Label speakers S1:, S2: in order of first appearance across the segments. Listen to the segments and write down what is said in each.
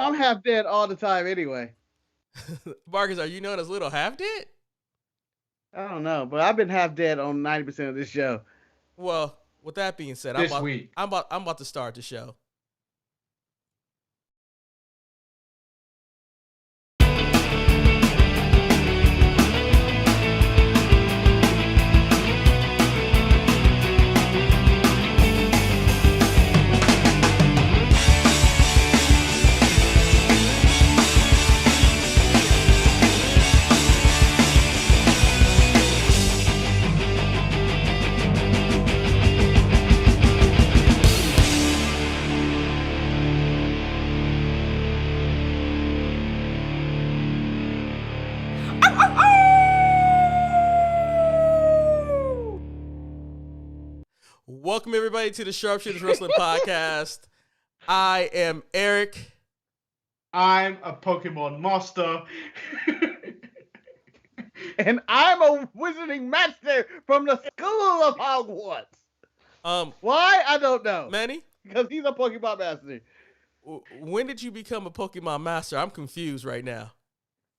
S1: I'm half dead all the time anyway.
S2: Marcus, are you known as Little Half Dead?
S1: I don't know, but I've been half dead on 90% of this show.
S2: Well, with that being said, I'm about to start the show. Welcome, everybody, to the Sharpshooters Wrestling Podcast. I am Eric.
S3: I'm a Pokemon master.
S1: And I'm a wizarding master from the School of Hogwarts. Why? I don't know.
S2: Manny?
S1: Because he's a Pokemon master.
S2: When did you become a Pokemon master? I'm confused right now.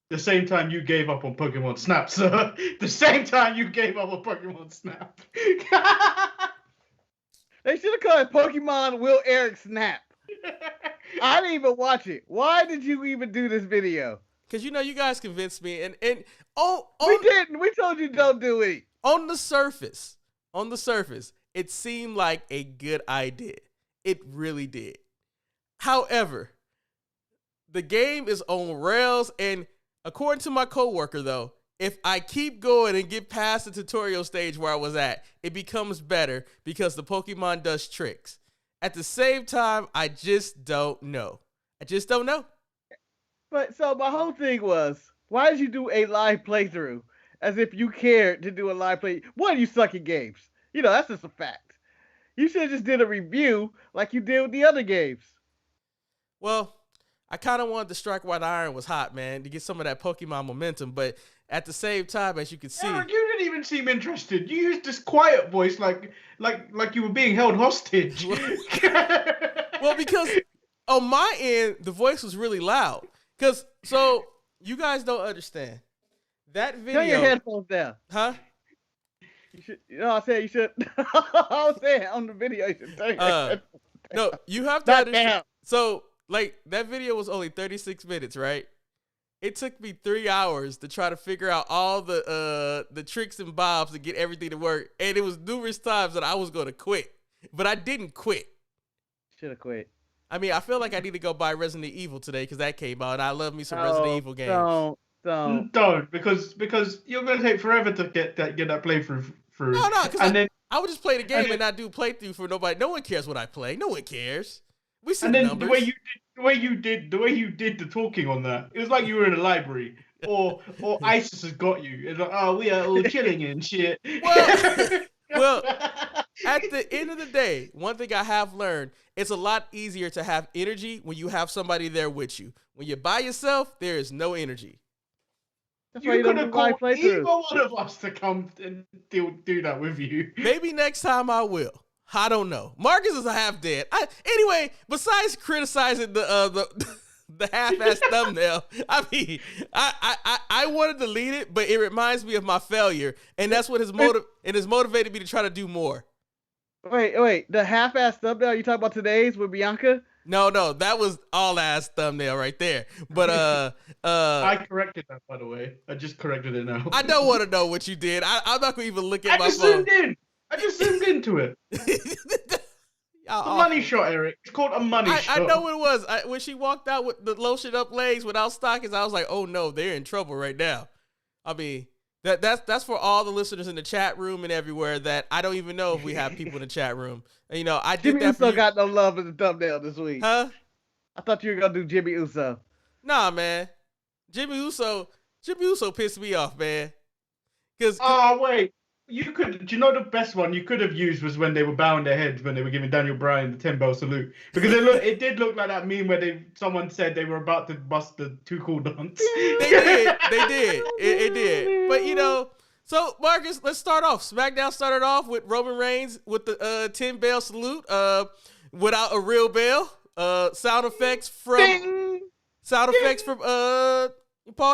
S3: The same time you gave up on Pokemon Snap, sir. The same time you gave up on Pokemon Snap.
S1: They should have called it Pokemon Will Eric Snap. I didn't even watch it. Why did you even do this video?
S2: Because, you guys convinced me. And
S1: we didn't. We told you don't do it.
S2: On the surface, it seemed like a good idea. It really did. However, the game is on rails. And according to my coworker, though, if I keep going and get past the tutorial stage where I was at, it becomes better because the Pokemon does tricks. At the same time, I just don't know.
S1: But so my whole thing was, why did you do a live playthrough as if you cared to do a live play? One, you suck at games. That's just a fact. You should have just did a review like you did with the other games.
S2: Well, I kind of wanted to strike while the iron was hot, man, to get some of that Pokemon momentum. But at the same time, as you can see,
S3: Eric, you didn't even seem interested. You used this quiet voice like you were being held hostage.
S2: Well, because on my end, the voice was really loud. So you guys don't understand that video.
S1: Turn your headphones down.
S2: Huh?
S1: You should. I said you should. I was saying on the video you should turn your headphones down.
S2: No, you have to understand. So, that video was only 36 minutes, right? It took me 3 hours to try to figure out all the tricks and bobs to get everything to work. And it was numerous times that I was going to quit. But I didn't quit.
S1: Should have quit.
S2: I mean, I feel like I need to go buy Resident Evil today because that came out. And I love me some Resident Evil games.
S3: Don't, because you're going to take forever to get that playthrough through.
S2: No, because I would just play the game and not do playthrough for nobody. No one cares what I play. No one cares. We see the numbers.
S3: The way you did the talking on that, it was like you were in a library, or ISIS has got you. It's like, oh, we are all chilling and shit.
S2: Well, at the end of the day, one thing I have learned, it's a lot easier to have energy when you have somebody there with you. When you're by yourself, there is no energy.
S3: That's you could have called either one of us to come and do that with you.
S2: Maybe next time I will. I don't know. Marcus is a half dead. Anyway, besides criticizing the half-ass thumbnail, I mean, I wanted to delete it, but it reminds me of my failure, and that's what has motivated me to try to do more.
S1: Wait, the half-ass thumbnail you talking about today's with Bianca?
S2: No, that was all-ass thumbnail right there. But
S3: I corrected that, by the way. I just corrected it now.
S2: I don't want to know what you did. I'm not gonna even look at my phone.
S3: I just zoomed into it. A money shot, Eric. It's called a money shot.
S2: I know what it was. When she walked out with the lotion up legs without stockings, I was like, oh no, they're in trouble right now. I mean, that's for all the listeners in the chat room and everywhere that I don't even know if we have people in the chat room. And, I did
S1: Jimmy
S2: that
S1: Uso got no love in the thumbnail this week.
S2: Huh?
S1: I thought you were going to do Jimmy Uso.
S2: Nah, man. Jimmy Uso pissed me off, man.
S3: Wait. Do you know the best one you could have used was when they were bowing their heads when they were giving Daniel Bryan the 10-bell salute, because it did look like that meme where someone said they were about to bust the Too Cool dance.
S2: They did. It did. But so Marcus, let's start off. Smackdown started off with Roman Reigns with the 10-bell salute without a real bell. Sound effects from
S1: Ding!
S2: Sound effects from Paul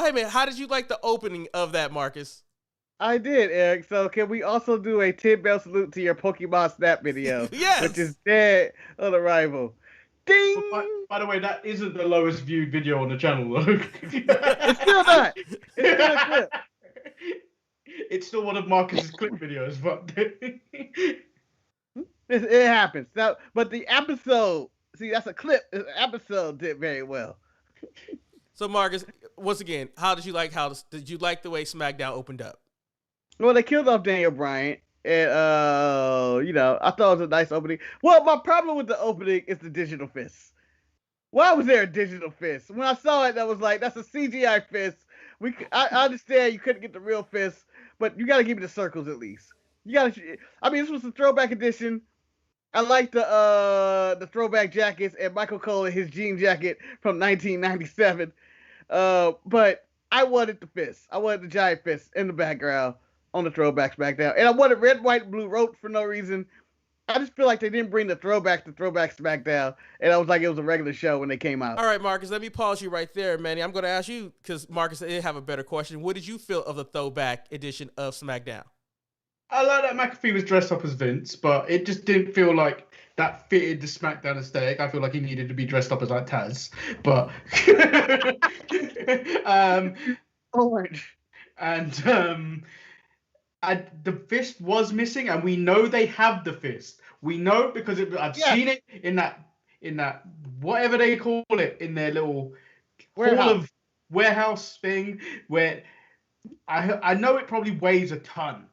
S2: Heyman. How did you like the opening of that, Marcus?
S1: I did, Eric. So can we also do a 10-bell salute to your Pokemon Snap video?
S2: Yes.
S1: Which is dead on arrival. Ding!
S3: By the way, that isn't the lowest viewed video on the channel, though.
S1: It's still not. It's still a clip.
S3: It's still one of Marcus's clip videos, but
S1: It happens. Now, but the episode, see, that's a clip. The episode did very well.
S2: So, Marcus, once again, did you like the way SmackDown opened up?
S1: Well, they killed off Daniel Bryan, and I thought it was a nice opening. Well, my problem with the opening is the digital fist. Why was there a digital fist? When I saw it, I was like, that's a CGI fist. I understand you couldn't get the real fist, but you got to give me the circles at least. This was a throwback edition. I like the throwback jackets and Michael Cole in his jean jacket from 1997. But I wanted the fist. I wanted the giant fist in the background on the throwback SmackDown. And I wanted red, white, and blue rope for no reason. I just feel like they didn't bring the throwback to throwback SmackDown. And I was like, it was a regular show when they came out.
S2: All right, Marcus, let me pause you right there, Manny. I'm going to ask you, because Marcus did have a better question. What did you feel of the throwback edition of SmackDown?
S3: I like that McAfee was dressed up as Vince, but it just didn't feel like that fitted the SmackDown aesthetic. I feel like he needed to be dressed up as like Taz, but
S1: Orange.
S3: And the fist was missing, and we know they have the fist. We know because I've seen it in that whatever they call it in their little warehouse thing where I know it probably weighs a ton.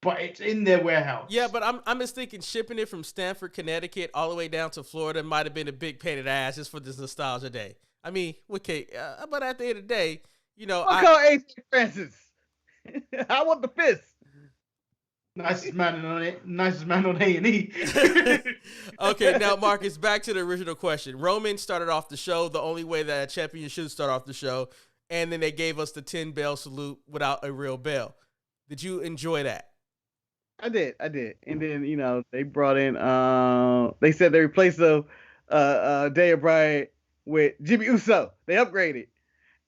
S3: But it's in their warehouse.
S2: Yeah, but I'm just thinking shipping it from Stamford, Connecticut, all the way down to Florida might have been a big pain in the ass just for this nostalgia day. I mean, okay, but at the end of the day,
S1: I'll call AJ Francis. I want the fist.
S3: Nicest man on A&E.
S2: Okay, now Marcus, back to the original question. Roman started off the show the only way that a champion should start off the show, and then they gave us the 10-bell salute without a real bell. Did you enjoy that?
S1: I did. And then, they brought in, they said they replaced Daniel Bryan with Jimmy Uso. They upgraded.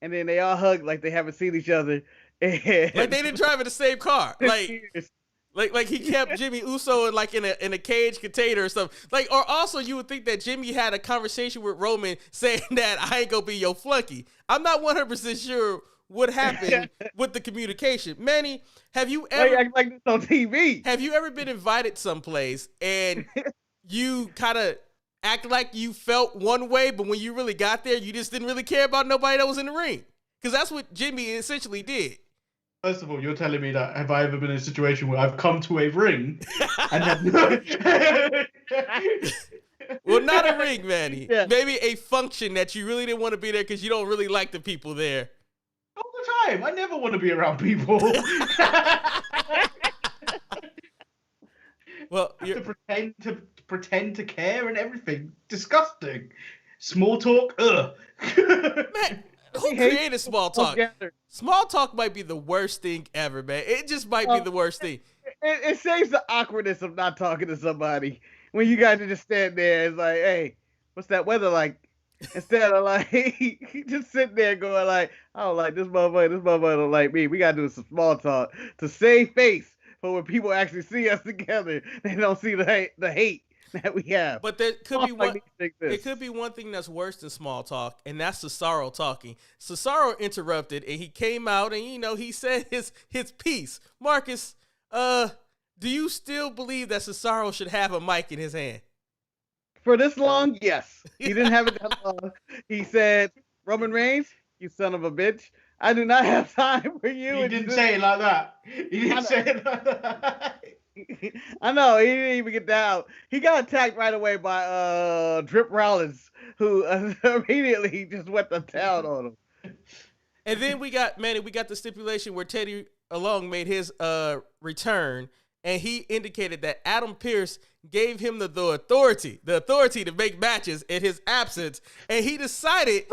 S1: And then they all hugged like they haven't seen each other. And
S2: like they didn't drive in the same car. Like he kept Jimmy Uso in a cage container or something. Like, or also you would think that Jimmy had a conversation with Roman saying that I ain't gonna be your flunky. I'm not 100% sure what happened with the communication. Manny, have you ever
S1: act like this on TV?
S2: Have you ever been invited someplace and you kind of act like you felt one way, but when you really got there, you just didn't really care about nobody that was in the ring? Because that's what Jimmy essentially did.
S3: First of all, you're telling me that have I ever been in a situation where I've come to a ring and have
S2: Well, not a ring, Manny.
S1: Yeah.
S2: Maybe a function that you really didn't want to be there because you don't really like the people there.
S3: all the time. I never want to be around people.
S2: Well,
S3: to pretend to care and everything. Disgusting. Small talk. Ugh.
S2: man, who created small talk? Small talk might be the worst thing ever, man. It just might be the worst thing.
S1: It saves the awkwardness of not talking to somebody when you guys are just stand there. It's like, hey, what's that weather like? Instead of like just sitting there going like, I don't like this motherfucker don't like me. We gotta do some small talk to save face for when people actually see us together. They don't see the hate that we have.
S2: But there could be one.
S1: It
S2: could be one thing that's worse than small talk, and that's Cesaro talking. Cesaro interrupted, and he came out, and he said his piece. Marcus, do you still believe that Cesaro should have a mic in his hand?
S1: For this long, yes. He didn't have it that long. He said, Roman Reigns, you son of a bitch. I do not have time for you.
S3: He didn't say it like that. He didn't say it like that.
S1: I know. He didn't even get down. He got attacked right away by Drip Rollins, who immediately just went to town on him.
S2: And then we got the stipulation where Teddy Long made his return, and he indicated that Adam Pearce gave him the authority to make matches in his absence, and he decided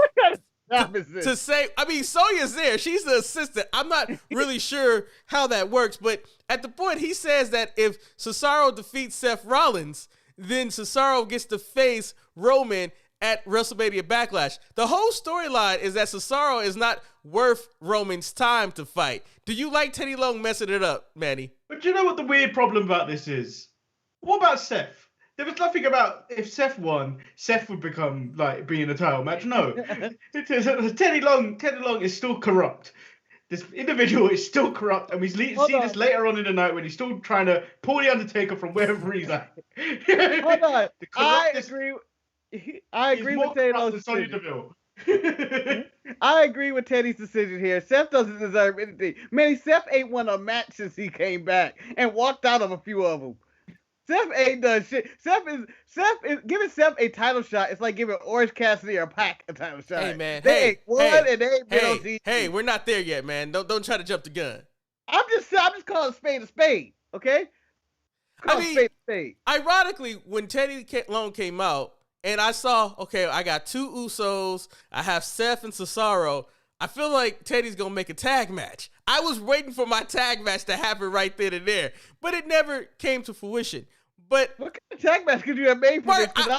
S2: to say, I mean, Sonya's there. She's the assistant. I'm not really sure how that works, but at the point he says that if Cesaro defeats Seth Rollins, then Cesaro gets to face Roman at WrestleMania Backlash. The whole storyline is that Cesaro is not worth Roman's time to fight. Do you like Teddy Long messing it up, Manny?
S3: But do you know what the weird problem about this is? What about Seth? There was nothing about if Seth won, Seth would become like being a title match. No, Teddy Long is still corrupt. This individual is still corrupt, and we see this later on in the night when he's still trying to pull the Undertaker from wherever he's at.
S1: Hold on, I agree with Teddy Long's decision. I agree with Teddy's decision here. Seth doesn't deserve anything. Man, Seth ain't won a match since he came back and walked out of a few of them. Seth ain't done shit. Seth is giving Seth a title shot. It's like giving Orange Cassidy or Pac a title shot.
S2: Hey man,
S1: they ain't won and they ain't been on TV.
S2: Hey, we're not there yet, man. Don't try to jump the gun.
S1: I'm just calling a spade, okay? Spade.
S2: Ironically, when Teddy Long came out, and I saw, okay, I got 2 Usos, I have Seth and Cesaro. I feel like Teddy's gonna make a tag match. I was waiting for my tag match to happen right then and there, but it never came to fruition. But
S1: what kind of tag match could you have made for this? I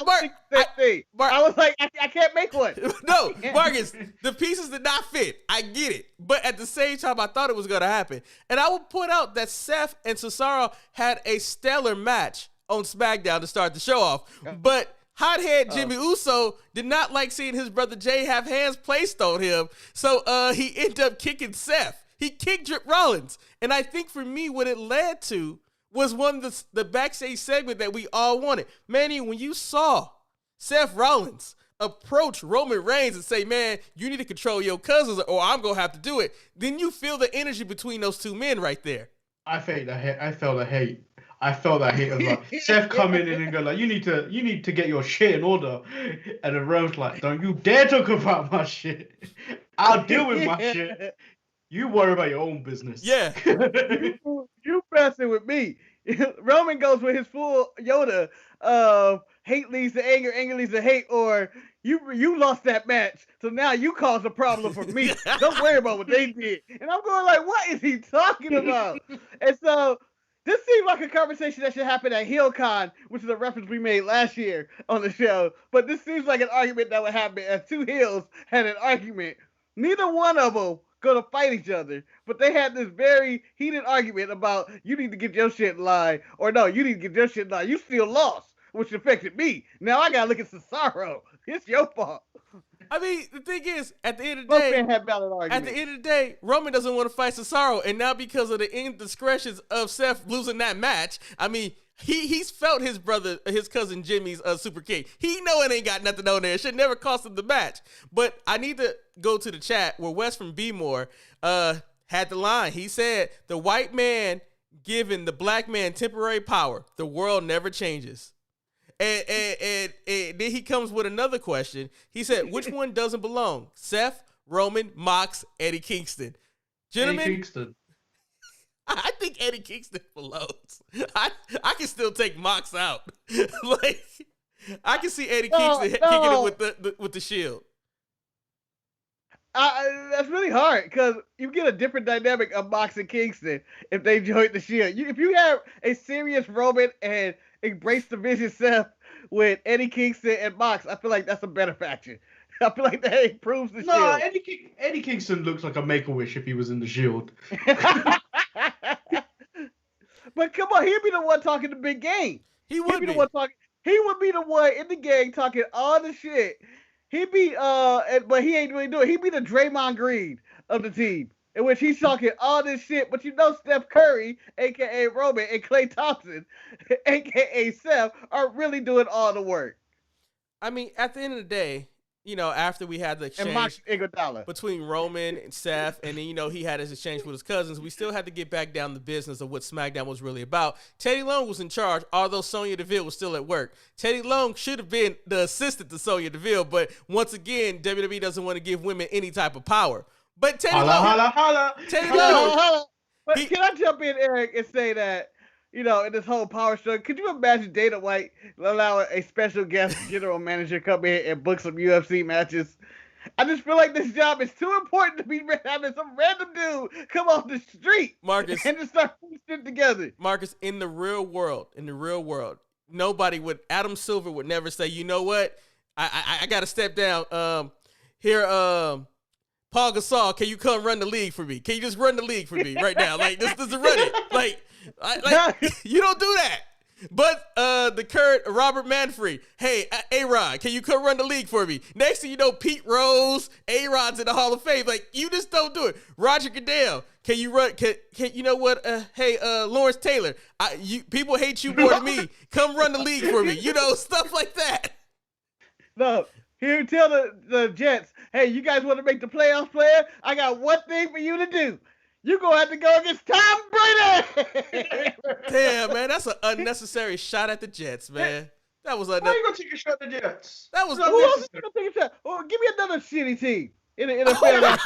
S1: was like, I can't make one.
S2: No, Marcus, the pieces did not fit. I get it. But at the same time, I thought it was going to happen. And I will point out that Seth and Cesaro had a stellar match on SmackDown to start the show off. But hothead Jimmy Uso did not like seeing his brother Jay have hands placed on him. So he ended up kicking Seth. He kicked Drip Rollins. And I think for me, what it led to was one of the backstage segment that we all wanted. Manny, when you saw Seth Rollins approach Roman Reigns and say, man, you need to control your cousins or I'm going to have to do it, then you feel the energy between those two men right there.
S3: I felt the hate. I felt that hate of like Seth coming in and go like, you need to get your shit in order. And then Rome's like, don't you dare talk about my shit. I'll deal with my shit. You worry about your own business.
S2: Yeah.
S1: you messing with me. Roman goes with his full Yoda of hate leads to anger, anger leads to hate, or you lost that match, so now you caused a problem for me. Don't worry about what they did. And I'm going like, what is he talking about? And so this seems like a conversation that should happen at HeelCon, which is a reference we made last year on the show. But this seems like an argument that would happen as 2 heels had an argument. Neither one of them going to fight each other, but they had this very heated argument about you need to get your shit in line, or no, you need to get your shit in line. You still lost, which affected me. Now I gotta look at Cesaro. It's your fault.
S2: I mean, the thing is, at the end of the day, Roman doesn't want to fight Cesaro, and now because of the indiscretions of Seth losing that match, I mean, he's felt his cousin Jimmy's super kick. He know it ain't got nothing on there. It should never cost him the match. But I need to go to the chat where Wes from B-More had the line. He said, the white man giving the black man temporary power. The world never changes. And then he comes with another question. He said, which one doesn't belong? Seth, Roman, Mox, Eddie Kingston. Gentlemen,
S3: Eddie Kingston.
S2: I think Eddie Kingston belongs. I can still take Mox out. Like, I can see Eddie Kingston kicking it with the Shield.
S1: That's really hard because you get a different dynamic of Mox and Kingston if they join the Shield. If you have a serious Roman and embrace the vision Seth with Eddie Kingston and Mox, I feel like that's a better faction. I feel like that improves the Shield.
S3: No, Eddie Kingston looks like a Make-A-Wish if he was in the Shield.
S1: But come on, he'd be the one talking the big game.
S2: He would be
S1: the one talking. He would be the one in the gang talking all the shit. He'd be but he ain't really doing it. He'd be the Draymond Green of the team, in which he's talking all this shit. But you know, Steph Curry, aka Roman, and Klay Thompson, aka Seth, are really doing all the work.
S2: I mean, at the end of the day, you know, after we had the exchange between Roman and Seth, and then, you know, he had his exchange with his cousins, we still had to get back down to business of what SmackDown was really about. Teddy Long was in charge, although Sonya Deville was still at work. Teddy Long should have been the assistant to Sonya Deville, but once again, WWE doesn't want to give women any type of power. But Teddy Long... Teddy Long...
S1: But can I jump in, Eric, and say that, you know, in this whole power struggle, could you imagine Dana White allowing a special guest general manager come in and book some UFC matches? I just feel like this job is too important to be having some random dude come off the street,
S2: Marcus,
S1: and just start putting shit together.
S2: Marcus, in the real world, nobody would, Adam Silver would never say, you know what? I got to step down. Here, Paul Gasol, can you come run the league for me? Can you just run the league for me right now? Like, this is run it. Like you don't do that. But the Kurt Robert Manfred, hey, A-Rod, can you come run the league for me? Next thing you know, Pete Rose, A-Rod's in the Hall of Fame. Like, you just don't do it. Roger Goodell, can you run? Can you know what? Hey, Lawrence Taylor, people hate you more than me. Come run the league for me. You know, stuff like that.
S1: No, here tell the Jets, hey, you guys want to make the playoffs, player? I got one thing for you to do. You're going to have to go against Tom Brady.
S2: Damn, man, that's an unnecessary shot at the Jets, man. That was
S3: Why are you going to take a shot at the Jets?
S2: That was
S1: Who else is going to take a shot? Oh, give me another shitty team in the NFL.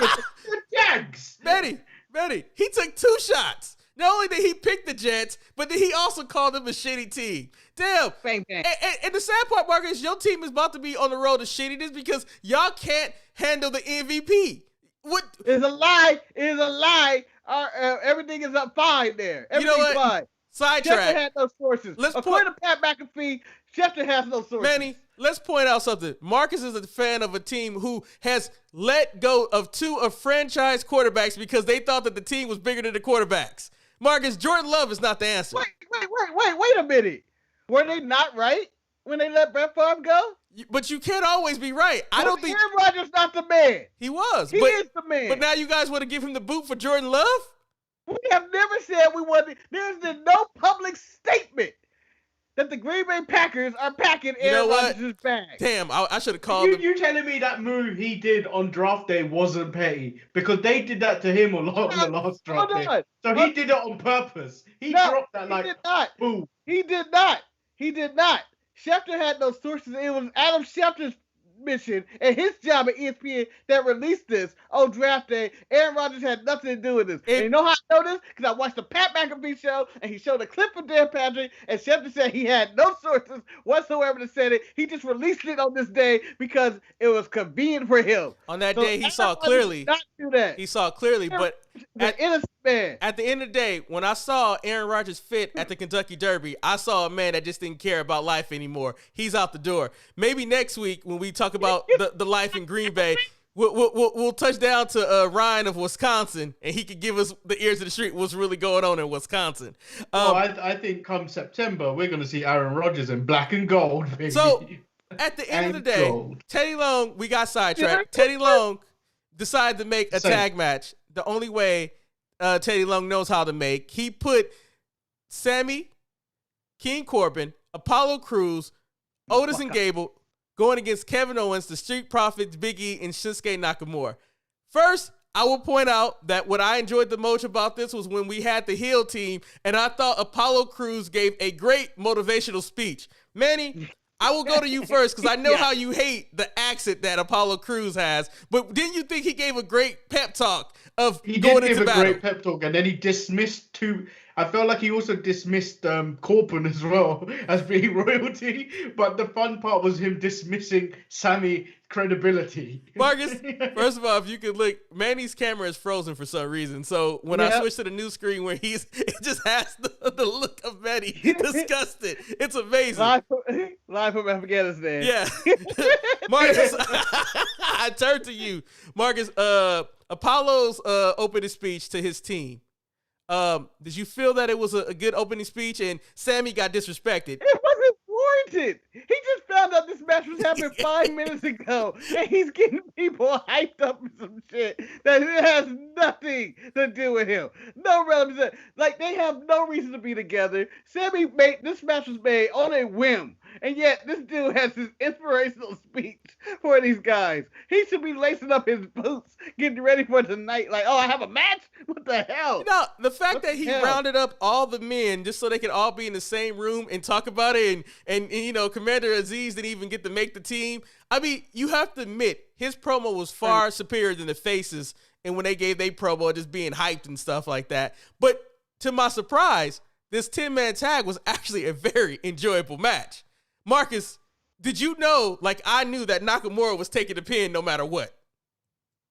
S3: The Jags.
S2: Betty, he took 2 shots. Not only did he pick the Jets, but then he also called them a shitty team. Damn.
S1: Bang, bang.
S2: And the sad part, Marcus, your team is about to be on the road to shittiness because y'all can't handle the MVP. What?
S1: It's a lie. It's a lie. Everything is up fine there. Everything's fine.
S2: Sidetrack.
S1: Schefter had no sources. According to Pat McAfee, Schefter has no sources.
S2: Manny, let's point out something. Marcus is a fan of a team who has let go of 2 of franchise quarterbacks because they thought that the team was bigger than the quarterbacks. Marcus, Jordan Love is not the answer.
S1: Wait a minute. Were they not right when they let Brett Favre go?
S2: But you can't always be right. I don't think
S1: Aaron Rodgers not the man.
S2: He was.
S1: He is the man.
S2: But now you guys want to give him the boot for Jordan Love?
S1: We have never said we wanted. There's been no public statement that the Green Bay Packers are packing Aaron Rodgers' bag.
S2: Damn, I should have called him.
S3: You telling me that move he did on draft day wasn't petty? Because they did that to him on the last draft day. So he did it on purpose. He dropped that like,
S1: he did not.
S3: Boom.
S1: He did not. He did not. Schefter had no sources. It was Adam Schefter's mission and his job at ESPN that released this on draft day. Aaron Rodgers had nothing to do with this. And you know how I know this? Because I watched the Pat McAfee show and he showed a clip of Dan Patrick and Schefter said he had no sources whatsoever to say it. He just released it on this day because it was convenient for him.
S2: On that day, he saw clearly.
S1: Not do that.
S2: He saw clearly, but
S1: innocent man.
S2: At the end of the day, when I saw Aaron Rodgers fit at the Kentucky Derby, I saw a man that just didn't care about life anymore. He's out the door. Maybe next week when we talk about the life in Green Bay, we'll touch down to Ryan of Wisconsin, and he could give us the ears of the street what's really going on in Wisconsin.
S3: I think come September we're going to see Aaron Rodgers in black and gold. Baby.
S2: So at the end of the day, Teddy Long, we got sidetracked. Teddy Long decided to make a tag match the only way Teddy Long knows how to make. He put Sammy, King Corbin, Apollo Crews, Otis and Gable going against Kevin Owens, the Street Profits, Big E, and Shinsuke Nakamura. First, I will point out that what I enjoyed the most about this was when we had the heel team, and I thought Apollo Crews gave a great motivational speech. Manny, I will go to you first because I know how you hate the accent that Apollo Crews has, but didn't you think he gave a great pep talk of going into battle? He did give a great
S3: pep talk, and then he dismissed 2. I felt like he also dismissed Corbin as well as being royalty, but the fun part was him dismissing Sammy credibility.
S2: Marcus, first of all, if you could look, Manny's camera is frozen for some reason, so when I switch to the new screen where it just has the look of Manny disgusted. It's amazing.
S1: Live from Afghanistan.
S2: Yeah. Marcus, I turn to you. Marcus, Apollo's opening speech to his team. Did you feel that it was a good opening speech and Sammy got disrespected?
S1: It wasn't warranted. He just found out this match was happening 5 minutes ago, and he's getting people hyped up for some shit that it has nothing to do with him. No relevance. Like, they have no reason to be together. This match was made on a whim, and yet this dude has his inspirational speech for these guys. He should be lacing up his boots, getting ready for tonight. Like, oh, I have a match? What the hell?
S2: No, the fact that he rounded up all the men just so they could all be in the same room and talk about it, and you know, Commander Aziz didn't even get to make the team. I mean, you have to admit, his promo was far superior than the Faces, and when they gave their promo, just being hyped and stuff like that. But to my surprise, this 10-man tag was actually a very enjoyable match. Marcus, did you know, like I knew, that Nakamura was taking the pin no matter what?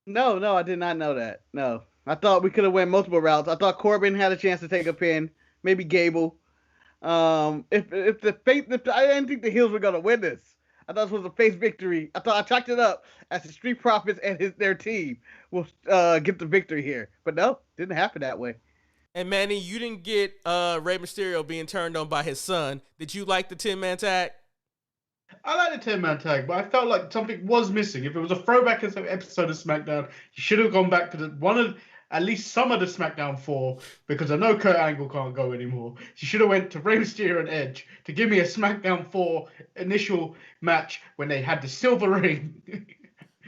S1: No, I did not know that. No. I thought we could have went multiple routes. I thought Corbin had a chance to take a pin, maybe Gable. I didn't think the heels were gonna win this. I thought this was a face victory. I thought I chalked it up as the Street Profits and their team will get the victory here. But no, didn't happen that way.
S2: And Manny, you didn't get Rey Mysterio being turned on by his son. Did you like the 10-man tag?
S3: I like the 10-man tag, but I felt like something was missing. If it was a throwback episode of SmackDown, you should have gone back to at least some of the SmackDown 4, because I know Kurt Angle can't go anymore. You should have went to Rey Mysterio and Edge to give me a SmackDown 4 initial match when they had the silver ring.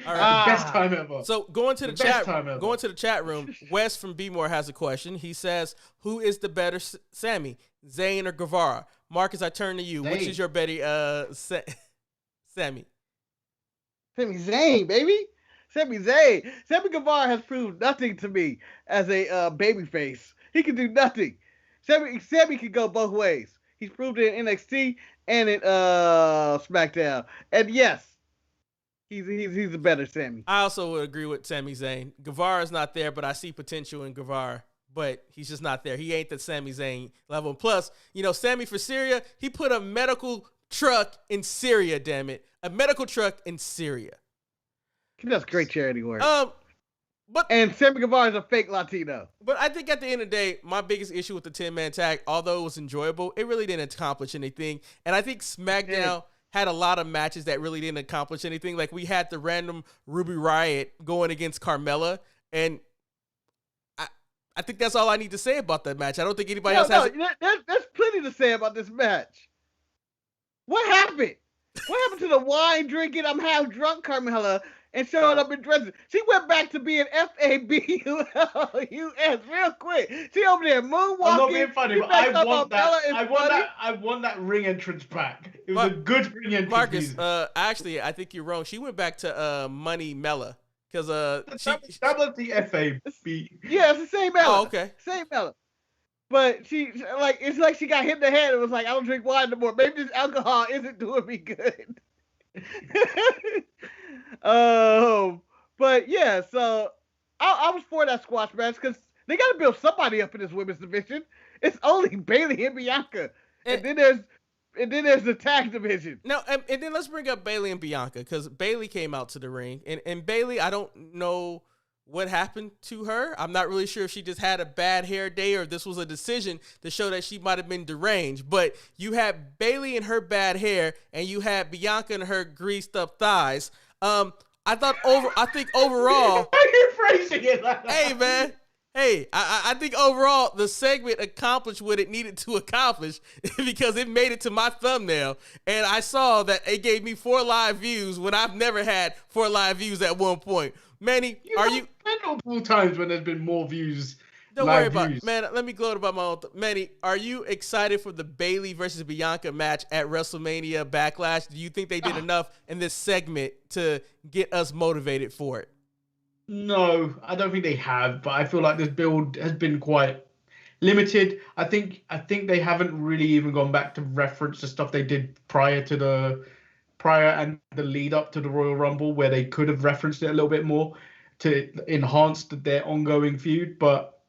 S3: All right. The best time ever.
S2: So going to the chat room, Wes from B-More has a question. He says, "Who is the better Sammy, Zayn or Guevara?" Marcus, I turn to you. Zayn. Which is your better Sammy?
S1: Sammy Zayn, baby. Sammy Zayn. Sammy Guevara has proved nothing to me as a babyface. He can do nothing. Sammy can go both ways. He's proved it in NXT and in SmackDown. And yes, he's a better Sammy.
S2: I also would agree with Sami Zayn. Guevara's not there, but I see potential in Guevara. But he's just not there. He ain't the Sami Zayn level. Plus, Sammy for Syria, he put a medical truck in Syria, damn it. A medical truck in Syria.
S1: He does great charity work.
S2: And
S1: Sammy Guevara is a fake Latino.
S2: But I think at the end of the day, my biggest issue with the 10-man tag, although it was enjoyable, it really didn't accomplish anything. And I think SmackDown had a lot of matches that really didn't accomplish anything. Like we had the random Ruby Riott going against Carmella, and I think that's all I need to say about that match. I don't think anybody else has.
S1: There's plenty to say about this match. What happened? What happened to the wine drinking, I'm half drunk Carmella and showing up in dresses? She went back to being FABULUS real quick. She over there moonwalking.
S3: I'm not being funny, but I want that ring entrance back. It was a good ring entrance.
S2: Marcus, actually, I think you're wrong. She went back to Money Mella. Because
S3: that was the FAB.
S1: Yeah, it's the same Mella.
S2: Oh, okay.
S1: Same Mella. But it's like she got hit in the head and was like, I don't drink wine no more. Maybe this alcohol isn't doing me good. But yeah, so I was for that squash match because they got to build somebody up in this women's division. It's only Bayley and Bianca, and then there's the tag division.
S2: No, and then let's bring up Bayley and Bianca because Bayley came out to the ring, and Bayley, I don't know what happened to her. I'm not really sure if she just had a bad hair day or this was a decision to show that she might have been deranged. But you had Bayley and her bad hair, and you had Bianca and her greased up thighs. I think overall.
S3: Why are you phrasing it like that?
S2: Hey, man. Hey, I think overall the segment accomplished what it needed to accomplish because it made it to my thumbnail, and I saw that it gave me 4 live views when I've never had 4 live views at one point. Manny, are you?
S3: Multiple times when there's been more views.
S2: Don't worry about it, man. Let me gloat about my own. Manny, are you excited for the Bayley versus Bianca match at WrestleMania Backlash? Do you think they did enough in this segment to get us motivated for it?
S3: No, I don't think they have, but I feel like this build has been quite limited. I think they haven't really even gone back to reference the stuff they did prior and the lead up to the Royal Rumble, where they could have referenced it a little bit more to enhance their ongoing feud, but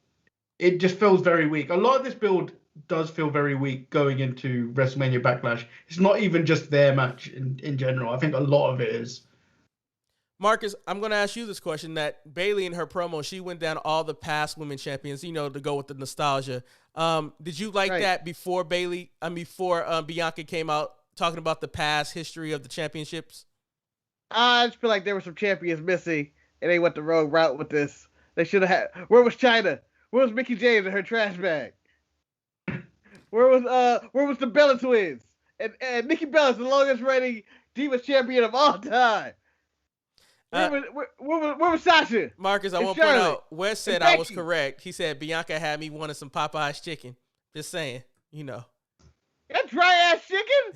S3: it just feels very weak. A lot of this build does feel very weak going into WrestleMania Backlash. It's not even just their match in general. I think a lot of it is.
S2: Marcus, I'm going to ask you this question. That Bayley in her promo, she went down all the past women champions, to go with the nostalgia. Did you like that before Bianca came out talking about the past history of the championships?
S1: I just feel like there were some champions missing, and they went the wrong route with this. They should have had. Where was Chyna? Where was Mickie James in her trash bag? Where was the Bella Twins? And Nikki Bella's the longest reigning Divas champion of all time. Where was Sasha?
S2: Marcus, I want to point out, Wes said I was correct. He said Bianca had me wanting some Popeye's chicken. Just saying,
S1: That dry ass chicken?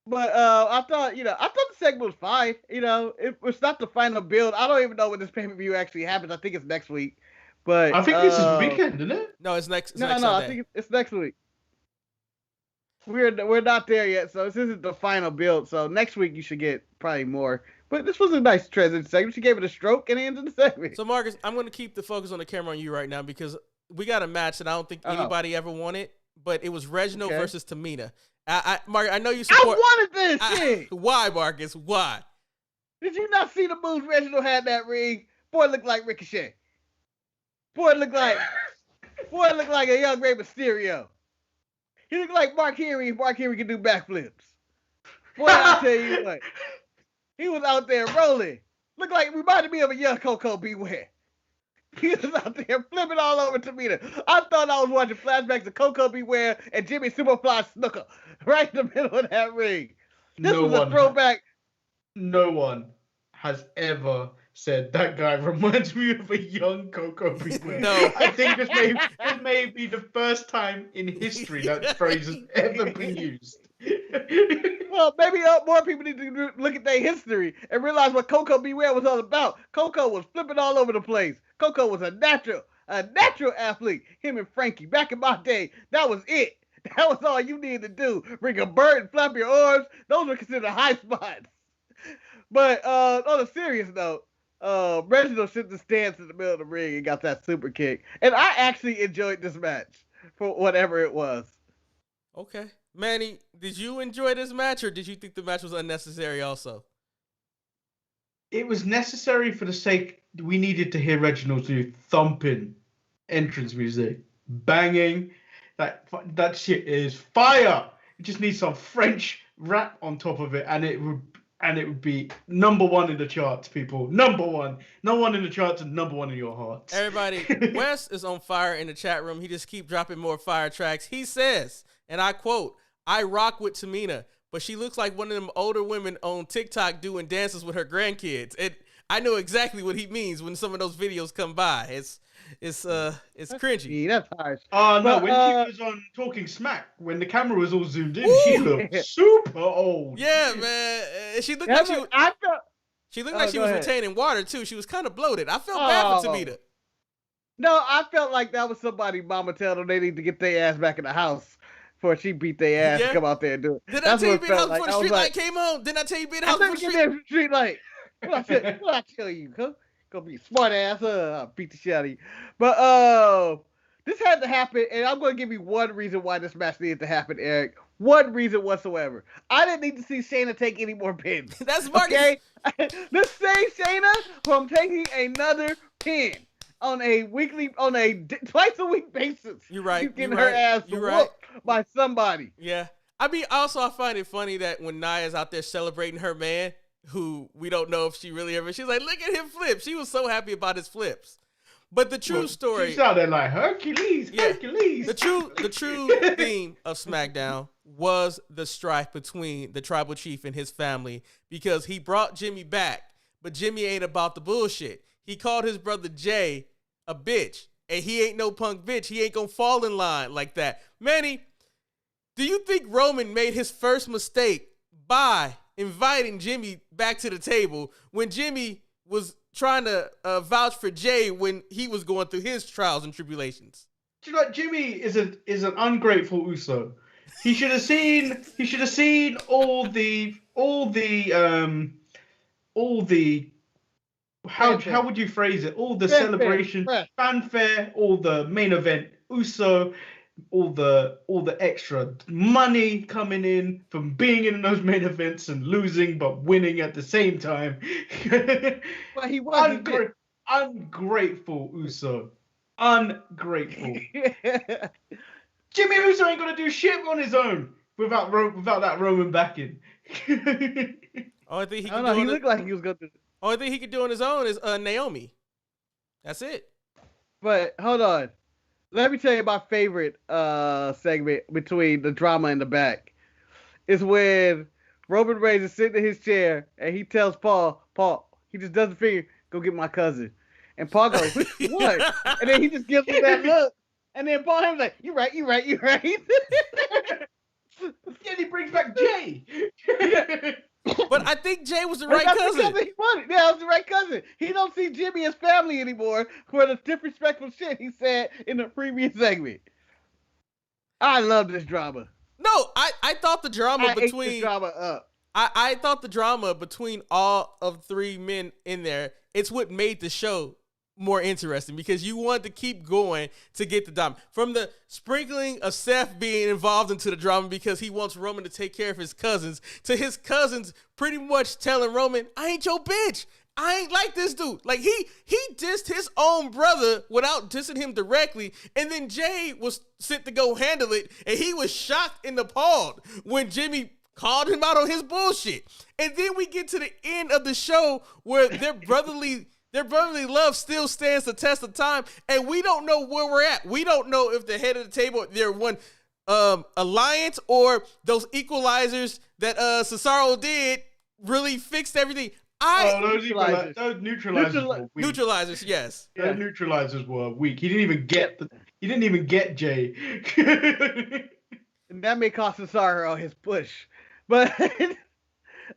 S1: But I thought the segment was fine. It was not the final build. I don't even know when this pay-per-view actually happens. I think it's next week. But
S3: I think this is the weekend, isn't it?
S2: No, it's next.
S1: No, I think it's next week. We're not there yet, so this isn't the final build. So next week you should get probably more. But this was a nice transition segment. She gave it a stroke and ended the segment.
S2: So Marcus, I'm going to keep the focus on the camera on you right now because we got a match that I don't think anybody ever wanted, but it was Reginald versus Tamina. Mark, I know you support.
S1: I wanted this shit.
S2: Why, Marcus? Why?
S1: Did you not see the moves Reginald had in that ring? Boy looked like Ricochet. Boy looked like a young Rey Mysterio. He looked like Mark Henry if Mark Henry could do backflips. Boy, I'll tell you what. He was out there rolling. Reminded me of a young Coco Beware. He was out there flipping all over Tamina. I thought I was watching flashbacks of Coco Beware and Jimmy Superfly Snuka right in the middle of that ring. This was a throwback.
S3: No one has ever said that guy reminds me of a young Coco Beware.
S2: No.
S3: I think this may be the first time in history that phrase has ever been used.
S1: Well, maybe more people need to look at their history and realize what Coco Beware was all about. Coco was flipping all over the place. Coco was a natural athlete. Him and Frankie, back in my day, that was it. That was all you needed to do. Ring a bird and flap your arms. Those were considered high spots. But on a serious note, Reginald should just dance in the middle of the ring and got that super kick. And I actually enjoyed this match for whatever it was.
S2: Okay. Manny, did you enjoy this match, or did you think the match was unnecessary also?
S3: It was necessary for the sake we needed to hear Reginald do thumping entrance music, banging. That shit is fire. It just needs some French rap on top of it, and it would be number one in the charts, people. Number one. No one in the charts and number one in your hearts.
S2: Everybody, Wes is on fire in the chat room. He just keep dropping more fire tracks. He says, and I quote, "I rock with Tamina, but she looks like one of them older women on TikTok doing dances with her grandkids." And I know exactly what he means when some of those videos come by. It's cringy.
S1: That's harsh.
S3: Oh no, when she was on Talking Smack, when the camera was all zoomed in, she looked super old.
S2: Yeah, man. She looked like she was retaining water too. She was kind of bloated. I felt bad for Tamina.
S1: No, I felt like that was somebody mama tell them they need to get their ass back in the house before she beat their ass and come out there and do it.
S2: Did I tell you being house before the street light came on? Didn't I tell you being house before the
S1: street light? What I tell you, huh? Gonna be smart ass, I'll beat the shit out of you. But this had to happen, and I'm gonna give you one reason why this match needed to happen, Eric. One reason whatsoever. I didn't need to see Shayna take any more pins.
S2: That's Marcus.
S1: Okay? Let's save Shayna from taking another pin on a twice a week basis.
S2: You're right.
S1: She's getting her ass whooped by somebody.
S2: Yeah. I mean, also I find it funny that when Nia's out there celebrating her man, who we don't know if she really ever, she's like, look at him flip. She was so happy about his flips. But the true story,
S3: she sounded like Hercules.
S2: The true theme of Smackdown was the strife between the tribal chief and his family, because he brought Jimmy back, but Jimmy ain't about the bullshit. He called his brother Jay a bitch, and he ain't no punk bitch. He ain't gonna fall in line like that. Manny, do you think Roman made his first mistake by inviting Jimmy back to the table when Jimmy was trying to vouch for Jay when he was going through his trials and tribulations?
S3: Do you know what? Jimmy is an ungrateful Uso. He should have seen all the how would you phrase it? All the celebration, fanfare, all the main event Uso, all the extra money coming in from being in those main events and losing but winning at the same time.
S1: Well, he was
S3: ungrateful Uso. Ungrateful. Jimmy Uso ain't gonna do shit on his own without that Roman backing.
S2: Only thing
S1: he looked like he was gonna do.
S2: Only thing he could do on his own is Naomi. That's it.
S1: But hold on. Let me tell you my favorite segment between the drama and the back. Is when Roman Reigns is sitting in his chair and he tells Paul, he just does the figure, go get my cousin. And Paul goes, what? And then he just gives him that look. And then Paul Heyman's like, you're right.
S3: Yeah, he brings back Jay.
S2: But I think Jay was the right cousin.
S1: Yeah, it was the right cousin. He don't see Jimmy as family anymore for the disrespectful shit he said in the previous segment. I love this drama.
S2: No, I thought the drama between
S1: ate the drama up.
S2: I thought the drama between all of three men in there, it's what made the show more interesting because you want to keep going to get the drama. From the sprinkling of Seth being involved into the drama because he wants Roman to take care of his cousins, to his cousins pretty much telling Roman, I ain't your bitch. I ain't like this dude. Like he dissed his own brother without dissing him directly. And then Jay was sent to go handle it. And he was shocked and appalled when Jimmy called him out on his bullshit. And then we get to the end of the show where their brotherly love still stands the test of time, and we don't know where we're at. We don't know if the head of the table, they're one alliance or those equalizers that Cesaro did really fixed everything.
S3: Those neutralizers were weak.
S2: Neutralizers, yes.
S3: Those neutralizers were weak. He didn't even get Jay.
S1: And that may cost Cesaro his push. But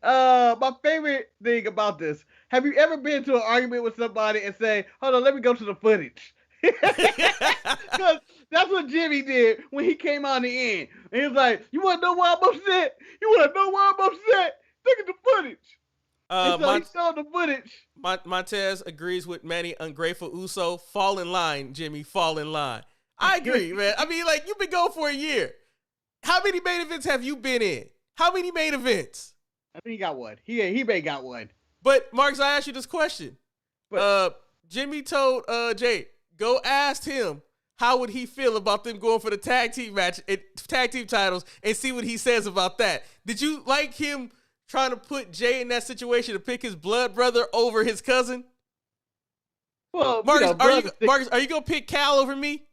S1: my favorite thing about this, have you ever been to an argument with somebody and say, hold on, let me go to the footage? Because that's what Jimmy did when he came on the end. And he was like, you want to know why I'm upset? You want to know why I'm upset? Look at the footage. So he showed the footage.
S2: Montez agrees with Manny Ungrateful Uso. Fall in line, Jimmy. Fall in line. I agree, man. I mean, like, you've been going for a year. How many main events have you been in? How many main events?
S1: I think he got one. He may got one.
S2: But, Marcus, I asked you this question. Jimmy told Jay, go ask him how would he feel about them going for the tag team titles and see what he says about that. Did you like him trying to put Jay in that situation to pick his blood brother over his cousin?
S1: Well,
S2: Marcus, are you going to pick Cal over me?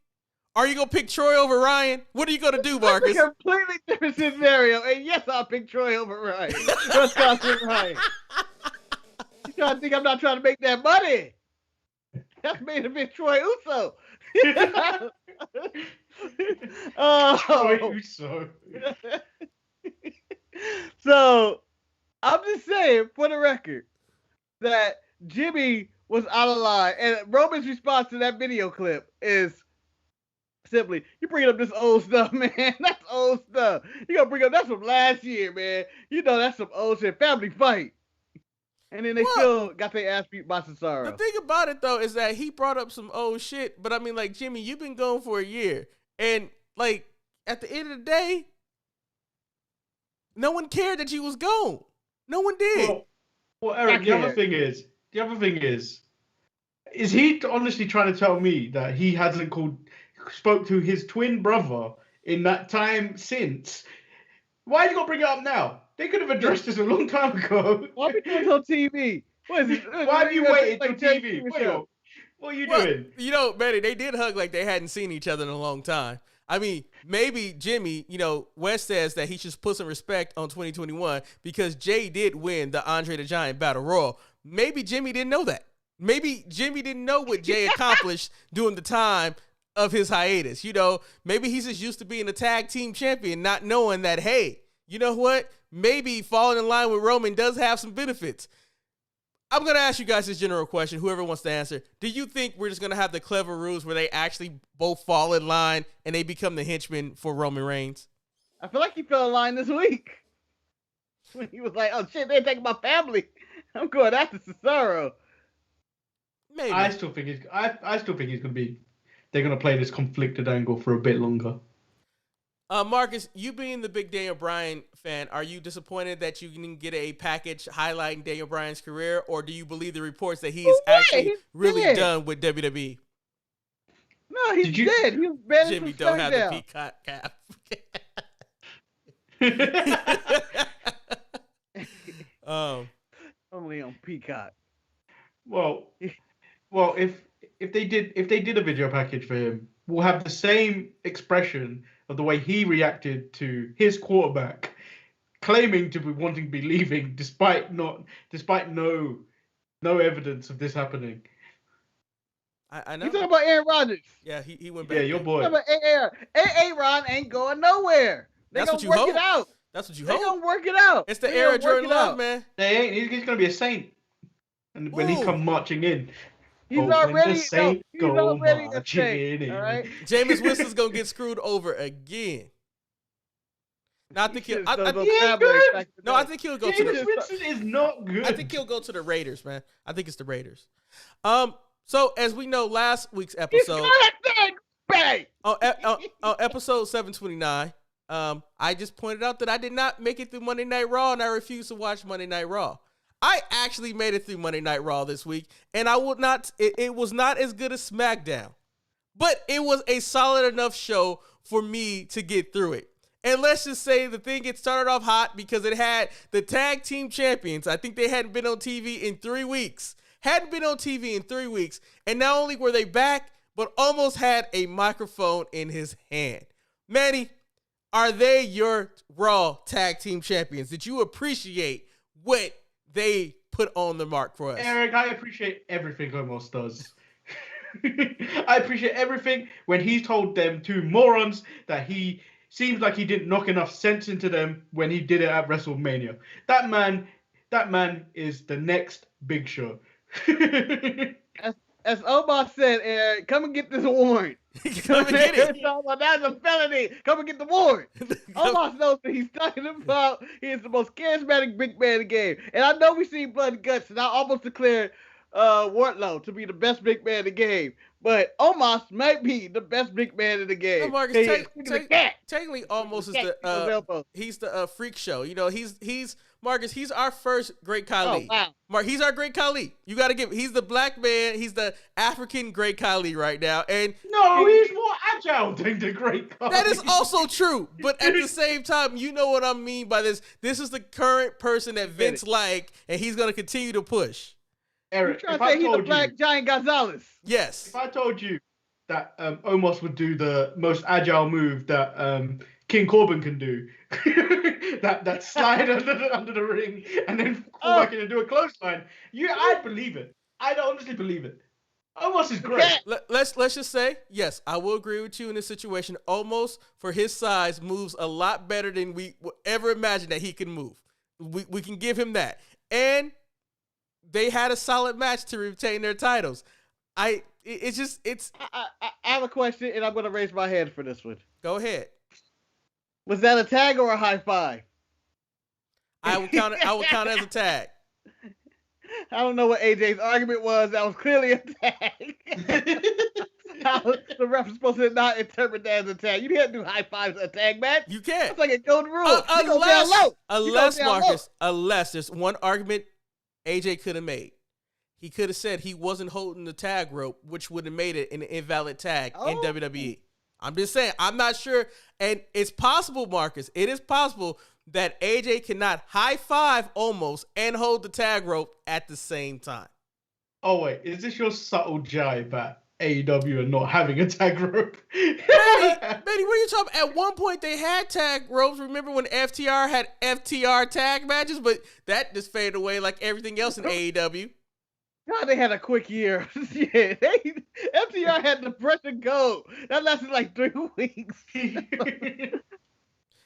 S2: Are you going to pick Troy over Ryan? What are you going to do, Marcus?
S1: That's a completely different scenario. And yes, I'll pick Troy over Ryan. Trust Ryan. You trying to think I'm not trying to make that money? That's made a bit Troy Uso.
S3: Troy Uso.
S1: So, I'm just saying, for the record, that Jimmy was out of line. And Roman's response to that video clip is simply, you bringing up this old stuff, man. That's old stuff. You got to bring up, that's from last year, man. You know that's some old shit. Family fight. And then they still got their ass beat by Cesaro.
S2: The thing about it, though, is that he brought up some old shit. But, I mean, like, Jimmy, you've been going for a year. And, like, at the end of the day, no one cared that you was gone. No one did.
S3: Well, Eric, the other thing is, he honestly trying to tell me that he hasn't spoke to his twin brother in that time since? Why are you going to bring it up now? They could have addressed this a long time ago.
S1: Why are we doing it on TV? What is it?
S3: Why have you waited till TV? What are you doing?
S2: You know, Manny, they did hug like they hadn't seen each other in a long time. I mean, maybe Jimmy, West says that he should put some respect on 2021 because Jay did win the Andre the Giant Battle Royal. Maybe Jimmy didn't know that. Maybe Jimmy didn't know what Jay accomplished during the time of his hiatus. Maybe he's just used to being a tag team champion, not knowing that, hey, you know what? Maybe falling in line with Roman does have some benefits. I'm going to ask you guys this general question, whoever wants to answer. Do you think we're just going to have the clever rules where they actually both fall in line and they become the henchmen for Roman Reigns?
S1: I feel like he fell in line this week. When he was like, oh shit, they're taking my family. I'm going after Cesaro.
S2: Maybe.
S3: I still think he's going to be, they're going to play this conflicted angle for a bit longer.
S2: Marcus, you being the big Daniel Bryan fan, are you disappointed that you didn't get a package highlighting Daniel Bryan's career, or do you believe the reports that he is actually really done with WWE?
S1: No, he's dead. He was banned
S2: Jimmy
S1: from
S2: don't have the
S1: Smackdown.
S2: Peacock cap.
S1: Only on Peacock.
S3: Well, if they did a video package for him, we'll have the same expression of the way he reacted to his quarterback claiming to be wanting to be leaving despite no evidence of this happening.
S2: I know.
S1: You talking about Aaron Rodgers?
S2: Yeah, he went back.
S3: Yeah, your boy.
S1: Aaron ain't going nowhere. They're going to work it out.
S2: That's what you
S1: They're
S2: hope.
S1: going to work it out.
S2: It's the era of Jordan Love, man.
S3: They ain't. He's going to be a saint. And when he come marching in.
S1: He's already a saint. All right?
S2: Jameis Winston's going to get screwed over again. No, I think he'll go to
S3: Jameis Winston is not good.
S2: I think he'll go to the Raiders, man. I think it's the Raiders. So as we know, last week's episode, on episode 729, I just pointed out that I did not make it through Monday Night Raw, and I refused to watch Monday Night Raw. I actually made it through Monday Night Raw this week, and I would not. It was not as good as SmackDown, but it was a solid enough show for me to get through it. And let's just say the thing it started off hot because it had the tag team champions. I think they hadn't been on TV in 3 weeks. And not only were they back, but almost had a microphone in his hand. Manny, are they your Raw tag team champions? Did you appreciate what they put on the mark for us?
S3: Eric, I appreciate everything Omos does. I appreciate everything when he told them two morons that he seems like he didn't knock enough sense into them when he did it at WrestleMania. That man is the next Big Show.
S1: As Omar said, Eric, come and get this warrant.
S2: Come and get it.
S1: That's a felony. Come and get the warrant. Omar knows that he's talking about. He is the most charismatic big man in the game. And I know we've seen Blood and Guts, and I almost declared Wardlow to be the best big man in the game. But Omos might be the best big man in the game.
S2: No, Marcus, technically, almost is he's the freak show. You know, he's Marcus. He's our first great Khali.
S1: Oh, wow.
S2: He's our great Khali. You got to give. He's the black man. He's the African great Khali right now. And
S3: no, he's more agile than the great Khali.
S2: That is also true. But at the same time, you know what I mean by this. This is the current person that Vince like, and he's gonna continue to push.
S3: Eric,
S1: you're trying to say he's the Black Giant Gonzalez.
S2: Yes.
S3: If I told you that Omos would do the most agile move that King Corbin can do, that slide under the ring and then fall back in and do a clothesline, I'd believe it. I'd honestly believe it. Omos is great.
S2: Let's just say, yes, I will agree with you in this situation. Omos, for his size, moves a lot better than we would ever imagine that he can move. We can give him that. And they had a solid match to retain their titles. I have
S1: a question, and I'm going to raise my hand for this one.
S2: Go ahead.
S1: Was that a tag or a high five?
S2: I would count it as a tag.
S1: I don't know what AJ's argument was. That was clearly a tag. The ref was supposed to not interpret that as a tag. You can't do high fives at a tag match.
S2: You can't.
S1: It's like a golden rule.
S2: Unless there's one argument AJ could have made. He could have said he wasn't holding the tag rope, which would have made it an invalid tag in WWE. I'm just saying, I'm not sure. And it's possible, Marcus, it is possible that AJ cannot high five Omos and hold the tag rope at the same time.
S3: Oh, wait. Is this your subtle jibe at AEW and not having a tag rope?
S2: Manny, what are you talking about? At one point, they had tag ropes. Remember when FTR had FTR tag matches? But that just faded away like everything else in AEW.
S1: God, they had a quick year. Yeah, FTR had the brush and go. That lasted like 3 weeks.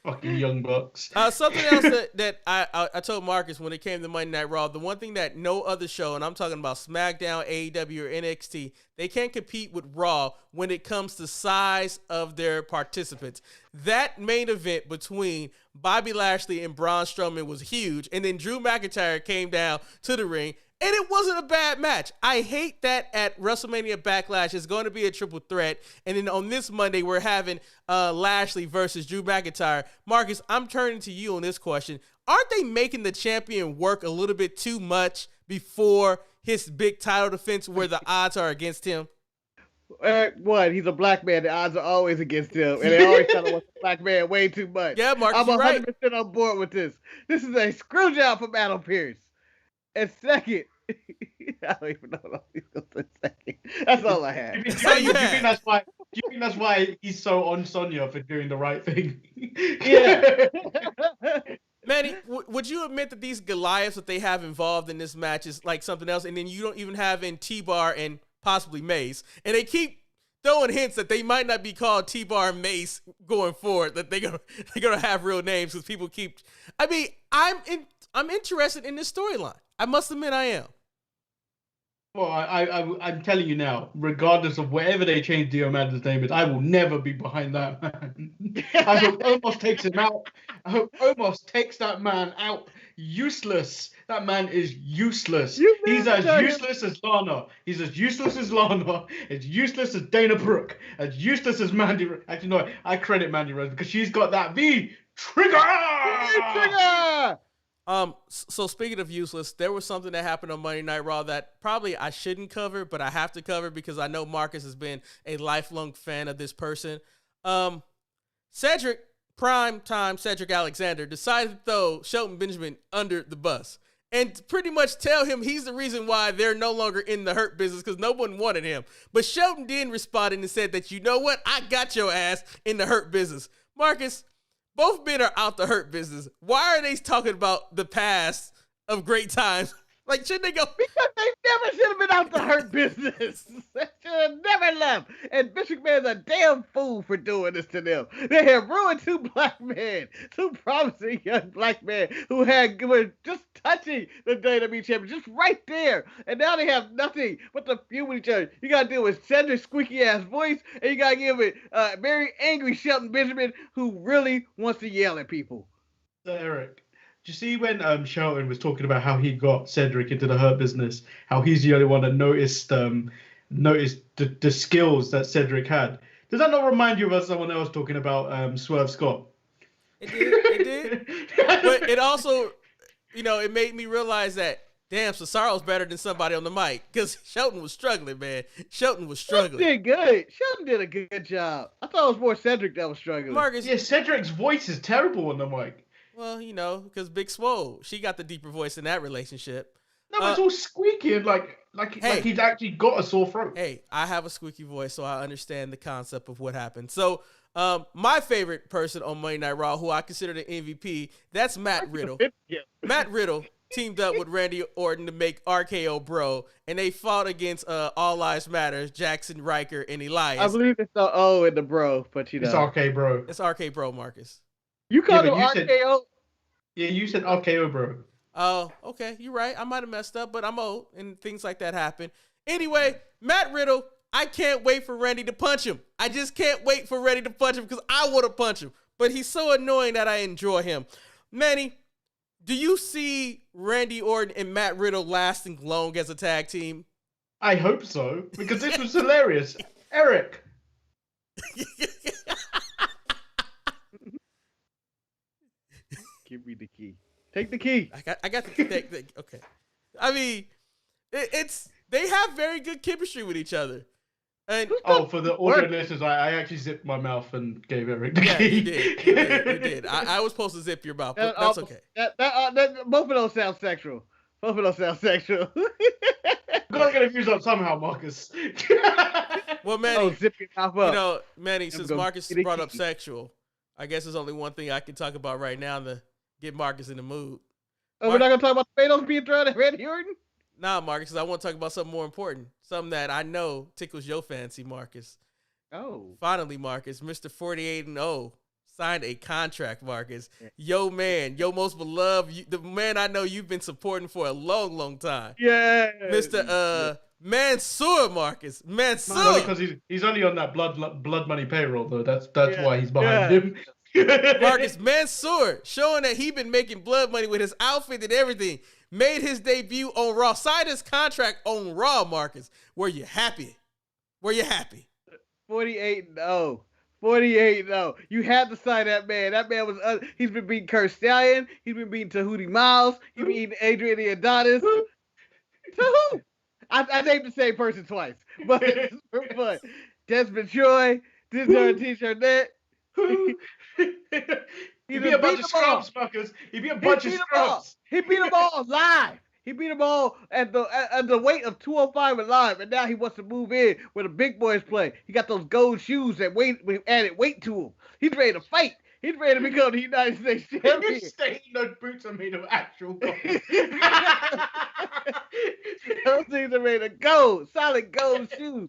S3: Fucking Young Bucks.
S2: Something else that I told Marcus when it came to Monday Night Raw, the one thing that no other show, and I'm talking about SmackDown, AEW, or NXT, they can't compete with Raw when it comes to size of their participants. That main event between Bobby Lashley and Braun Strowman was huge, and then Drew McIntyre came down to the ring, and it wasn't a bad match. I hate that at WrestleMania Backlash, it's going to be a triple threat. And then on this Monday, we're having Lashley versus Drew McIntyre. Marcus, I'm turning to you on this question. Aren't they making the champion work a little bit too much before his big title defense where the odds are against him?
S1: One, he's a black man. The odds are always against him. And they always tell him what's a black man way too much.
S2: Yeah, Marcus,
S1: I'm 100% right. On board with this. This is a screw job for Adam Pearce. And second, I don't even know what he's going to say second. That's all I had.
S3: Do you think that's why he's so on Sonya for doing the right thing?
S1: Yeah.
S2: Manny, would you admit that these Goliaths that they have involved in this match is like something else, and then you don't even have in T-Bar and possibly Mace, and they keep throwing hints that they might not be called T-Bar and Mace going forward, that they're gonna have real names because people keep. I mean, I'm interested in this storyline. I must admit, I am.
S3: Well, I'm telling you now, regardless of whatever they change Dio Madden's name is, I will never be behind that man. I hope Omos takes him out. I hope Omos takes that man out. Useless. That man is useless.
S1: You
S3: He's
S1: never
S3: as
S1: tell him.
S3: useless as Lana. He's as useless as Lana. As useless as Dana Brooke. As useless as Mandy. Actually, no, I credit Mandy Rose because she's got that V trigger.
S1: Trigger!
S2: So speaking of useless, there was something that happened on Monday Night Raw that probably I shouldn't cover, but I have to cover because I know Marcus has been a lifelong fan of this person. Cedric Alexander decided to throw Shelton Benjamin under the bus and pretty much tell him he's the reason why they're no longer in the Hurt business because no one wanted him. But Shelton then responded and said that, you know what? I got your ass in the Hurt business. Marcus, both men are out the Hurt business. Why are they talking about the past of great times? Like, shouldn't they go?
S1: Because they never should have been out the Hurt business. They should have never left. And Bishop Man's a damn fool for doing this to them. They have ruined two black men, two promising young black men who were just touching the WWE champion, just right there. And now they have nothing but to feud with each other. You got to deal with Cedric's squeaky ass voice, and you got to give it very angry Shelton Benjamin who really wants to yell at people.
S3: Eric, do you see when Shelton was talking about how he got Cedric into the Hurt business, how he's the only one that noticed the skills that Cedric had? Does that not remind you of someone else talking about Swerve Scott?
S2: It did. But it also, it made me realize that, damn, Cesaro's better than somebody on the mic because Shelton was struggling, man. Shelton was struggling.
S1: Shelton did good. Shelton did a good job. I thought it was more Cedric that was struggling.
S2: Marcus,
S3: yeah, Cedric's voice is terrible on the mic.
S2: Well, because Big Swole, she got the deeper voice in that relationship.
S3: No, but it's all squeaky and like he's actually got a sore throat.
S2: Hey, I have a squeaky voice, so I understand the concept of what happened. So, my favorite person on Monday Night Raw, who I consider the MVP, that's Matt Riddle. Matt Riddle teamed up with Randy Orton to make RKO Bro, and they fought against All Lives Matter, Jackson Riker, and Elias.
S1: I believe it's the O in the Bro, but
S3: It's RK Bro.
S2: It's RK Bro, Marcus.
S1: You called him RKO?
S3: Yeah, you said RKO Bro.
S2: Oh, okay. You're right. I might have messed up, but I'm old, and things like that happen. Anyway, Matt Riddle, I can't wait for Randy to punch him. I just can't wait for Randy to punch him because I want to punch him. But he's so annoying that I enjoy him. Manny, do you see Randy Orton and Matt Riddle lasting long as a tag team?
S3: I hope so, because this was hilarious. Eric.
S1: Give me the key. Take the key.
S2: I got the okay. I mean, they have very good chemistry with each other. And
S3: for the audio listeners, I actually zipped my mouth and gave Eric the key.
S2: You did. I was supposed to zip your mouth, but that's okay.
S1: Both of those sound sexual. I'm gonna
S3: get a fuse up somehow, Marcus.
S2: Well, Manny,
S1: zip your mouth up.
S2: Manny, since Marcus brought up sexual, I guess there's only one thing I can talk about right now to get Marcus in the mood.
S1: Oh, we're not gonna talk about tomatoes being thrown at Randy Orton?
S2: Nah, Marcus, I want to talk about something more important. Something that I know tickles your fancy, Marcus.
S1: Oh.
S2: Finally, Marcus, Mr. 48-0 signed a contract, Marcus. Yo, man, your most beloved, the man I know you've been supporting for a long, long time.
S1: Yeah.
S2: Mr. Mansoor, Marcus. Mansoor.
S3: Because he's only on that blood money payroll, though. That's why he's behind him.
S2: Marcus Mansoor, showing that he been making blood money with his outfit and everything, made his debut on Raw, signed his contract on Raw, Marcus. Were you happy?
S1: 48-0. 48-0. You had to sign that man. That man was, he's been beating Kurt Stallion. He's been beating Tahuti Miles. He's been beating Adrian the Adonis. To who? I named the same person twice. But Desmond Troy, T-shirt net.
S3: He'd be a bunch of scrubs, fuckers. He'd be a bunch of scrubs.
S1: He beat them all live. He beat them all at the weight of 205 alive, and now he wants to move in where the big boys play. He got those gold shoes that added weight to him. He's ready to fight. He's ready to become the United States champion.
S3: Those boots are made of actual gold.
S1: Those things are made of gold, solid gold shoes.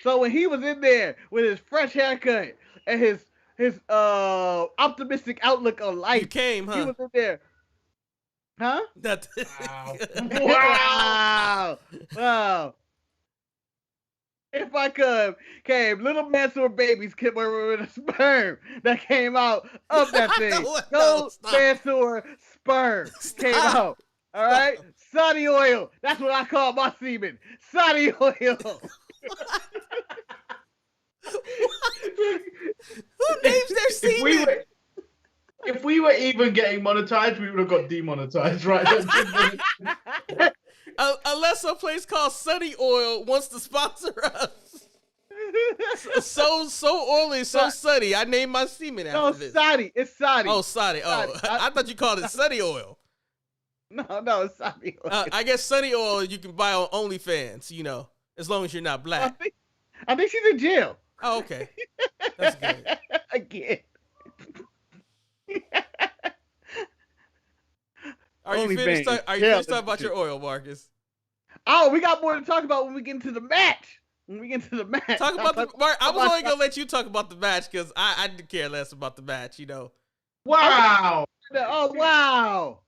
S1: So when he was in there with his fresh haircut and his optimistic outlook on life,
S2: You came, huh?
S1: he was in there. Huh?
S2: That.
S1: Wow. Wow. If I could, came little Mansoor babies were with a sperm that came out of that thing. No
S2: stop.
S1: Mansoor sperm came out. All right? Sunny oil. That's what I call my semen. Sunny oil.
S2: Who names their semen?
S3: If we were even getting monetized, we would have got demonetized, right?
S2: Unless a place called Sunny Oil wants to sponsor us. So oily, so sunny. I named my semen after this.
S1: No, Sadi. It's Sadi.
S2: Oh, Sadi. Oh, I thought you called it Sunny Oil.
S1: No, it's Sadi oil.
S2: I guess Sunny Oil you can buy on OnlyFans, as long as you're not black.
S1: I think she's in jail.
S2: Oh, okay. That's good.
S1: Again.
S2: Are you finished talking about your oil, Marcus?
S1: Oh, we got more to talk about when we get into the match.
S2: Talk about I was only gonna let you talk about the match because I didn't care less about the match.
S3: Wow.
S1: Oh wow.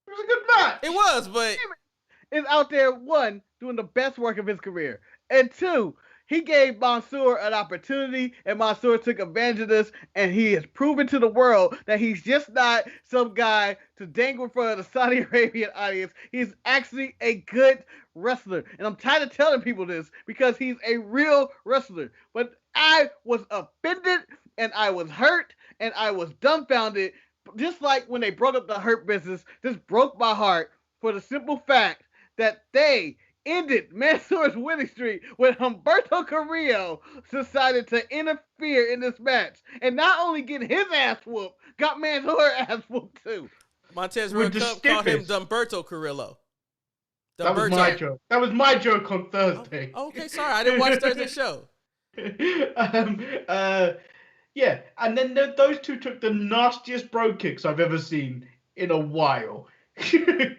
S3: It was a good match.
S2: It was, but
S1: is out there, one, doing the best work of his career, and two, he gave Mansoor an opportunity, and Mansoor took advantage of this, and he has proven to the world that he's just not some guy to dangle in front of the Saudi Arabian audience. He's actually a good wrestler, and I'm tired of telling people this because he's a real wrestler. But I was offended, and I was hurt, and I was dumbfounded. Just like when they brought up the Hurt Business, this broke my heart for the simple fact that they ended Mansoor's winning streak when Humberto Carrillo decided to interfere in this match. And not only get his ass whooped, got Mansoor's ass whooped too.
S2: Montez Red Cup called him Dumberto Carrillo.
S3: That was my joke. That was my joke on Thursday.
S2: Oh, okay, sorry. I didn't watch Thursday's show.
S3: Yeah, and then those two took the nastiest bro kicks I've ever seen in a while.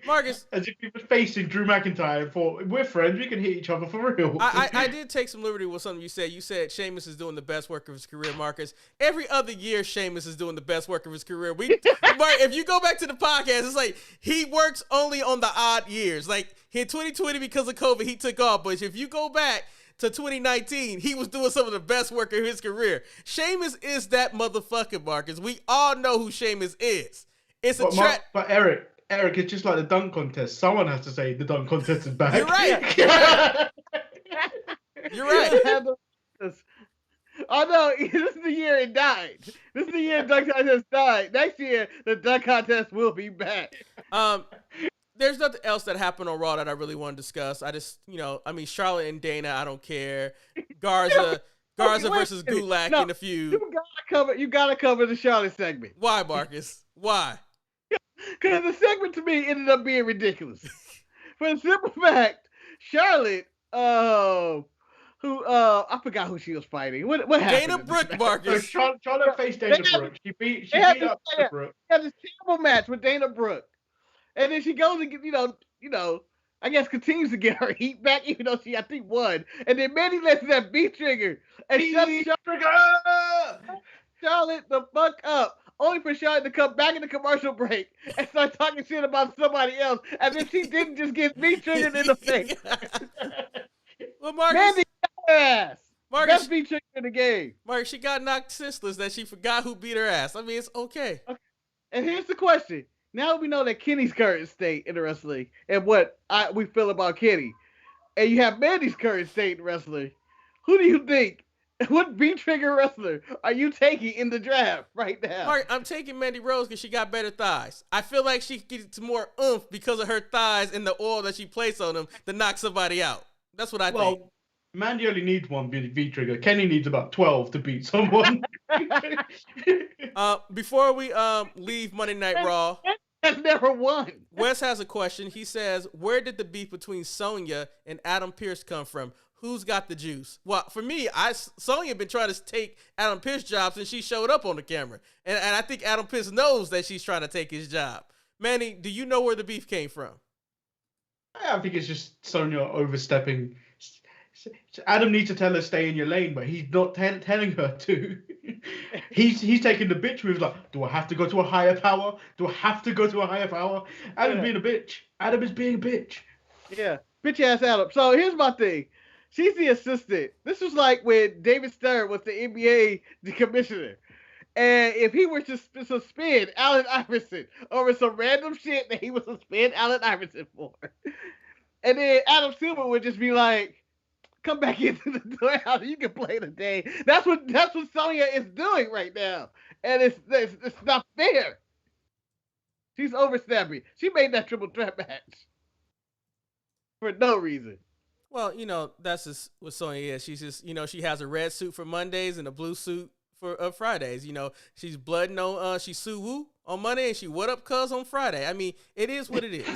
S2: Marcus,
S3: as if he was facing Drew McIntyre and thought, we're friends, we can hit each other for real.
S2: I did take some liberty with something you said. You said Sheamus is doing the best work of his career, Marcus. Every other year, Sheamus is doing the best work of his career. If you go back to the podcast, it's like he works only on the odd years. Like in 2020, because of COVID, he took off. But if you go back to 2019, he was doing some of the best work of his career. Sheamus is that motherfucker, Marcus. We all know who Sheamus is. It's a trap.
S3: But Eric, it's just like the dunk contest. Someone has to say the dunk contest is bad.
S2: You're right. You're right.
S1: Oh no, this is the year it died. This is the year dunk contest died. Next year, the dunk contest will be back.
S2: There's nothing else that happened on Raw that I really want to discuss. Charlotte and Dana, I don't care. Garza versus Gulak in the feud.
S1: You gotta cover the Charlotte segment.
S2: Why, Marcus? Why?
S1: Because the segment to me ended up being ridiculous. For the simple fact, Charlotte, I forgot who she was fighting. What happened?
S2: Dana Brooke, Marcus.
S3: Charlotte faced Dana Brooke. She beat up Dana Brooke.
S1: She had this terrible match with Dana Brooke. And then she goes and I guess continues to get her heat back, even though she, I think, won. And then Mandy lets that beat trigger. And Charlotte the fuck up. Only for Charlotte to come back in the commercial break and start talking shit about somebody else. And then she didn't just get beat triggered in the face.
S2: Well, Marcus.
S1: Mandy got her ass.
S2: Marcus,
S1: best beat trigger in the game.
S2: Marcus, she got knocked senseless that she forgot who beat her ass. I mean, it's okay.
S1: And here's the question. Now we know that Kenny's current state in the wrestling and what we feel about Kenny. And you have Mandy's current state in wrestling. Who do you think? What beat-trigger wrestler are you taking in the draft right now?
S2: Mark, I'm taking Mandy Rose because she got better thighs. I feel like she gets more oomph because of her thighs and the oil that she placed on them to knock somebody out. That's what I think.
S3: Mandy only needs one V-trigger. Kenny needs about 12 to beat someone.
S2: Before we leave Monday Night Raw,
S1: has never won.
S2: Wes has a question. He says, where did the beef between Sonya and Adam Pearce come from? Who's got the juice? Well, for me, Sonya been trying to take Adam Pearce's job since she showed up on the camera. And I think Adam Pearce knows that she's trying to take his job. Manny, do you know where the beef came from?
S3: I think it's just Sonya overstepping. Adam needs to tell her stay in your lane, but he's not telling her to. He's taking the bitch move. Like, do I have to go to a higher power? Do I have to go to a higher power? Adam being a bitch. Adam is being a bitch.
S1: Yeah, bitch ass Adam. So here's my thing. She's the assistant. This was like when David Stern was the NBA the commissioner. And if he were to suspend Allen Iverson over some random shit that he would suspend Allen Iverson for, and then Adam Silver would just be like, "Come back into the door. You can play today." That's what Sonya is doing right now, and it's not fair. She's overstepping. She made that triple threat match for no reason.
S2: Well, that's just what Sonya is. She's just, she has a red suit for Mondays and a blue suit for Fridays. She's blooding on, she Sue Woo on Monday and she what up cuz on Friday. I mean, it is what it is.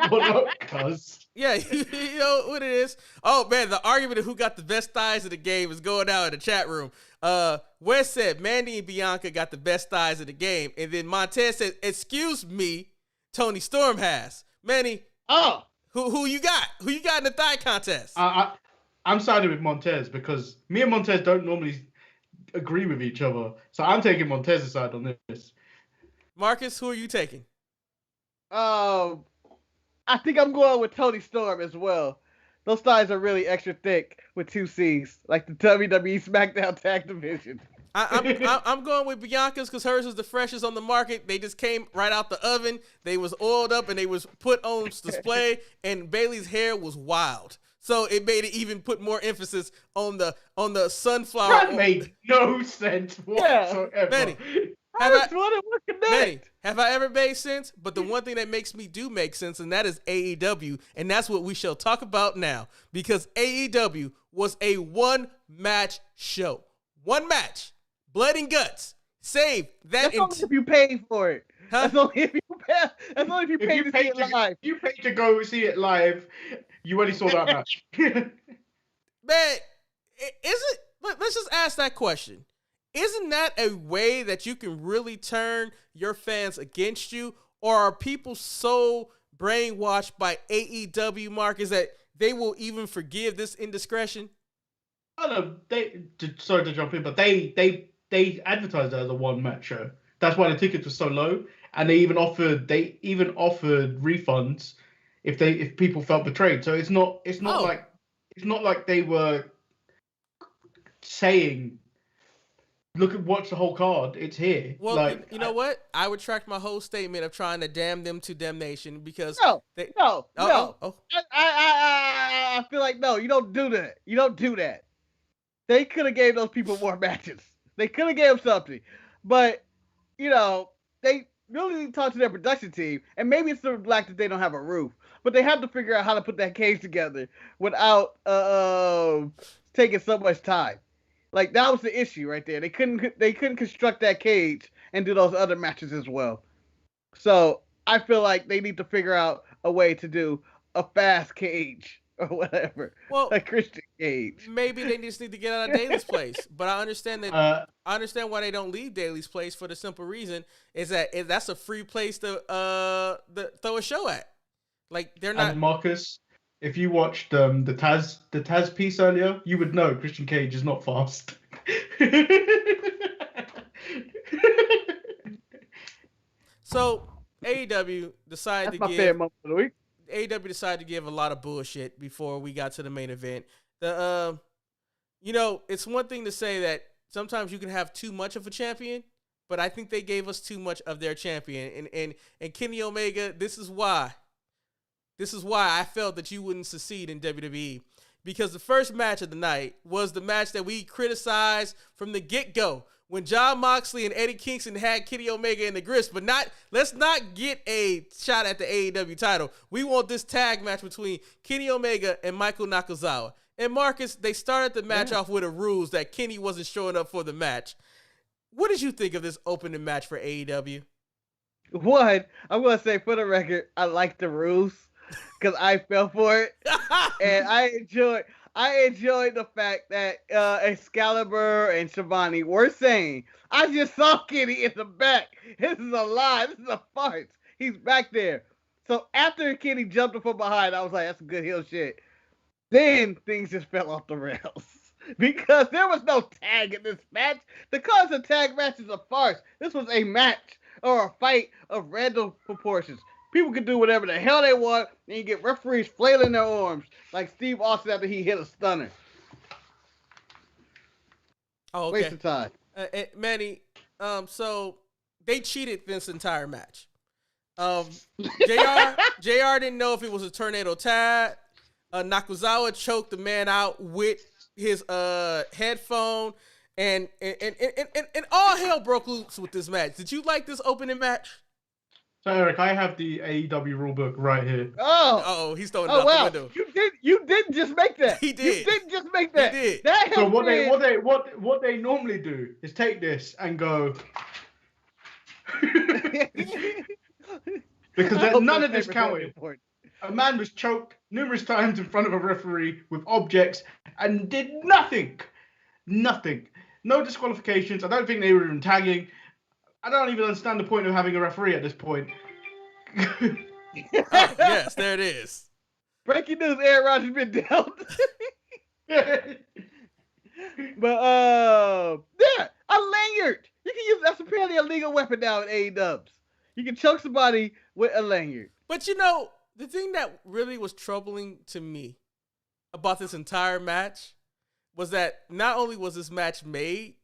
S3: What up, cuz?
S2: Yeah, you know what it is. Oh man, the argument of who got the best thighs of the game is going out in the chat room. Wes said Mandy and Bianca got the best thighs of the game, and then Montez said, "Excuse me, Tony Storm has." Manny, who you got? Who you got in the thigh contest?
S3: I'm siding with Montez because me and Montez don't normally agree with each other, so I'm taking Montez's side on this.
S2: Marcus, who are you taking?
S1: I think I'm going with Tony Storm as well. Those thighs are really extra thick with 2 C's, like the WWE Smackdown Tag Division.
S2: I'm going with Bianca's because hers was the freshest on the market. They just came right out the oven. They was oiled up and they was put on display. And Bailey's hair was wild, so it made it even put more emphasis on the sunflower.
S3: That made no sense whatsoever.
S2: Yeah. Manny, have I ever made sense? But the one thing that makes me do make sense, and that is AEW, and that's what we shall talk about now, because AEW was a one-match show. One match. Blood and guts. Save that.
S1: That's only if you pay for it. Huh? That's only if you pay. That's only if you pay to see it live.
S3: If you pay to go see it live, you already saw that match.
S2: Man, let's just ask that question. Isn't that a way that you can really turn your fans against you? Or are people so brainwashed by AEW markers that they will even forgive this indiscretion?
S3: No, sorry to jump in, but they advertised it as a one-match show. That's why the tickets were so low, and they even offered refunds if people felt betrayed. So it's not like they were saying, watch the whole card. It's here.
S2: Well, you know what? I retract my whole statement of trying to damn them to damnation because
S1: no. I feel like no, you don't do that. You don't do that. They could have gave those people more matches. They could have gave them something, but they really need to talk to their production team. And maybe it's the fact that they don't have a roof, but they have to figure out how to put that cage together without taking so much time. Like, that was the issue right there. They couldn't construct that cage and do those other matches as well. So I feel like they need to figure out a way to do a fast cage or whatever. Well, a Christian cage.
S2: Maybe they just need to get out of Daly's place. But I understand that. I understand why they don't leave Daly's place for the simple reason is that that's a free place to throw a show at. Like, they're not.
S3: And Marcus, if you watched the Taz piece earlier, you would know Christian Cage is not fast.
S2: So AEW decided
S1: That's my favorite moment of the week.
S2: AEW decided to give a lot of bullshit before we got to the main event. It's one thing to say that sometimes you can have too much of a champion, but I think they gave us too much of their champion. And Kenny Omega, this is why I felt that you wouldn't succeed in WWE. Because the first match of the night was the match that we criticized from the get-go. When Jon Moxley and Eddie Kingston had Kenny Omega in the grips, but let's not get a shot at the AEW title. We want this tag match between Kenny Omega and Michael Nakazawa. And Marcus, they started the match off with a ruse that Kenny wasn't showing up for the match. What did you think of this opening match for AEW?
S1: One, I'm going to say for the record, I like the ruse because I fell for it. And I enjoyed the fact that Excalibur and Shivani were saying, I just saw Kenny in the back. This is a lie. This is a farce. He's back there. So after Kenny jumped him from behind, I was like, that's some good heel shit. Then things just fell off the rails. because there was no tag in this match. The cause of tag match is a farce. This was a match or a fight of random proportions. People can do whatever the hell they want, and you get referees flailing their arms like Steve Austin after he hit a stunner.
S2: Oh, okay.
S1: Waste of time.
S2: Manny, so they cheated this entire match. JR didn't know if it was a tornado tag. Nakazawa choked the man out with his headphone, and all hell broke loose with this match. Did you like this opening match?
S3: So Eric, I have the AEW rulebook right here.
S1: Oh,
S2: he's throwing it out the window.
S1: You didn't just make that.
S2: He did.
S1: You didn't just make that.
S2: He did.
S1: That
S3: So what they normally do is take this and go because none of this counted. A man was choked numerous times in front of a referee with objects and did nothing. Nothing. No disqualifications. I don't think they were even tagging. I don't even understand the point of having a referee at this point.
S2: Yes, there it is.
S1: Breaking news, Aaron Rodgers been dealt. But yeah, a lanyard. You can use that's apparently a legal weapon now in AEW. You can choke somebody with a lanyard.
S2: But you know, the thing that really was troubling to me about this entire match was that not only was this match made,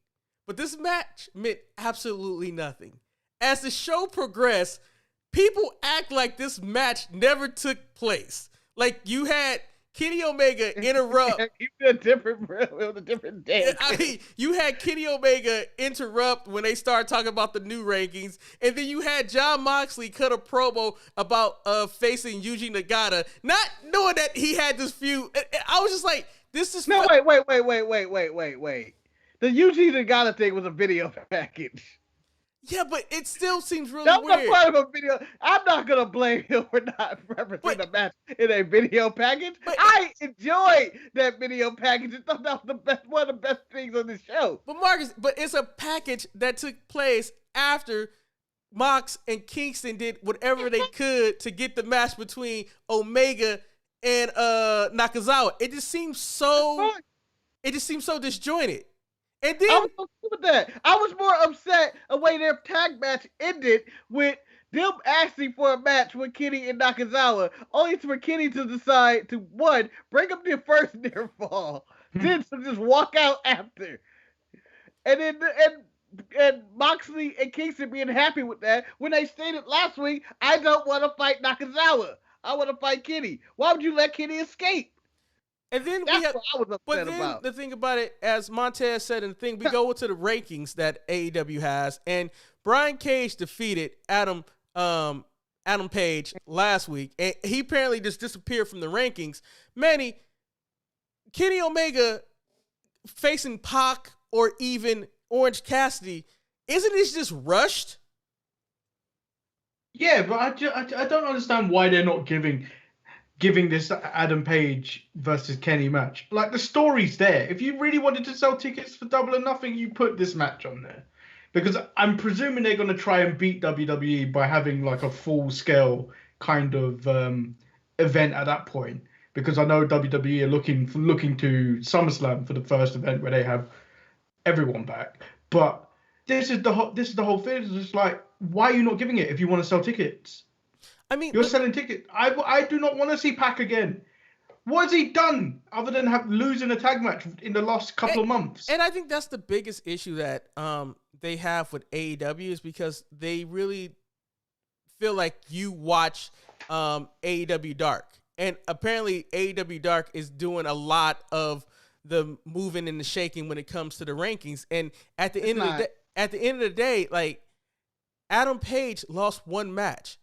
S2: but this match meant absolutely nothing. As the show progressed, people act like this match never took place. Like you had Kenny Omega interrupt.
S1: It was a different day.
S2: I mean, you had Kenny Omega interrupt when they started talking about the new rankings, and then you had Jon Moxley cut a promo about facing Yuji Nagata, not knowing that he had this feud. I was just like, this is
S1: no. Wait. The Yuji Nagata thing was a video package.
S2: Yeah, but it still seems really
S1: that was
S2: weird.
S1: A part of a video. I'm not gonna blame him for not representing the match in a video package. I enjoyed that video package. I thought that was one of the best things on the show.
S2: But Marcus, it's a package that took place after Mox and Kingston did whatever they could to get the match between Omega and Nakazawa. It just seems so disjointed. And then
S1: I was okay with that. I was more upset the way their tag match ended with them asking for a match with Kenny and Nakazawa, only for Kenny to decide to one, break up their first near fall, then to just walk out after. And then and Moxley and Kingston being happy with that when they stated last week, I don't want to fight Nakazawa. I want to fight Kenny. Why would you let Kenny escape?
S2: And then
S1: what I was upset
S2: about. The thing about it, as Montez said in the thing, we go to the rankings that AEW has, and Brian Cage defeated Adam Page last week, and he apparently just disappeared from the rankings. Manny, Kenny Omega facing Pac or even Orange Cassidy, isn't this just rushed?
S3: Yeah, but I don't understand why they're not giving this Adam Page versus Kenny match. Like, the story's there. If you really wanted to sell tickets for Double or Nothing, you put this match on there. Because I'm presuming they're going to try and beat WWE by having like a full-scale kind of event at that point. Because I know WWE are looking to SummerSlam for the first event where they have everyone back. But this is the whole thing. It's just like, why are you not giving it if you want to sell tickets?
S2: I mean,
S3: you're selling tickets. I do not want to see Pac again. What has he done other than losing a tag match in the last couple of months?
S2: And I think that's the biggest issue that they have with AEW is because they really feel like you watch AEW Dark. And apparently AEW Dark is doing a lot of the moving and the shaking when it comes to the rankings. And at the end of the day, like, Adam Page lost one match.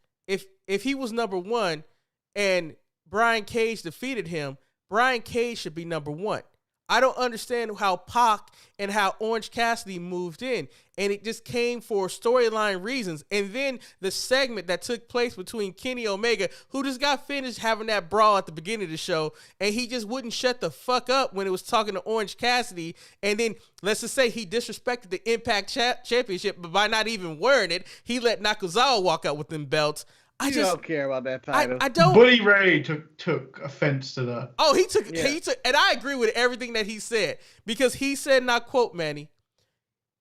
S2: If he was number one and Brian Cage defeated him, Brian Cage should be number one. I don't understand how Pac and how Orange Cassidy moved in. And it just came for storyline reasons. And then the segment that took place between Kenny Omega, who just got finished having that brawl at the beginning of the show, and he just wouldn't shut the fuck up when it was talking to Orange Cassidy. And then, let's just say he disrespected the Impact Championship, but by not even wearing it, he let Nakazawa walk out with them belts. I
S1: You
S2: just
S1: don't care about that title.
S2: I don't.
S3: Bully Ray took offense to that.
S2: Oh, he took,
S1: Yeah.
S2: and I agree with everything that he said because he said, and I quote, Manny,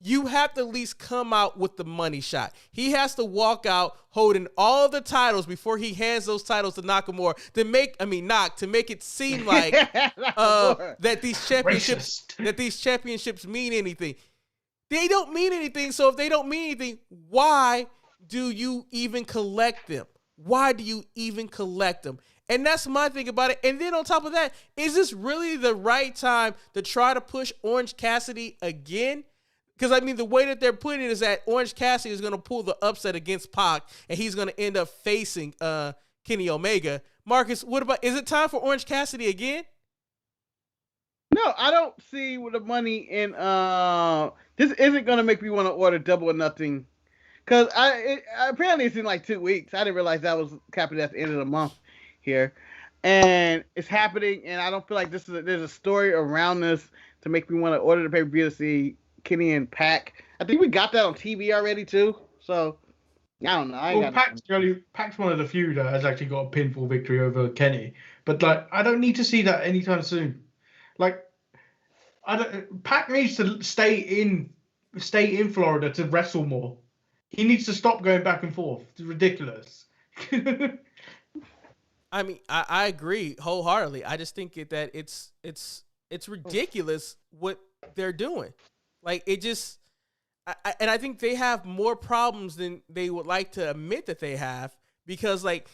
S2: you have to at least come out with the money shot. He has to walk out holding all the titles before he hands those titles to Nakamura to make it seem like that these championships mean anything. They don't mean anything. So if they don't mean anything, why do you even collect them? Why do you even collect them? And that's my thing about it. And then on top of that, is this really the right time to try to push Orange Cassidy again? Because, I mean, the way that they're putting it is that Orange Cassidy is going to pull the upset against Pac, and he's going to end up facing Kenny Omega. Marcus, is it time for Orange Cassidy again?
S1: No, I don't see the money in. This isn't going to make me want to order Double or Nothing. Because apparently it's in like 2 weeks. I didn't realize that was happening at the end of the month here. And it's happening, and I don't feel like there's a story around this to make me want to order the pay-per-view to see Kenny and Pac. I think we got that on TV already too. So I don't know.
S3: Pac's one of the few that has actually got a pinfall victory over Kenny. But like, I don't need to see that anytime soon. Like, Pac needs to stay in Florida to wrestle more. He needs to stop going back and forth. It's ridiculous.
S2: I mean, I agree wholeheartedly. I just think that it's ridiculous what they're doing. Like, it just, and I think they have more problems than they would like to admit that they have, because like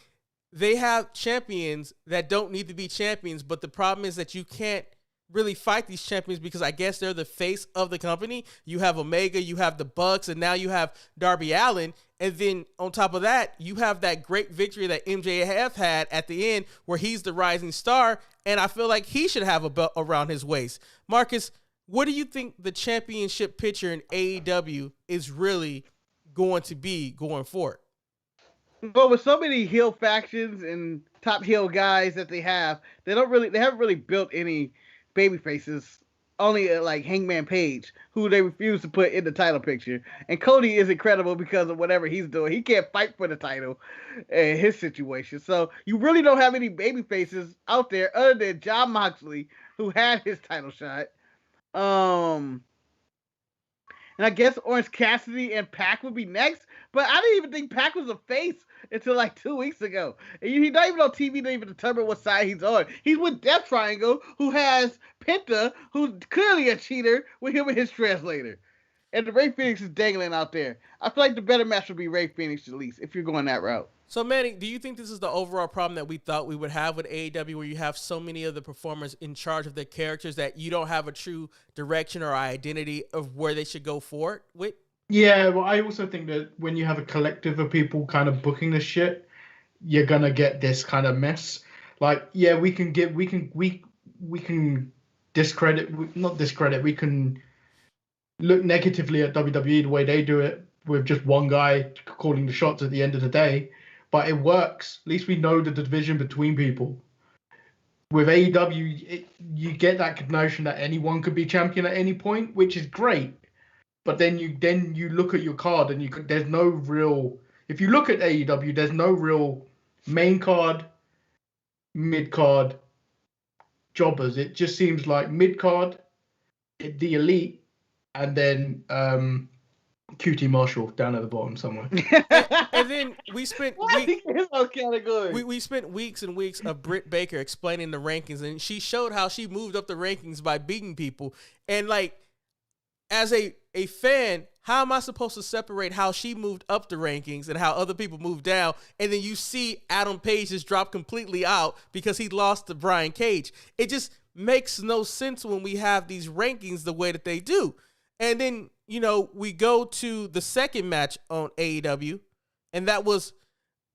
S2: they have champions that don't need to be champions, but the problem is that you can't really fight these champions because I guess they're the face of the company. You have Omega, you have the Bucks, and now you have Darby Allin. And then on top of that, you have that great victory that MJF had at the end where he's the rising star, and I feel like he should have a belt around his waist. Marcus, what do you think the championship picture in AEW is really going to be going forward?
S1: Well, with so many heel factions and top heel guys that they haven't really built any baby faces. Only like Hangman Page, who they refuse to put in the title picture. And Cody is incredible because of whatever he's doing. He can't fight for the title in his situation. So you really don't have any baby faces out there other than Jon Moxley, who had his title shot. And I guess Orange Cassidy and Pac would be next, but I didn't even think Pac was a face until like 2 weeks ago. And he's not even on TV to even determine what side he's on. He's with Death Triangle, who has Penta, who's clearly a cheater, with him and his translator. And the Ray Phoenix is dangling out there. I feel like the better match would be Ray Phoenix at least, if you're going that route.
S2: So, Manny, do you think this is the overall problem that we thought we would have with AEW, where you have so many of the performers in charge of their characters that you don't have a true direction or identity of where they should go forward with?
S3: Yeah, well, I also think that when you have a collective of people kind of booking this shit, you're gonna get this kind of mess. Like, yeah, we can look negatively at WWE the way they do it with just one guy calling the shots at the end of the day. But it works. At least we know the division between people. With AEW, you get that notion that anyone could be champion at any point, which is great. But then you look at your card and there's no real. If you look at AEW, there's no real main card, mid card, jobbers. It just seems like mid card, the elite, and then QT Marshall down at the bottom somewhere.
S2: And then we spent we spent weeks and weeks of Britt Baker explaining the rankings, and she showed how she moved up the rankings by beating people. And like, as a fan, how am I supposed to separate how she moved up the rankings and how other people moved down? And then you see Adam Page just drop completely out because he lost to Brian Cage. It just makes no sense when we have these rankings the way that they do. And then, you know, we go to the second match on AEW, and that was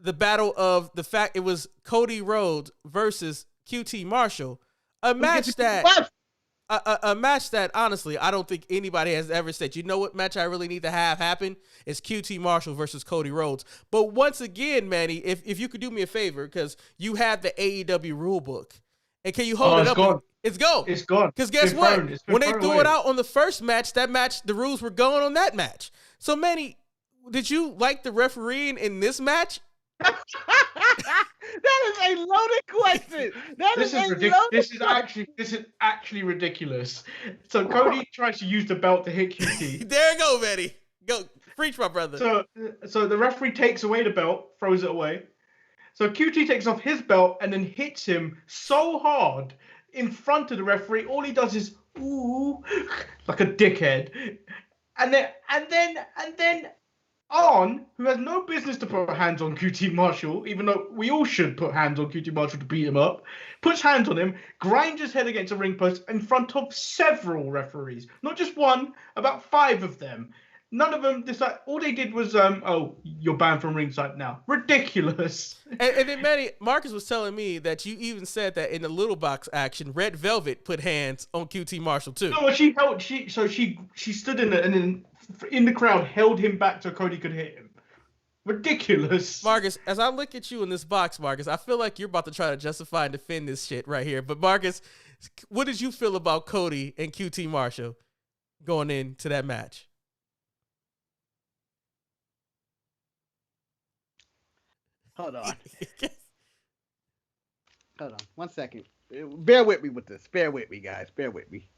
S2: the battle of the fact it was Cody Rhodes versus QT Marshall, a match that honestly I don't think anybody has ever said, you know what match I really need to have happen is QT Marshall versus Cody Rhodes. But once again, Manny, if you could do me a favor, because you have the AEW rule book, and can you hold it up?
S3: Gone.
S2: It's gone.
S3: It's gone.
S2: Because guess what? When they threw it out on the first match, the rules were gone on that match. So, Manny, did you like the refereeing in this match?
S1: That is a loaded question.
S3: This is ridiculous. This is actually ridiculous. So Cody tries to use the belt to hit QT.
S2: There you go, Betty. Go preach, my brother.
S3: So the referee takes away the belt, throws it away. So QT takes off his belt and then hits him so hard in front of the referee. All he does is ooh, like a dickhead. And then Arn, who has no business to put hands on QT Marshall, even though we all should put hands on QT Marshall to beat him up, puts hands on him, grinds his head against a ring post in front of several referees. Not just one, about 5 of them. None of them decide. All they did was, oh, you're banned from ringside now. Ridiculous.
S2: And then Marcus was telling me that you even said that in the little box action, Red Velvet put hands on QT Marshall too.
S3: No, she stood in it and then in the crowd held him back so Cody could hit him. Ridiculous.
S2: Marcus, as I look at you in this box, Marcus, I feel like you're about to try to justify and defend this shit right here. But Marcus, what did you feel about Cody and QT Marshall going into that match?
S1: Hold on. Hold on. 1 second. Bear with me with this. Bear with me, guys. Bear with me.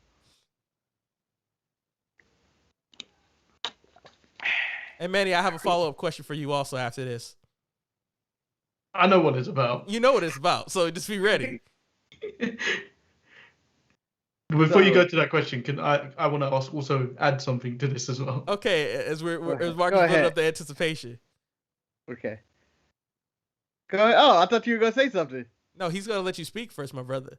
S2: And Manny, I have a follow-up question for you also after this.
S3: I know what it's about.
S2: You know what it's about, so just be ready.
S3: Before you go to that question, I want to also add something to this as well.
S2: Okay, as Marcus building up the anticipation.
S1: Okay. Go ahead. Oh, I thought you were gonna say something.
S2: No, he's gonna let you speak first, my brother.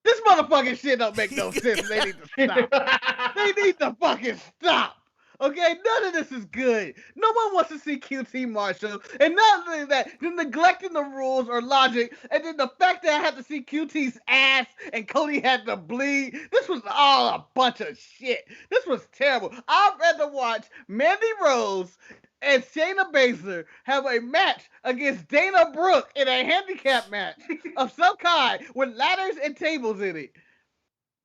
S1: This motherfucking shit don't make no sense. They need to stop. They need to fucking stop. Okay, none of this is good. No one wants to see QT Marshall, and not only that, the neglecting the rules or logic, and then the fact that I had to see QT's ass and Cody had to bleed. This was all a bunch of shit. This was terrible. I'd rather watch Mandy Rose and Shayna Baszler have a match against Dana Brooke in a handicap match of some kind with ladders and tables in it.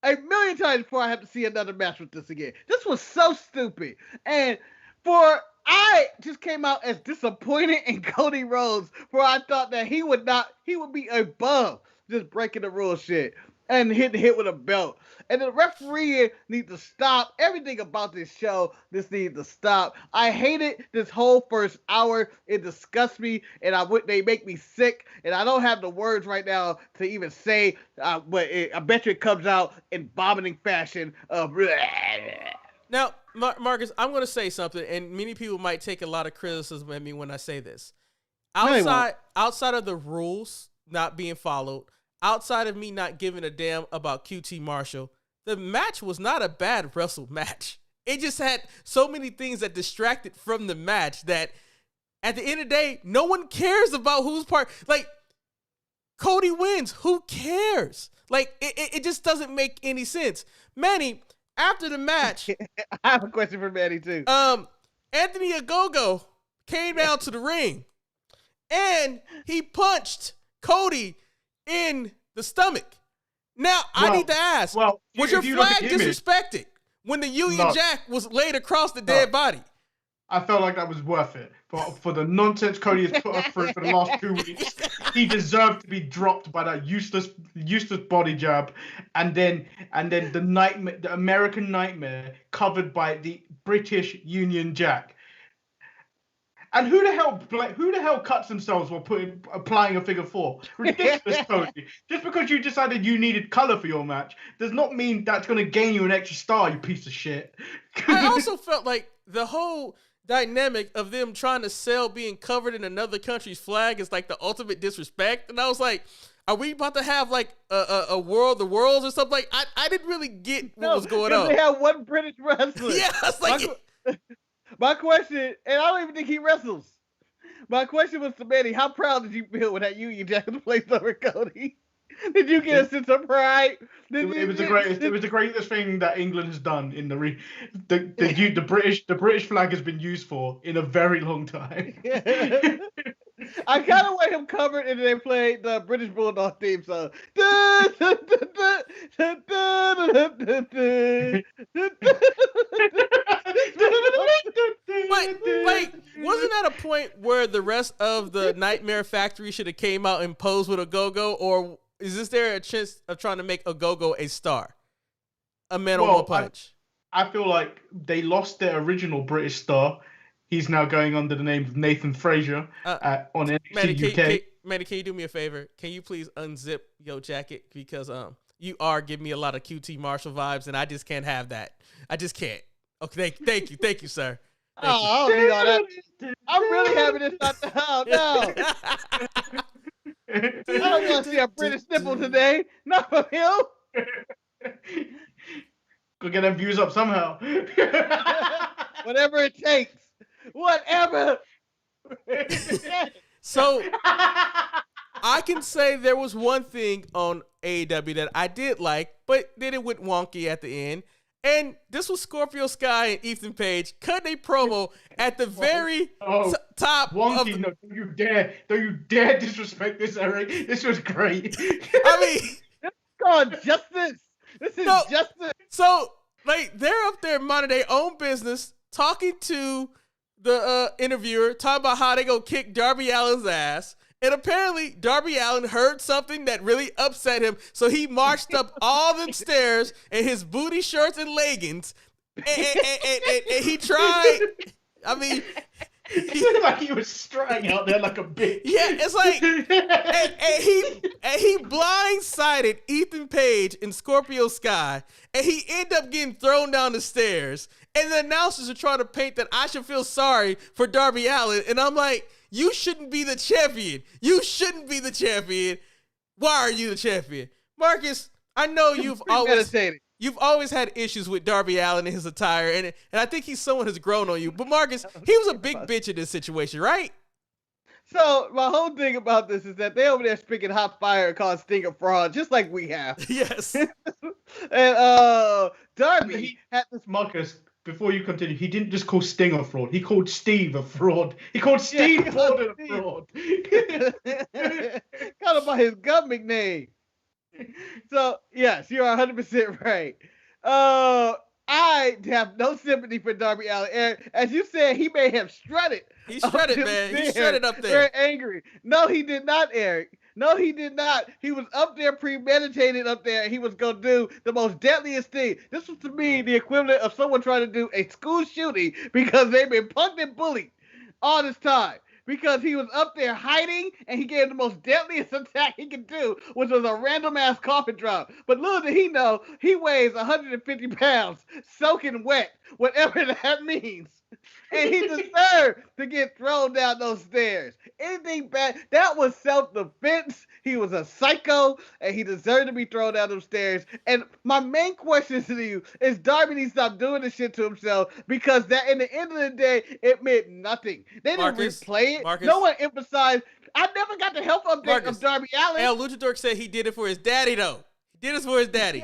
S1: 1,000,000 times before I have to see another match with this again. This was so stupid. And I just came out as disappointed in Cody Rhodes, for I thought that he would be above just breaking the rules shit and hitting hit with a belt. And the referee needs to stop. Everything about this show, this needs to stop. I hated this whole first hour. It disgusts me, and they make me sick. And I don't have the words right now to even say, but I bet you it comes out in vomiting fashion.
S2: Now, Marcus, I'm going to say something, and many people might take a lot of criticism at me when I say this. Outside of the rules not being followed, outside of me not giving a damn about QT Marshall, the match was not a bad wrestle match. It just had so many things that distracted from the match that at the end of the day, no one cares about who's part. Like, Cody wins. Who cares? Like, it just doesn't make any sense. Manny, after the match...
S1: I have a question for Manny, too.
S2: Anthony Ogogo came down to the ring, and he punched Cody in the stomach. Now, I need to ask, was your flag disrespected when the Union Jack was laid across the dead body?
S3: I felt like that was worth it. For the nonsense Cody has put us through for the last 2 weeks, he deserved to be dropped by that useless body jab, and then the American Nightmare covered by the British Union Jack. And who the hell cuts themselves while applying a figure 4? Ridiculous, Cody. Just because you decided you needed color for your match does not mean that's going to gain you an extra star, you piece of shit.
S2: I also felt like the whole dynamic of them trying to sell being covered in another country's flag is like the ultimate disrespect. And I was like, are we about to have like a world, the worlds or something? Like, I didn't really get what was going on.
S1: They have one British wrestler.
S2: Yeah, it's like...
S1: My question, and I don't even think he wrestles. My question was to Manny, how proud did you feel when that Union Jack was placed over Cody? Did you get a sense of pride?
S3: It was the greatest thing that England has done in the British flag has been used for in a very long time.
S1: I kind of want him covered, and they played the British Bulldog theme song.
S2: But like, wasn't that a point where the rest of the Nightmare Factory should have came out and posed with a go-go, or is there a chance of trying to make a go-go a star, a man on one punch?
S3: I feel like they lost their original British star. He's now going under the name of Nathan Frazier on NXT UK.
S2: Manny, can you do me a favor? Can you please unzip your jacket, because you are giving me a lot of QT Marshall vibes, and I just can't have that. I just can't. Okay, thank you, sir.
S1: I don't need all that. I'm really having this. Oh, no. I don't want to see a British nipple today. Not from him.
S3: Go get them views up somehow.
S1: Whatever it takes. Whatever.
S2: So I can say there was one thing on AEW that I did like, but then it went wonky at the end. And this was Scorpio Sky and Ethan Page cutting a promo at the very top.
S3: Wonky, no, don't you dare disrespect this, Eric. This was great.
S2: I mean,
S1: this is called justice. This is justice.
S2: So, like, they're up there minding their own business, talking to the interviewer, talking about how they gonna kick Darby Allin's ass. And apparently, Darby Allin heard something that really upset him, so he marched up all them stairs in his booty shorts and leggings, and he tried. I mean,
S3: he looked like he was strutting out there like a bitch.
S2: Yeah, it's like, and he blindsided Ethan Page and Scorpio Sky, and he ended up getting thrown down the stairs. And the announcers are trying to paint that I should feel sorry for Darby Allin, and I'm like, you shouldn't be the champion. You shouldn't be the champion. Why are you the champion? Marcus, I know you've always had issues with Darby Allin and his attire, and I think he's someone who's grown on you. But Marcus, he was a big bitch in this situation, right?
S1: So my whole thing about this is that they over there speaking hot fire and calling Sting a fraud, just like we have.
S2: Yes.
S1: And Darby had this.
S3: Marcus, before you continue, he didn't just call Sting a fraud. He called Steve a fraud. He called Steve Ford a fraud.
S1: Called him by his government name. So, yes, you are 100% right. I have no sympathy for Darby Allin. And as you said, he may have strutted.
S2: He strutted, man. He strutted up there.
S1: Very angry. No, he did not, Eric. No, he did not. He was up there premeditated up there. He was going to do the most deadliest thing. This was to me the equivalent of someone trying to do a school shooting because they've been punked and bullied all this time. Because he was up there hiding, and he gave the most deadliest attack he could do, which was a random-ass coffin drop. But little did he know, he weighs 150 pounds, soaking wet, whatever that means. And he deserved to get thrown down those stairs. Anything bad, that was self-defense. He was a psycho, and he deserved to be thrown down those stairs. And my main question to you is Darby needs to stop doing this shit to himself, because that, in the end of the day, it meant nothing. They didn't replay it.
S2: Marcus,
S1: no one emphasized. I never got the health update of Darby Allin.
S2: El Luchador said he did it for his daddy, though. He did it for his daddy.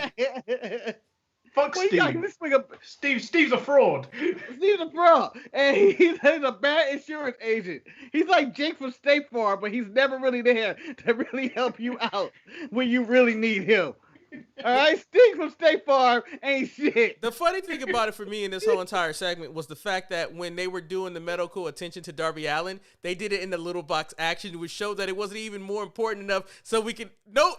S3: Fuck Steve. Steve's a fraud.
S1: Steve's a fraud. And he's a bad insurance agent. He's like Jake from State Farm, but he's never really there to really help you out when you really need him. All right? Steve from State Farm ain't shit.
S2: The funny thing about it for me in this whole entire segment was the fact that when they were doing the medical attention to Darby Allin, they did it in the little box action, which showed that it wasn't even more important enough so we could,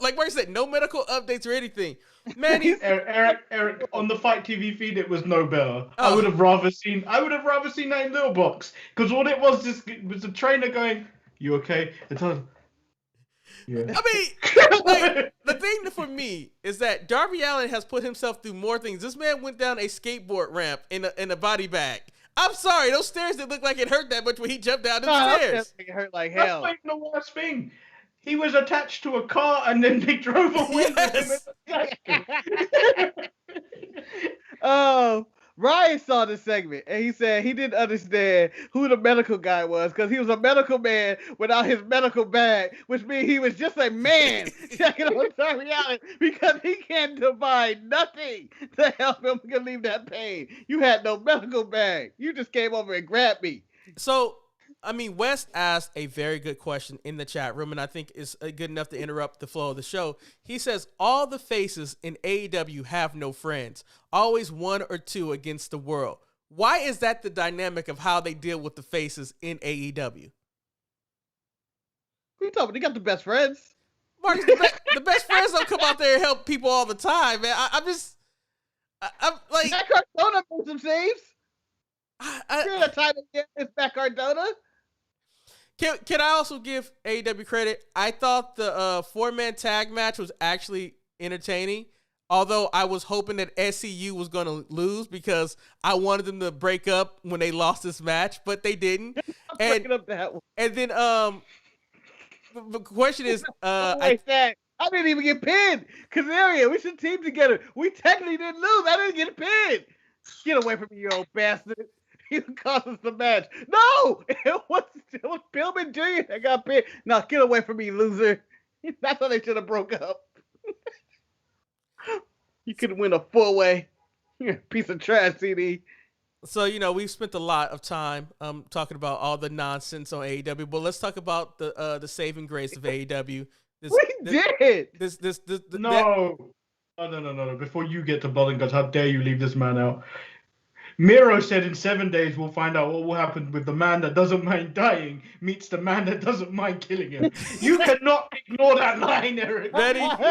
S2: like Mark said, no medical updates or anything. Man,
S3: Eric, on the Fight TV feed, it was no better. I would have rather seen that in little box, because all it was was the trainer going, "You okay?" Yeah.
S2: I mean, like, the thing for me is that Darby Allin has put himself through more things. This man went down a skateboard ramp in a body bag. I'm sorry, those stairs didn't look like it hurt that much when he jumped down the stairs.
S1: It hurt like hell.
S3: That's like the worst thing. He was attached to a car, and then they drove away.
S1: Yes. Ryan saw this segment, and he said he didn't understand who the medical guy was, because he was a medical man without his medical bag, which means he was just a man checking on Darby Allin, because he can't divine nothing to help him relieve that pain. You had no medical bag. You just came over and grabbed me.
S2: So, I mean, West asked a very good question in the chat room, and I think it's good enough to interrupt the flow of the show. He says, all the faces in AEW have no friends. Always one or two against the world. Why is that the dynamic of how they deal with the faces in AEW?
S1: What are you talking about? They got the best friends.
S2: Marcus, the best friends don't come out there and help people all the time, man. I'm like,
S1: Matt Cardona made some saves. During the time it's Matt Cardona.
S2: Can I also give AEW credit? I thought the 4-man tag match was actually entertaining. Although I was hoping that SCU was going to lose because I wanted them to break up when they lost this match, but they didn't. And then the question is,
S1: I didn't even get pinned. Kazarian, we should team together. We technically didn't lose. I didn't get pinned. Get away from me, you old bastard. You cost us the match. No, it was Pillman Jr. that got pinned. No, get away from me, loser. That's how they should have broke up. You could win a 4-way. You're a piece of trash, CD.
S2: So, we've spent a lot of time talking about all the nonsense on AEW, but let's talk about the saving grace of AEW.
S3: No. Before you get to Blood and Guts, how dare you leave this man out? Miro said in 7 days we'll find out what will happen with the man that doesn't mind dying meets the man that doesn't mind killing him. You cannot ignore that line, Eric.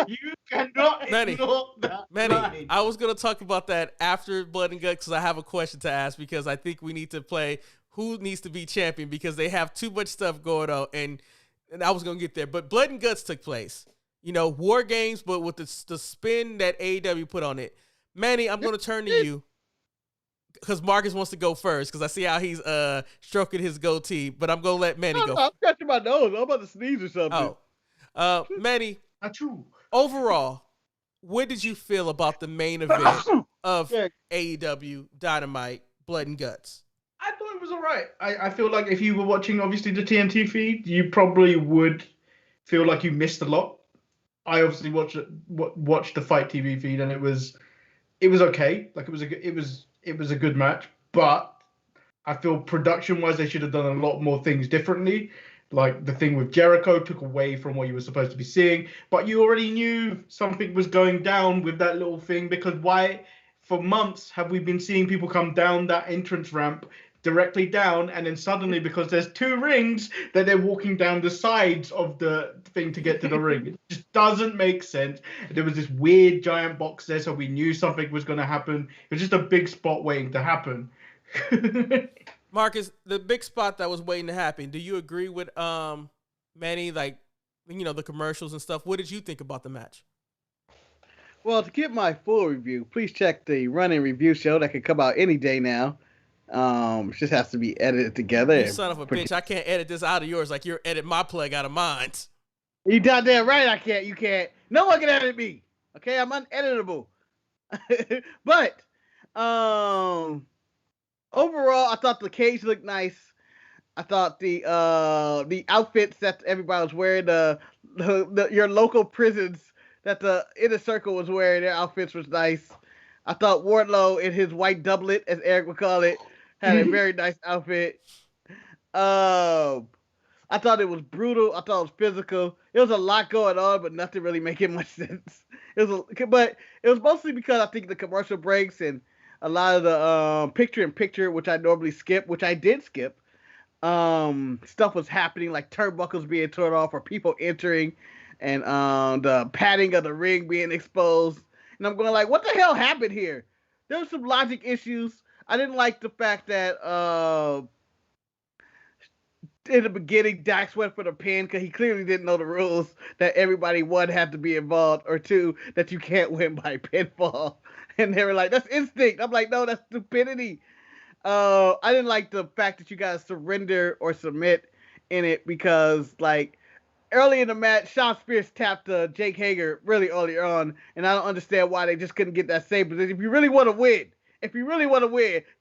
S3: You cannot ignore that line.
S2: I was going to talk about that after Blood and Guts because I have a question to ask because I think we need to play who needs to be champion because they have too much stuff going on, and I was going to get there. But Blood and Guts took place. War Games, but with the spin that AEW put on it. Manny, I'm going to turn to you. Because Marcus wants to go first, because I see how he's stroking his goatee, but I'm gonna let Manny go.
S1: I'm scratching my nose. I'm about to sneeze or something.
S2: Manny. Overall, what did you feel about the main event of AEW Dynamite Blood and Guts?
S3: I thought it was all right. I feel like if you were watching, obviously, the TNT feed, you probably would feel like you missed a lot. I obviously watched the Fight TV feed, and it was okay. Like it was a good match, but I feel production-wise they should have done a lot more things differently. Like the thing with Jericho took away from what you were supposed to be seeing, but you already knew something was going down with that little thing because why, for months, have we been seeing people come down that entrance ramp directly down, and then suddenly, because there's 2 rings, that they're walking down the sides of the thing to get to the ring. It just doesn't make sense. There was this weird giant box there, so we knew something was going to happen. It was just a big spot waiting to happen.
S2: Marcus, the big spot that was waiting to happen, do you agree with Manny, like, the commercials and stuff? What did you think about the match?
S1: Well, to get my full review, please check the Run-In Review show that can come out any day now. It just has to be edited together.
S2: You son of a bitch, I can't edit this out of yours like you're edit my plug out of mine.
S1: You goddamn right I can't. You can't. No one can edit me. Okay, I'm uneditable. But overall, I thought the cage looked nice. I thought the outfits that everybody was wearing, your local prisons that the Inner Circle was wearing, their outfits was nice. I thought Wardlow in his white doublet, as Eric would call it, had a very nice outfit. I thought it was brutal. I thought it was physical. There was a lot going on, but nothing really making much sense. But it was mostly because I think the commercial breaks and a lot of the picture-in-picture, which I normally skip, which I did skip, stuff was happening, like turnbuckles being torn off or people entering and the padding of the ring being exposed. And I'm going like, what the hell happened here? There were some logic issues. I didn't like the fact that in the beginning, Dax went for the pin because he clearly didn't know the rules that everybody, 1, had to be involved, or 2, that you can't win by pinfall. And they were like, that's instinct. I'm like, no, that's stupidity. I didn't like the fact that you guys surrender or submit in it because, like, early in the match, Sean Spears tapped Jake Hager really early on, and I don't understand why they just couldn't get that same position. If you really want to win,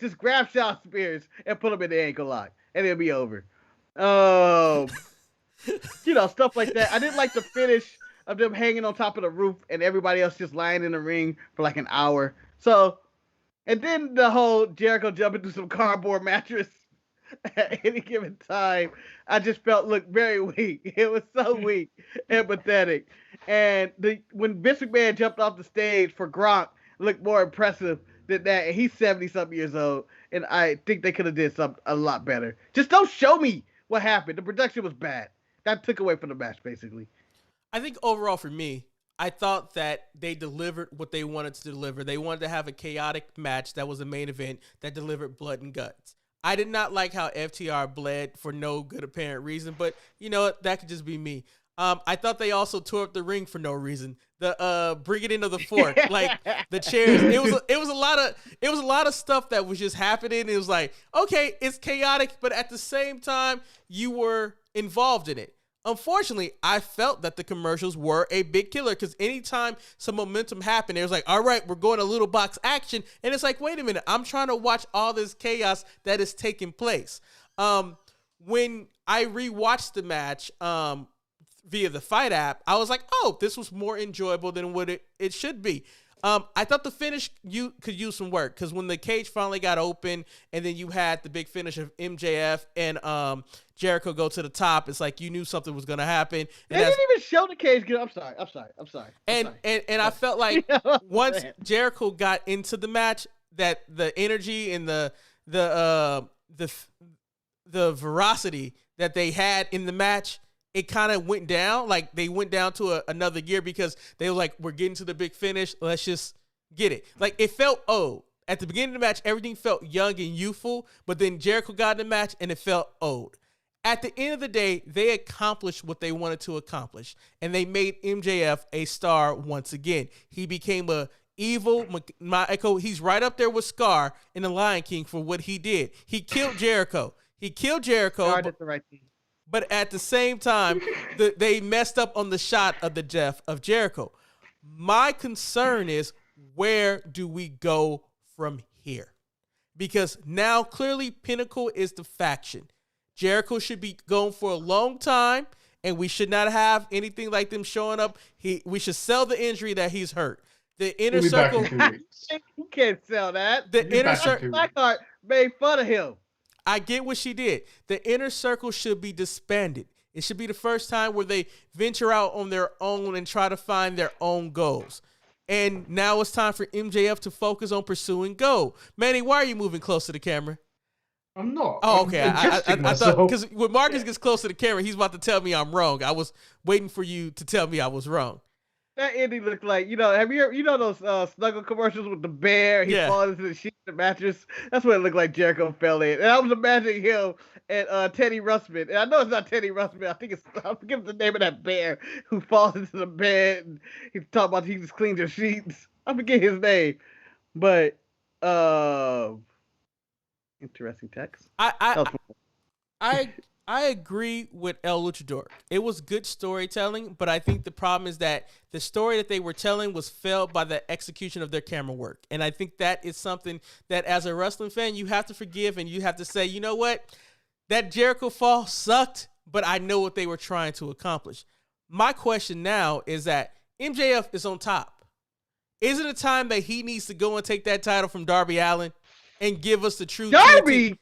S1: just grab Sean Spears and put him in the ankle lock, and it'll be over. Stuff like that. I didn't like the finish of them hanging on top of the roof and everybody else just lying in the ring for like an hour. So, and then the whole Jericho jumping through some cardboard mattress at any given time, I just looked very weak. It was so weak and pathetic. And when Vince McMahon jumped off the stage for Gronk, looked more impressive than that. And he's 70-something years old. and I think they could have did something a lot better. Just don't show me what happened. The production was bad. That took away from the match, basically.
S2: I think overall for me, I thought that they delivered what they wanted to deliver. They wanted to have a chaotic match that was a main event that delivered blood and guts. I did not like how FTR bled for no good apparent reason, but you know what? That could just be me. I thought they also tore up the ring for no reason. The bring it into the fork, like the chairs. It was a lot of stuff that was just happening. It was like, okay, it's chaotic, but at the same time, you were involved in it. Unfortunately, I felt that the commercials were a big killer because anytime some momentum happened, it was like, all right, we're going to little box action. And it's like, wait a minute, I'm trying to watch all this chaos that is taking place. When I rewatched the match via the Fight app, I was like, oh, this was more enjoyable than what it should be. I thought the finish you could use some work because when the cage finally got open and then you had the big finish of MJF and Jericho go to the top, it's like you knew something was going to happen.
S1: They didn't even show the cage get. I'm sorry.
S2: And I felt like once Jericho got into the match, that the energy and the veracity that they had in the match, it kind of went down. Like they went down to another gear because they were like, we're getting to the big finish. Let's just get it. Like it felt old. At the beginning of the match, everything felt young and youthful, but then Jericho got in the match and it felt old. At the end of the day, they accomplished what they wanted to accomplish, and they made MJF a star once again. He became a evil Echo. He's right up there with Scar in The Lion King for what he did. He killed Jericho.
S1: Scar did the right thing.
S2: But at the same time, they messed up on the shot of the death of Jericho. My concern is, where do we go from here? Because now clearly Pinnacle is the faction. Jericho should be going for a long time, and we should not have anything like them showing up. We should sell the injury that he's hurt. The inner circle.
S1: You can't sell that.
S2: The inner circle.
S1: Blackheart made fun of him.
S2: I get what she did. The inner circle should be disbanded. It should be the first time where they venture out on their own and try to find their own goals. And now it's time for MJF to focus on pursuing goal. Manny, why are you moving close to the camera?
S3: I'm not.
S2: Oh, okay. I thought because when Marcus gets close to the camera, he's about to tell me I'm wrong. I was waiting for you to tell me I was wrong.
S1: That ending looked like, have you those snuggle commercials with the bear? He falls into the sheet of the mattress. That's what it looked like Jericho fell in. And I was imagining him and Teddy Russman. And I know it's not Teddy Russman. I forget the name of that bear who falls into the bed. And he's talking about he just cleans your sheets. I forget his name. But, interesting text.
S2: I agree with El Luchador. It was good storytelling, but I think the problem is that the story that they were telling was failed by the execution of their camera work. And I think that is something that as a wrestling fan, you have to forgive and you have to say, you know what? That Jericho fall sucked, but I know what they were trying to accomplish. My question now is that MJF is on top. Is it a time that he needs to go and take that title from Darby Allin and give us the true
S1: Darby?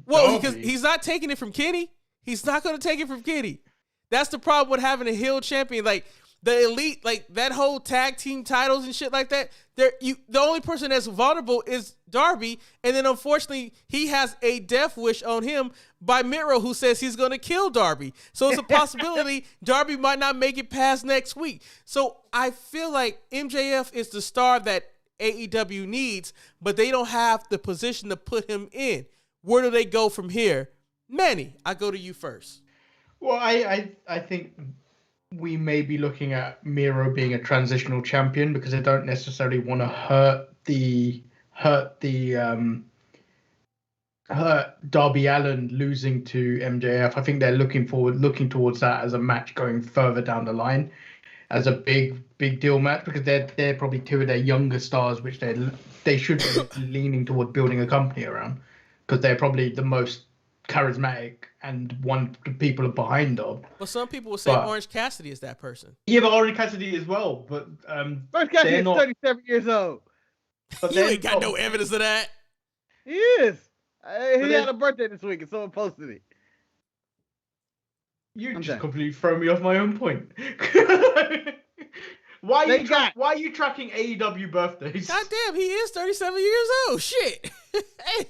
S2: Well, because he's not taking it from Kenny. He's not going to take it from Kenny. That's the problem with having a heel champion. Like, the Elite, like, that whole tag team titles and shit like that, the only person that's vulnerable is Darby, and then, unfortunately, he has a death wish on him by Miro, who says he's going to kill Darby. So it's a possibility Darby might not make it past next week. So I feel like MJF is the star that AEW needs, but they don't have the position to put him in. Where do they go from here? Manny, I go to you first.
S3: Well, I think we may be looking at Miro being a transitional champion because they don't necessarily want to hurt Darby Allin losing to MJF. I think they're looking towards that as a match going further down the line, as a big deal match, because they're probably two of their younger stars, which they should be leaning toward building a company around, because they're probably the most charismatic and one the people are behind of.
S2: Well, some people will say Orange Cassidy is that person.
S3: Yeah, but Orange Cassidy as well. But
S1: Orange Cassidy is 37 years old.
S2: But you ain't got no evidence of that.
S1: He is. He had a birthday this week and someone posted it.
S3: You just completely throw me off my own point. Why are you tracking AEW birthdays?
S2: God damn, he is 37 years old. Shit. Hey.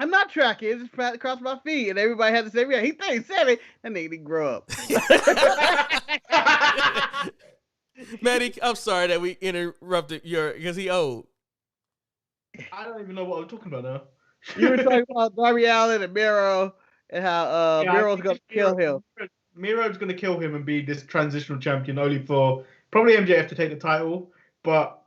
S1: I'm not tracking. It just across my feed, and everybody had the same reaction. He 37. That nigga didn't grow up.
S2: Maddie, I'm sorry that we interrupted because he old.
S3: I don't even know what I'm talking about now.
S1: You were talking about Darby Allin and Miro and how Miro's going to kill him.
S3: Miro's going to kill him and be this transitional champion only for probably MJF to take the title. But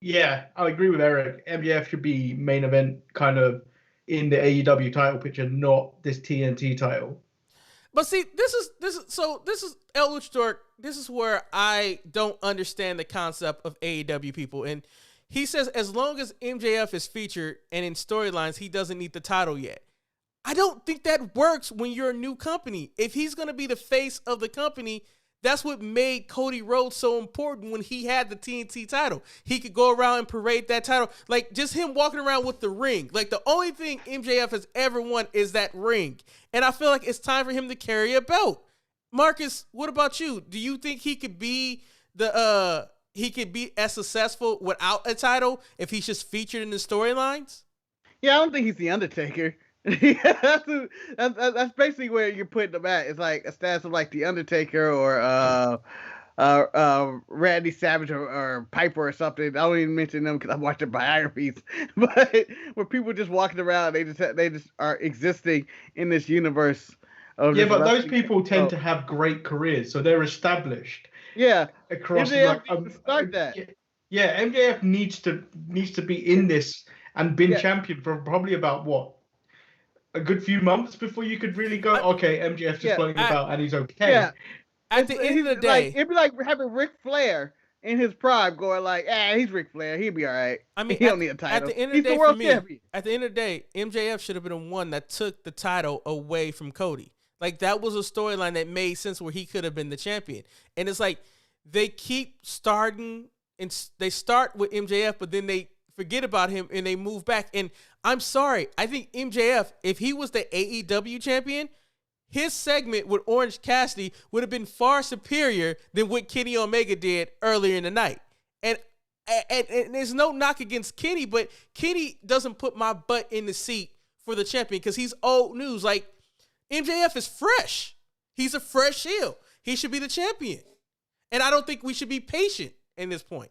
S3: yeah, I agree with Eric. MJF should be main event kind of in the AEW title picture, not this TNT title.
S2: But see, this is El Luchador. This is where I don't understand the concept of AEW people. And he says as long as MJF is featured and in storylines, he doesn't need the title yet. I don't think that works when you're a new company. If he's going to be the face of the company, that's what made Cody Rhodes so important when he had the TNT title. He could go around and parade that title. Like, just him walking around with the ring. Like, the only thing MJF has ever won is that ring. And I feel like it's time for him to carry a belt. Marcus, what about you? Do you think he could be as successful without a title if he's just featured in the storylines?
S1: Yeah, I don't think he's the Undertaker. That's basically where you're putting him at. It's like a status of like the Undertaker or Randy Savage or Piper or something. I don't even mention them because I watched their biographies. But where people just walking around, they just are existing in this universe. But
S3: those people tend to have great careers, so they're established.
S1: Yeah,
S3: across
S1: start that.
S3: Yeah, MJF needs to be in this and been champion for probably about what? A good few months before you could really go, okay, MJF's just floating about and he's okay.
S2: Yeah. At the end of the day,
S1: it'd be like having Ric Flair in his prime, going like, he's Ric Flair, he'll be all right.
S2: I mean,
S1: he don't need a title.
S2: At the end of
S1: he's
S2: the day,
S1: world
S2: for me,
S1: champion.
S2: At the end of the day, MJF should have been the one that took the title away from Cody. Like, that was a storyline that made sense where he could have been the champion. And it's like they keep starting and they start with MJF, but then they forget about him and they move back. And I'm sorry, I think MJF, if he was the AEW champion, his segment with Orange Cassidy would have been far superior than what Kenny Omega did earlier in the night. And there's no knock against Kenny, but Kenny doesn't put my butt in the seat for the champion because he's old news. Like, MJF is fresh. He's a fresh heel. He should be the champion. And I don't think we should be patient in this point.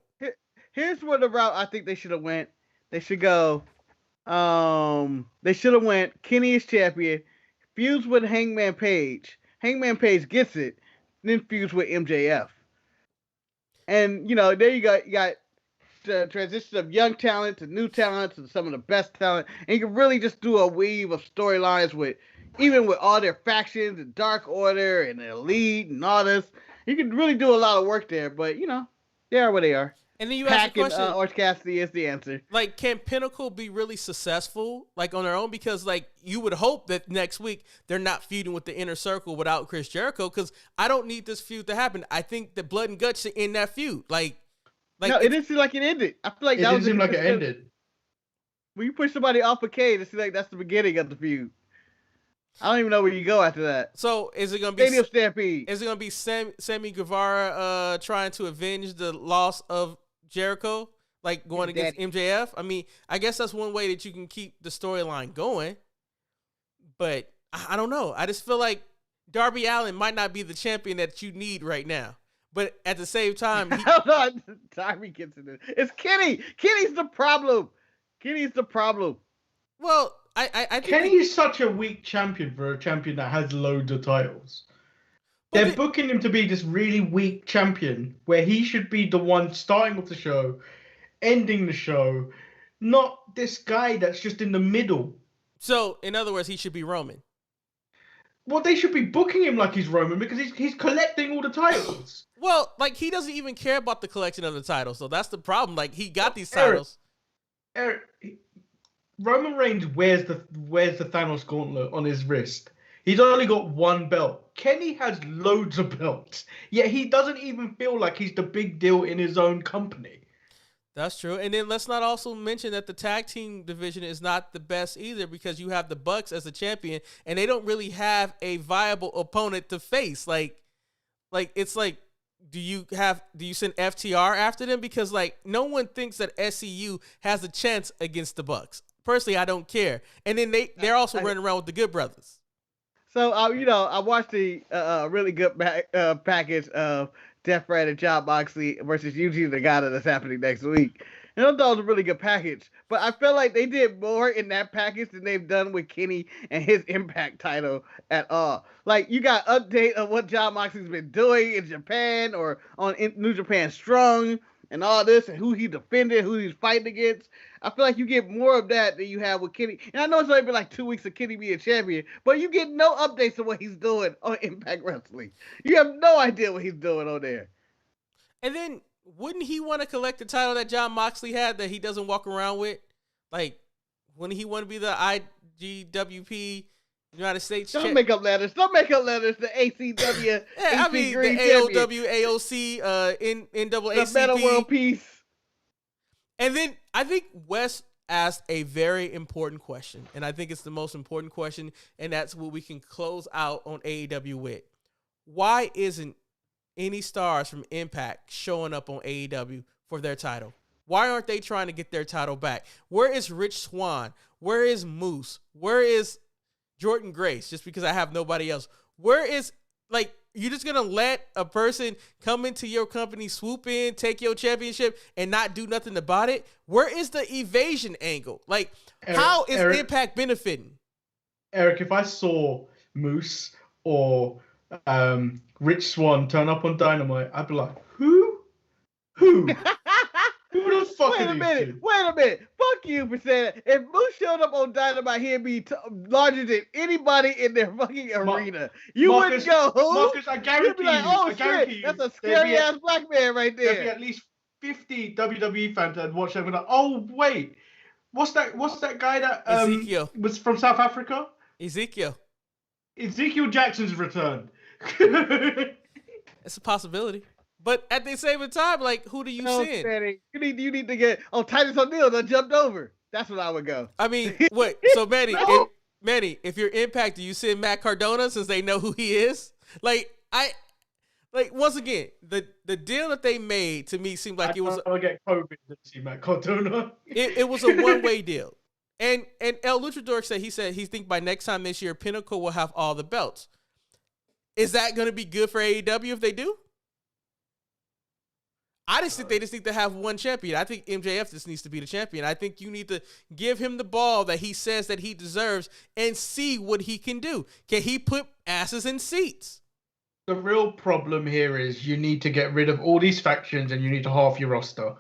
S1: Here's where the route I think they should have went. They should go. They should have went. Kenny is champion. Feuds with Hangman Page. Hangman Page gets it. Then feuds with MJF. And there you go. You got the transition of young talent to new talent to some of the best talent, and you can really just do a weave of storylines with all their factions and Dark Order and the Elite and all this. You can really do a lot of work there, but they are where they are.
S2: And then you ask the question,
S1: Orange Cassidy is the answer.
S2: Like, can Pinnacle be really successful, like, on their own? Because, like, you would hope that next week they're not feuding with the Inner Circle without Chris Jericho, because I don't need this feud to happen. I think the Blood and Guts should end that feud. Like
S1: no, it didn't seem like it ended. I feel like
S3: it didn't seem like it ended.
S1: When you push somebody off a cage, it seems like that's the beginning of the feud. I don't even know where you go after that.
S2: So is it gonna be
S1: Stadium Stampede?
S2: Is it gonna be Sammy Guevara trying to avenge the loss of Jericho, like going against MJF? I mean, I guess that's one way that you can keep the storyline going. But I don't know. I just feel like Darby Allin might not be the champion that you need right now. But at the same time,
S1: Darby gets in it. It's Kenny. Kenny's the problem. Kenny's the problem.
S2: Well, I think
S3: Kenny is such a weak champion for a champion that has loads of titles. They're booking him to be this really weak champion where he should be the one starting off the show, ending the show, not this guy that's just in the middle.
S2: So, in other words, he should be Roman.
S3: Well, they should be booking him like he's Roman because he's collecting all the titles.
S2: Well, like, he doesn't even care about the collection of the titles, so that's the problem. Like, he got these titles.
S3: Eric, Roman Reigns wears the Thanos gauntlet on his wrist. He's only got one belt. Kenny has loads of belts, yet he doesn't even feel like he's the big deal in his own company.
S2: That's true. And then let's not also mention that the tag team division is not the best either because you have the Bucks as the champion, and they don't really have a viable opponent to face. Like it's like, do you send FTR after them? Because, like, no one thinks that SCU has a chance against the Bucks. personally, I don't care. And then they're also running around with the Good Brothers.
S1: So, I watched the really good package of Death Threat and Jon Moxley versus Yuji Nagata that's happening next week. And I thought it was a really good package. But I feel like they did more in that package than they've done with Kenny and his Impact title at all. Like, you got update of what Jon Moxley's been doing in Japan or on New Japan Strong and all this and who he defended, who he's fighting against. I feel like you get more of that than you have with Kenny. And I know it's only been like 2 weeks of Kenny being champion, but you get no updates of what he's doing on Impact Wrestling. You have no idea what he's doing on there.
S2: And then, wouldn't he want to collect the title that Jon Moxley had that he doesn't walk around with? Like, wouldn't he want to be the IGWP United States
S1: Don't make up letters. Don't make up letters. The ACW.
S2: Yeah, I mean, the AOW, AOC, NAACP.
S1: The Meta World Peace.
S2: And then I think Wes asked a very important question, and I think it's the most important question, and that's what we can close out on AEW with. Why isn't any stars from Impact showing up on AEW for their title? Why aren't they trying to get their title back? Where is Rich Swann? Where is Moose? Where is Jordan Grace? Just because I have nobody else. Where is, like, you're just going to let a person come into your company, swoop in, take your championship, and not do nothing about it? Where is the evasion angle? Like, how is Impact benefiting?
S3: Eric, if I saw Moose or Rich Swann turn up on Dynamite, I'd be like, who? Who the fuck are these two?
S1: Wait a minute. Fuck you for saying that. If Moose showed up on Dynamite, he'd be larger than anybody in their fucking arena. You wouldn't go, who?
S3: Marcus, I guarantee
S1: like,
S3: you.
S1: oh,
S3: I guarantee
S1: shit,
S3: you.
S1: that's a scary-ass black man right there.
S3: There'd be at least 50 WWE fans that watch that and be like, oh, wait. What's that guy that
S2: Ezekiel.
S3: was from South Africa?
S2: Ezekiel
S3: Jackson's return.
S2: It's a possibility. But at the same time, like, who do you send?
S1: Manny, you need to get Titus O'Neil that jumped over. That's what I would go.
S2: I mean, what? So, Manny, if you're Impact, do you send Matt Cardona since they know who he is? Once again, the deal that they made to me seemed like it was.
S3: I'll get COVID to see Matt Cardona.
S2: It was a one-way deal. And El Luchador said he think by next time this year, Pinnacle will have all the belts. Is that going to be good for AEW if they do? I just think they just need to have one champion. I think MJF just needs to be the champion. I think you need to give him the ball that he says that he deserves and see what he can do. Can he put asses in seats?
S3: The real problem here is you need to get rid of all these factions and you need to half your roster.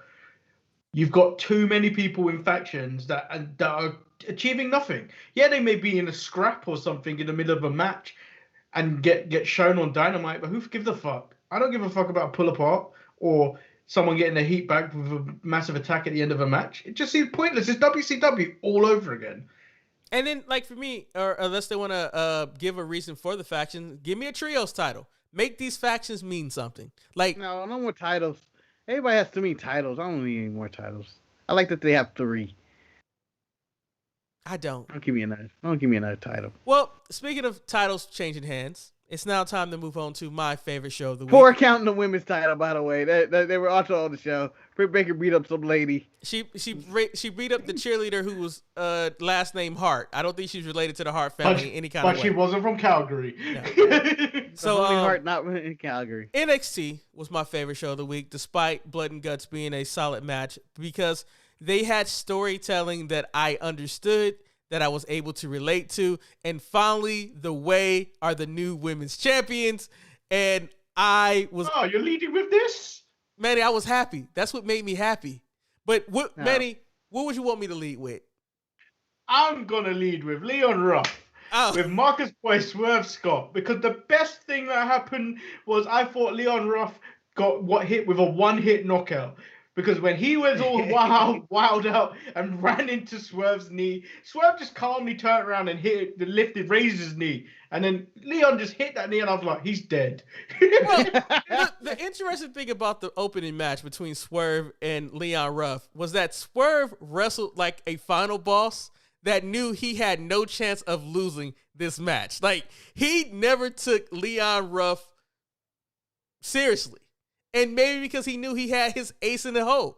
S3: You've got too many people in factions that are achieving nothing. Yeah, they may be in a scrap or something in the middle of a match and get shown on Dynamite, but who gives a fuck? I don't give a fuck about pull apart or someone getting their heat back with a massive attack at the end of a match. It just seems pointless. It's WCW all over again.
S2: And then, like, for me, or unless they want to give a reason for the faction, give me a trios title. Make these factions mean something. Like,
S1: no more titles. Everybody has too many titles. I don't need any more titles. I like that they have 3.
S2: I don't.
S1: Don't give me another title.
S2: Well, speaking of titles changing hands, it's now time to move on to my favorite show of the week.
S1: Poor counting the women's title, by the way. They were also on the show. Britt Baker beat up some lady.
S2: She beat up the cheerleader who was last name Hart. I don't think she's related to the Hart family in any kind of way.
S3: But she wasn't from Calgary.
S2: No. So
S1: Hart not in Calgary.
S2: NXT was my favorite show of the week, despite Blood and Guts being a solid match, because they had storytelling that I understood, that I was able to relate to, and finally, the Way are the new women's champions, and I was...
S3: Oh, you're leading with this?
S2: Manny, I was happy. That's what made me happy. But, Manny, what would you want me to lead with?
S3: I'm going to lead with Leon Ruff, with Marcus Boy Swerve Scott, because the best thing that happened was I thought Leon Ruff got hit with a one-hit knockout. Because when he was all wild out and ran into Swerve's knee, Swerve just calmly turned around and raised his knee. And then Leon just hit that knee and I was like, he's dead.
S2: Well, the interesting thing about the opening match between Swerve and Leon Ruff was that Swerve wrestled like a final boss that knew he had no chance of losing this match. Like, he never took Leon Ruff seriously. And maybe because he knew he had his ace in the hole.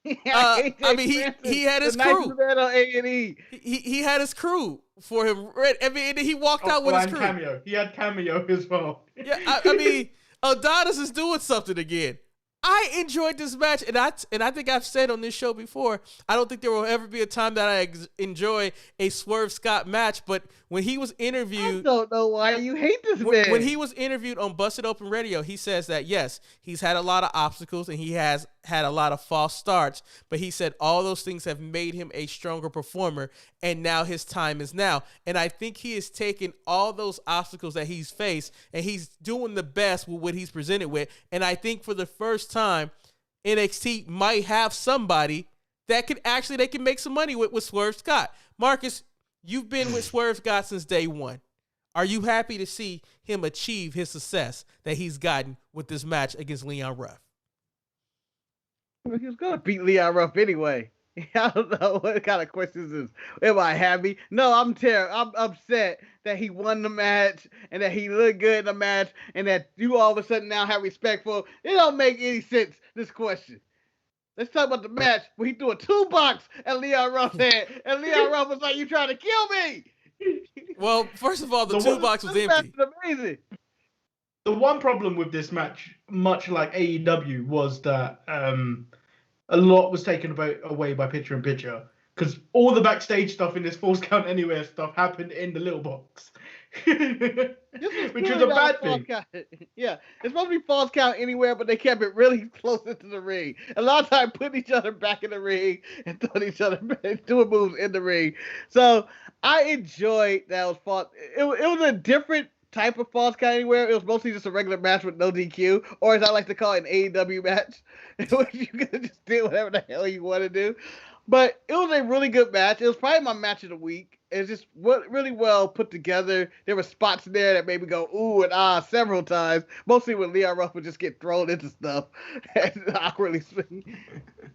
S2: I mean, he had his crew.
S1: Man on A&E.
S2: He had his crew for him. I mean, he walked out with his crew.
S3: Cameo. He had cameo as well.
S2: Yeah, I mean, Adonis is doing something again. I enjoyed this match, and I think I've said on this show before, I don't think there will ever be a time that I enjoy a Swerve Scott match, but when he was interviewed...
S1: I don't know why you hate this man.
S2: When he was interviewed on Busted Open Radio, he says that, yes, he's had a lot of obstacles, and he has had a lot of false starts, but he said all those things have made him a stronger performer, and now his time is now. And I think he has taken all those obstacles that he's faced, and he's doing the best with what he's presented with. And I think for the first time, NXT might have somebody that they can make some money with Swerve Scott. Marcus, you've been with Swerve Scott since day one. Are you happy to see him achieve his success that he's gotten with this match against Leon Ruff?
S1: He was going to beat Leon Ruff anyway. I don't know what kind of questions is. Am I happy? No, I'm terrible. I'm upset that he won the match and that he looked good in the match and that you all of a sudden now have respect for him. It don't make any sense, this question. Let's talk about the match where he threw a toolbox at Leon Ruff's head and Leon Ruff was like, "You trying to kill me?"
S2: Well, first of all, the toolbox was empty.
S1: That's amazing.
S3: The one problem with this match, much like AEW, was that a lot was taken away by picture in picture, because all the backstage stuff in this Falls Count Anywhere stuff happened in the little box, which was a bad thing.
S1: Yeah, it's supposed to be Falls Count Anywhere, but they kept it really close into the ring. A lot of times putting each other back in the ring and throwing each other doing moves in the ring. So I enjoyed that. It was a different type of Falls Count Anywhere. It was mostly just a regular match with no DQ, or as I like to call it, an AEW match, in which you could just do whatever the hell you want to do. But it was a really good match. It was probably my match of the week. It's just really well put together. There were spots in there that made me go ooh and ah several times, mostly when Leon Ruff would just get thrown into stuff and awkwardly swing.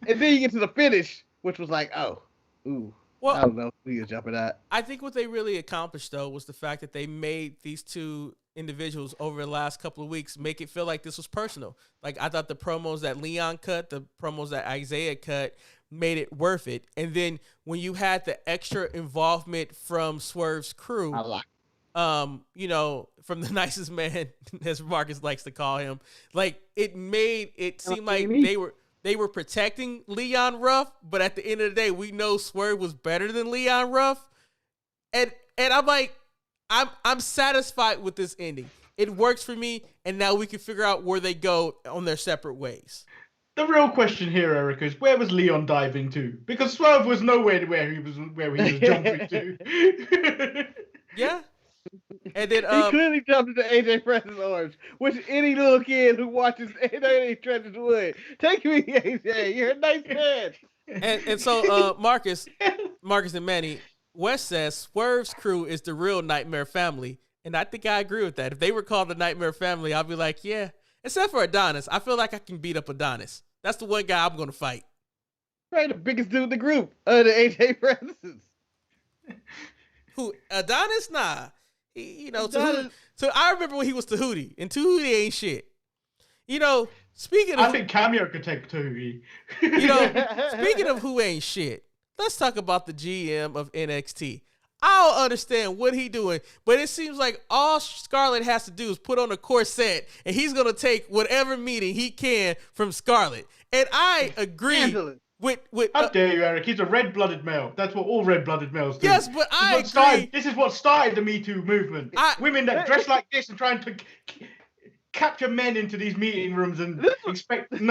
S1: And then you get to the finish, which was like, oh, ooh. Well, I don't know who you're jumping at.
S2: I think what they really accomplished, though, was the fact that they made these two individuals over the last couple of weeks make it feel like this was personal. Like, I thought the promos that Leon cut, the promos that Isaiah cut, made it worth it. And then when you had the extra involvement from Swerve's crew, you know, from the nicest man, as Marcus likes to call him, like, it made it seem like they were protecting Leon Ruff, but at the end of the day, we know Swerve was better than Leon Ruff. And I'm like, I'm satisfied with this ending. It works for me, and now we can figure out where they go on their separate ways.
S3: The real question here, Eric, is where was Leon diving to? Because Swerve was nowhere where he was jumping to.
S2: Yeah. And then
S1: he clearly jumped into AJ Press's arms, which any little kid who watches AJ Press would. Take me, AJ. You're a nice man.
S2: And so Marcus and Manny, Wes says Swerve's crew is the real Nightmare Family, and I think I agree with that. If they were called the Nightmare Family, I'll be like, yeah. Except for Adonis, I feel like I can beat up Adonis. That's the one guy I'm going to fight.
S1: Right, the biggest dude in the group, the AJ Presses.
S2: Who, Adonis? Nah. You know, so I remember when he was Tahuti, and Tahuti ain't shit. You know,
S3: I think Cameo could take Tahuti.
S2: You know, speaking of who ain't shit, let's talk about the GM of NXT. I don't understand what he doing, but it seems like all Scarlett has to do is put on a corset, and he's gonna take whatever meeting he can from Scarlett. And I agree. With
S3: How dare you, Eric? He's a red-blooded male. That's what all red-blooded males do.
S2: Yes, but I agree.
S3: This is what started the Me Too movement. Women that dress like this and trying to capture men into these meeting rooms and expect them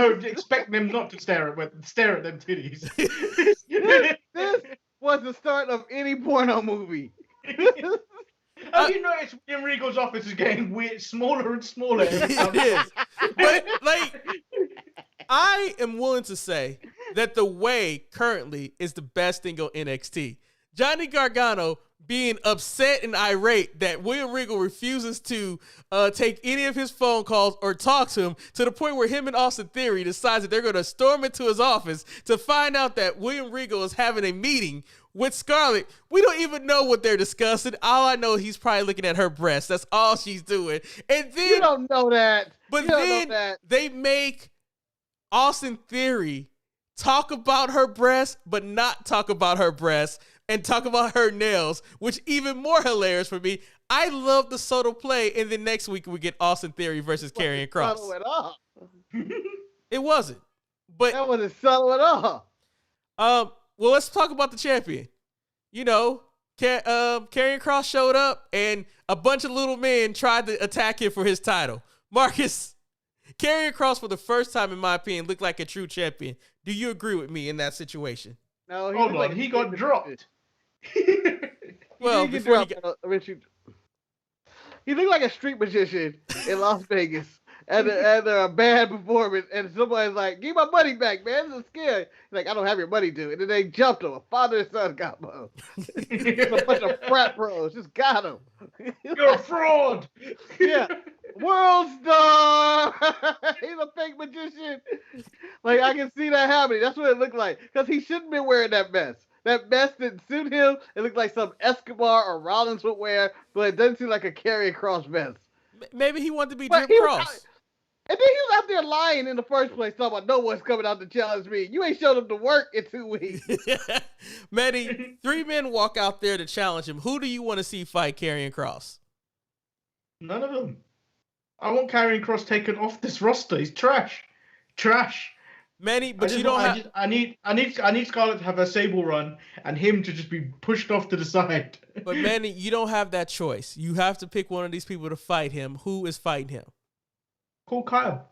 S3: not to stare at them titties.
S1: This was the start of any porno movie.
S3: Have you noticed William Regal's office is getting weird, smaller and smaller?
S2: It is. But, like, I am willing to say that the way currently is the best thing on NXT. Johnny Gargano being upset and irate that William Regal refuses to take any of his phone calls or talk to him, to the point where him and Austin Theory decides that they're going to storm into his office to find out that William Regal is having a meeting with Scarlett. We don't even know what they're discussing. All I know, he's probably looking at her breast. That's all she's doing. And then
S1: you don't know that.
S2: But then they make Austin Theory talk about her breasts, but not talk about her breasts, and talk about her nails, which even more hilarious for me. I love the subtle play, and then next week we get Austin Theory versus Karrion Kross.
S1: Subtle at all.
S2: It wasn't, but
S1: That wasn't subtle at all.
S2: well, let's talk about the champion. You know, Karrion Kross showed up, and a bunch of little men tried to attack him for his title. Marcus, Karrion Kross, for the first time, in my opinion, looked like a true champion. Do you agree with me in that situation?
S1: No,
S3: Hold on, he got dropped.
S2: Well, before he got...
S1: He looked like a street magician in Las Vegas. And a bad performance, and somebody's like, "Give my money back, man. This is scary." He's like, "I don't have your money, dude." And then they jumped him. A father and son combo. A bunch of frat bros just got him.
S3: You're a fraud.
S1: Yeah, world star. He's a fake magician. Like, I can see that happening. That's what it looked like. Because he shouldn't be wearing that mess. That mess didn't suit him. It looked like some Escobar or Rollins would wear, but it doesn't seem like a Karrion Kross mess.
S2: Maybe he wanted to be Jim Cross.
S1: And then he was out there lying in the first place, talking about no one's coming out to challenge me. You ain't showed up to work in 2 weeks.
S2: Manny, 3 men walk out there to challenge him. Who do you want to see fight Karrion Kross?
S3: None of them. I want Karrion Kross taken off this roster. He's trash. Trash.
S2: Manny, but you don't have...
S3: I need Scarlett to have a Sable run and him to just be pushed off to the side.
S2: But Manny, you don't have that choice. You have to pick one of these people to fight him. Who is fighting him?
S3: Cool Kyle.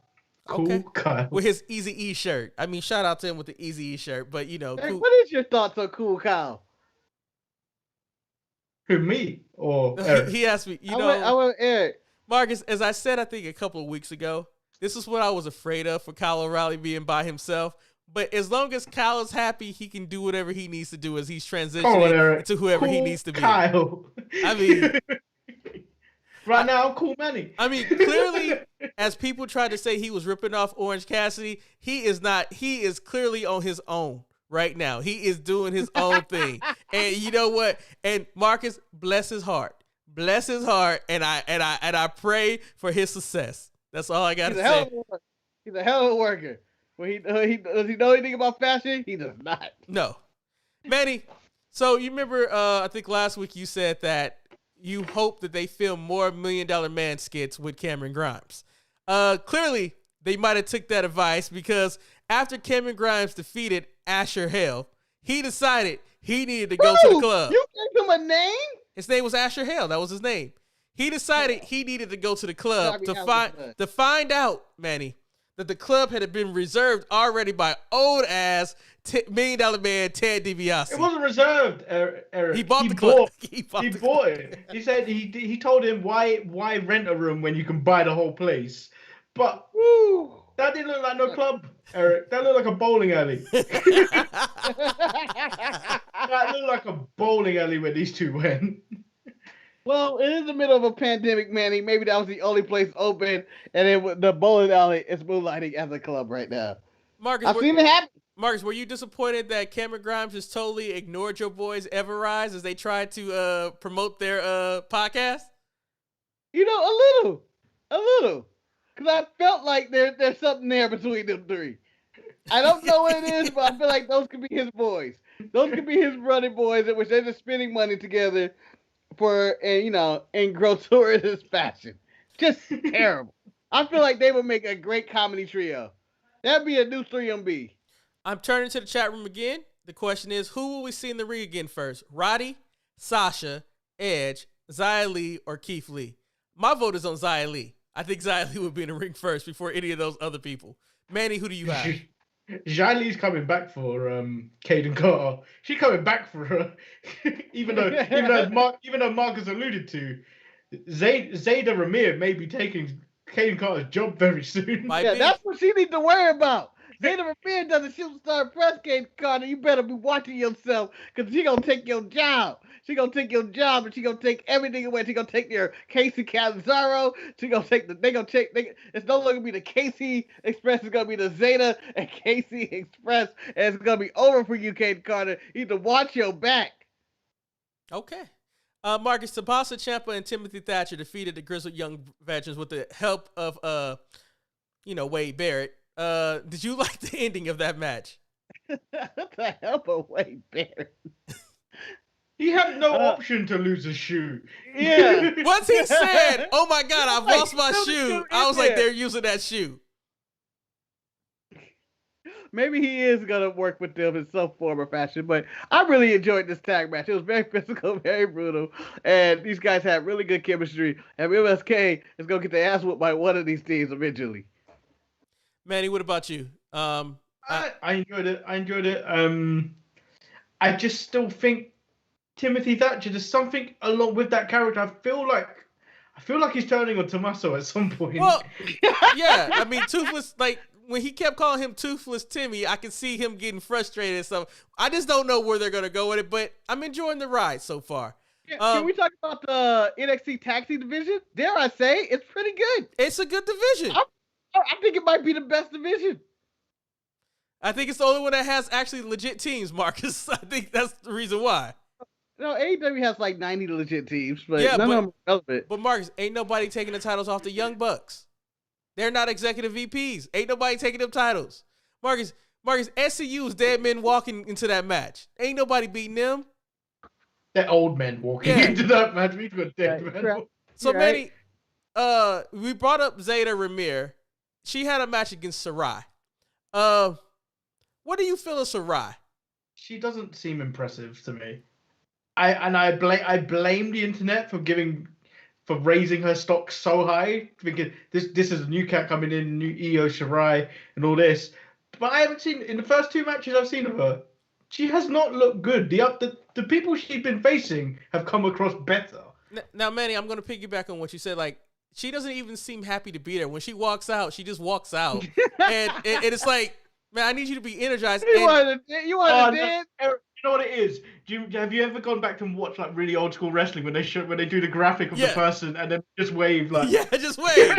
S2: Okay.
S3: Cool Kyle.
S2: With his Easy E shirt. I mean, shout out to him with the Easy E shirt, but you know.
S1: Hey,
S2: cool.
S1: what is your thoughts on Cool Kyle?
S3: Who, me? Or Eric?
S2: He asked me,
S1: I want Eric.
S2: Marcus, as I said, I think a couple of weeks ago, this is what I was afraid of for Kyle O'Reilly being by himself. But as long as Kyle is happy, he can do whatever he needs to do as he's transitioning to whoever he needs to be.
S3: Kyle.
S2: I mean...
S3: Right now, cool Manny.
S2: I mean, clearly, as people tried to say he was ripping off Orange Cassidy, he is not. He is clearly on his own right now. He is doing his own thing. And you know what? And Marcus, bless his heart. Bless his heart. And I pray for his success. That's all I got to say.
S1: He's a hell of a worker. Does he know anything about fashion? He does not.
S2: No. Manny, so you remember, I think last week you said that you hope that they film more $1 Million Man skits with Cameron Grimes. Clearly, they might have took that advice because after Cameron Grimes defeated Asher Hale, he decided he needed to go to the club.
S1: You gave him a name?
S2: His name was Asher Hale. That was his name. He decided he needed to go to the club to find out, Manny, that the club had been reserved already by old-ass $1 Million Man Ted DiBiase.
S3: It wasn't reserved, Eric.
S2: He bought the club. He bought
S3: it. He said he told him why rent a room when you can buy the whole place. But that didn't look like no club, Eric. That looked like a bowling alley. That looked like a bowling alley where these two went.
S1: Well, it is the middle of a pandemic, Manny. Maybe that was the only place open, and then the bowling alley is moonlighting as a club right now.
S2: Marcus,
S1: I've seen it happen.
S2: Marcus, were you disappointed that Cameron Grimes just totally ignored your boys Everrise as they tried to promote their podcast?
S1: You know, a little, because I felt like there's something there between them three. I don't know what it is, but I feel like those could be his boys. Those could be his running boys, in which they're just spending money together in gratuitous fashion. Just terrible. I feel like they would make a great comedy trio. That'd be a new 3MB.
S2: I'm turning to the chat room again. The question is, who will we see in the ring again first? Roddy, Sasha, Edge, Xia Li, or Keith Lee? My vote is on Xia Li. I think Xia Li would be in the ring first before any of those other people. Manny, who do you have?
S3: Xia Li's coming back for Caden Carter. She's coming back for her, even though Marcus alluded to, Zayda Ramir may be taking Caden Carter's job very soon.
S1: That's what she needs to worry about. Zayda Ramir doesn't shoot star press, Caden Carter. You better be watching yourself, because she's gonna take your job. She's gonna take your job, and she's gonna take everything away. She's gonna take your Casey Catanzaro. She's gonna take it's no longer gonna be the Casey Express. It's gonna be the Zeta and Casey Express, and it's gonna be over for you, Caden Carter. You need to watch your back.
S2: Okay. Marcus, Tommaso Ciampa and Timothy Thatcher defeated the Grizzled Young Veterans with the help of Wade Barrett. Did you like the ending of that match?
S1: What the hell, but Wade Barrett?
S3: He had no option to lose a shoe.
S1: Yeah.
S2: Once he said, "Oh my God, I've
S1: Like,
S2: lost my
S1: still
S2: shoe,"
S1: in
S2: I was like,
S1: there.
S2: "They're using that shoe."
S1: Maybe he is gonna work with them in some form or fashion, but I really enjoyed this tag match. It was very physical, very brutal, and these guys had really good chemistry. And MSK is gonna get their ass whooped by one of these teams eventually.
S2: Manny, what about you?
S3: I enjoyed it. I just still think Timothy Thatcher. There's something along with that character. I feel like he's turning on Tommaso at some point.
S2: Well, yeah, I mean, Toothless, like, when he kept calling him Toothless Timmy, I could see him getting frustrated and stuff. I just don't know where they're going to go with it, but I'm enjoying the ride so far.
S1: Yeah, can we talk about the NXT Tag Team division? Dare I say, it's pretty good.
S2: It's a good division.
S1: I think it might be the best division.
S2: I think it's the only one that has actually legit teams, Marcus. I think that's the reason why.
S1: No, AEW has like 90 legit teams, but
S2: Yeah,
S1: none of them are relevant.
S2: But Marcus, ain't nobody taking the titles off the Young Bucks. They're not executive VPs. Ain't nobody taking them titles. Marcus, SCU's dead men walking into that match. Ain't nobody beating them.
S3: They're old men walking into that match. We've got dead men.
S2: So Manny, we brought up Zeta Ramir. She had a match against Sarai. What do you feel of Sarai?
S3: She doesn't seem impressive to me. I blame the internet for raising her stock so high, thinking this is a new cat coming in, new Io Shirai and all this. But I haven't seen, in the first two matches I've seen of her, she has not looked good. The people she's been facing have come across better.
S2: Now, Manny, I'm going to piggyback on what you said. Like, she doesn't even seem happy to be there. When she walks out, she just walks out. and it's like, man, I need you to be energized.
S1: You want to dance?
S3: You know what it is? Have you ever gone back and watched like really old school wrestling when they do the graphic of the person and then just wave like
S2: just wave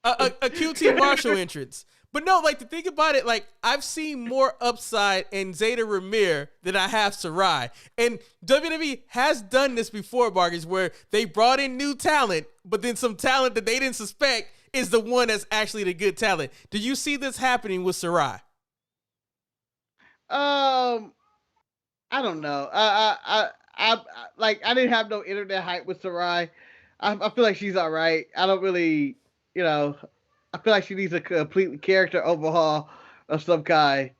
S2: a QT Marshall entrance. But no, like, the thing about it, like, I've seen more upside in Zeta Ramir than I have Sarai. And WWE has done this before, Marcus, where they brought in new talent, but then some talent that they didn't suspect is the one that's actually the good talent. Do you see this happening with Sarai?
S1: I don't know. I didn't have no internet hype with Sarai. I feel like she's all right. I don't really, I feel like she needs a complete character overhaul of some kind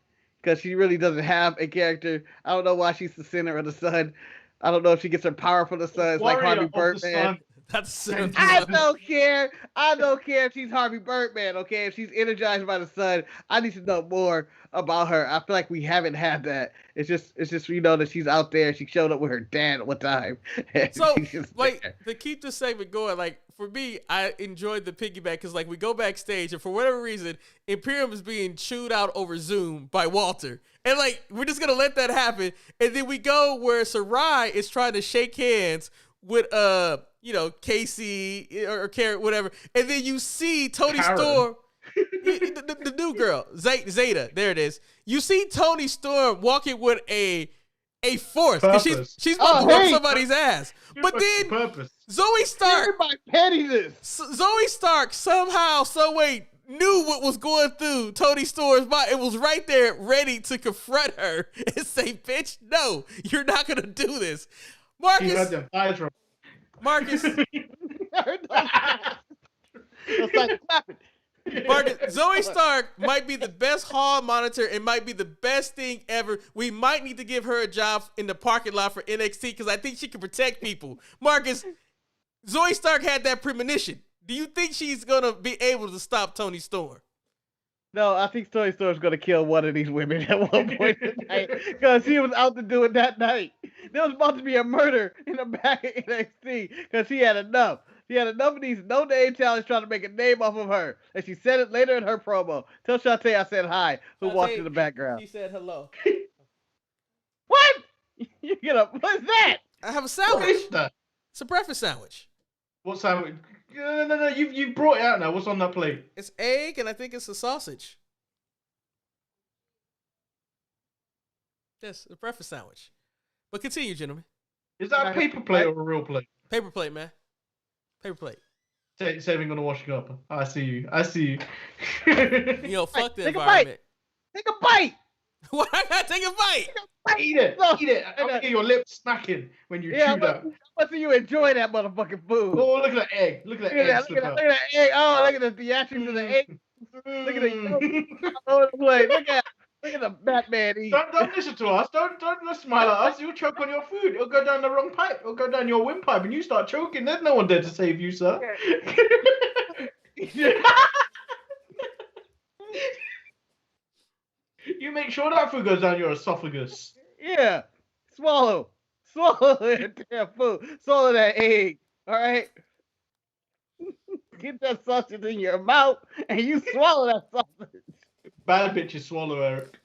S1: because she really doesn't have a character. I don't know why she's the center of the sun. I don't know if she gets her power from the sun. It's like Harvey Birdman. I don't care. I don't care if she's Harvey Birdman, okay? If she's energized by the sun, I need to know more about her. I feel like we haven't had that. It's just that she's out there. She showed up with her dad at one time.
S2: So, like, to keep the segment going, like, for me, I enjoyed the piggyback because, like, we go backstage and for whatever reason, Imperium is being chewed out over Zoom by Walter. And, like, we're just going to let that happen. And then we go where Sarai is trying to shake hands with, Casey or Karen, whatever. And then you see Tony Storm, the new girl, Zeta, there it is. You see Tony Storm walking with a fourth because she's about to whoop somebody's ass. But then Zoe Stark somehow, someway knew what was going through Tony Storm's mind. It was right there ready to confront her and say, bitch, no, you're not going to do this. Marcus, Zoe Stark might be the best hall monitor and might be the best thing ever. We might need to give her a job in the parking lot for NXT because I think she can protect people. Marcus, Zoe Stark had that premonition. Do you think she's going to be able to stop Tony Storm?
S1: No, I think Tony Storm's going to kill one of these women at one point in the night because he was out to do it that night. There was about to be a murder in the back of NXT because he had enough. She had enough of these no-name talents trying to make a name off of her. And she said it later in her promo. Tell Shantae I said hi, who walked in the background.
S2: She said hello.
S1: What? What's that?
S2: I have a sandwich.
S3: What is that?
S2: It's a breakfast sandwich.
S3: What sandwich? No. You brought it out now. What's on that plate?
S2: It's egg, and I think it's a sausage. Yes, a breakfast sandwich. But continue, gentlemen.
S3: Is that a paper plate or a real plate?
S2: Paper plate, man. Paper plate.
S3: Saving on the washing up. I see you.
S2: Fuck the environment.
S1: Take a bite.
S2: Why I gotta take a bite?
S3: Eat it. Eat it. I can hear your lips smacking when you chew that.
S1: How much do you enjoy that motherfucking food?
S3: Oh, look at that egg. Look at that egg.
S1: Look at that egg. Oh, look at the theatrics of the egg. Look at the yolk all over the place. Look at the Batman eat.
S3: Don't listen to us. Don't smile at us. You'll choke on your food. It'll go down the wrong pipe. It'll go down your windpipe, and you start choking. There's no one there to save you, sir. You make sure that food goes down your esophagus.
S1: Yeah. Swallow that damn food. Swallow that egg. All right. Get that sausage in your mouth, and you swallow that sausage.
S3: Bad bitches swallow, Eric.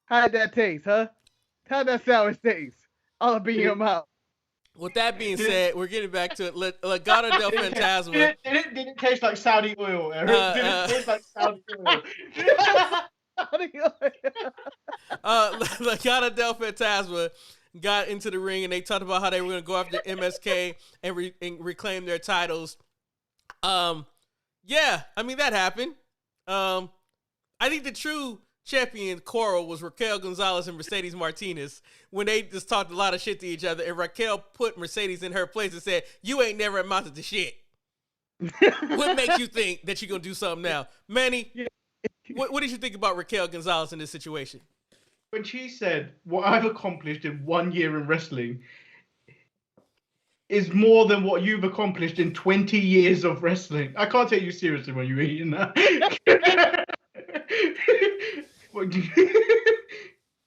S1: How'd that taste, huh? How'd that sandwich taste? All up in your mouth.
S2: With that being said, we're getting back to it. Legado del Fantasma.
S3: Did it taste like Saudi oil, Eric? Did it taste like Saudi oil?
S2: Legado del Fantasma got into the ring, and they talked about how they were going to go after MSK and reclaim their titles. Yeah, I mean, that happened. I think the true champion quarrel was Raquel Gonzalez and Mercedes Martinez when they just talked a lot of shit to each other, and Raquel put Mercedes in her place and said, "You ain't never amounted to shit." What makes you think that you're going to do something now? Manny, what did you think about Raquel Gonzalez in this situation?
S3: When she said, "What I've accomplished in 1 year in wrestling is more than what you've accomplished in 20 years of wrestling," I can't take you seriously when you're eating that.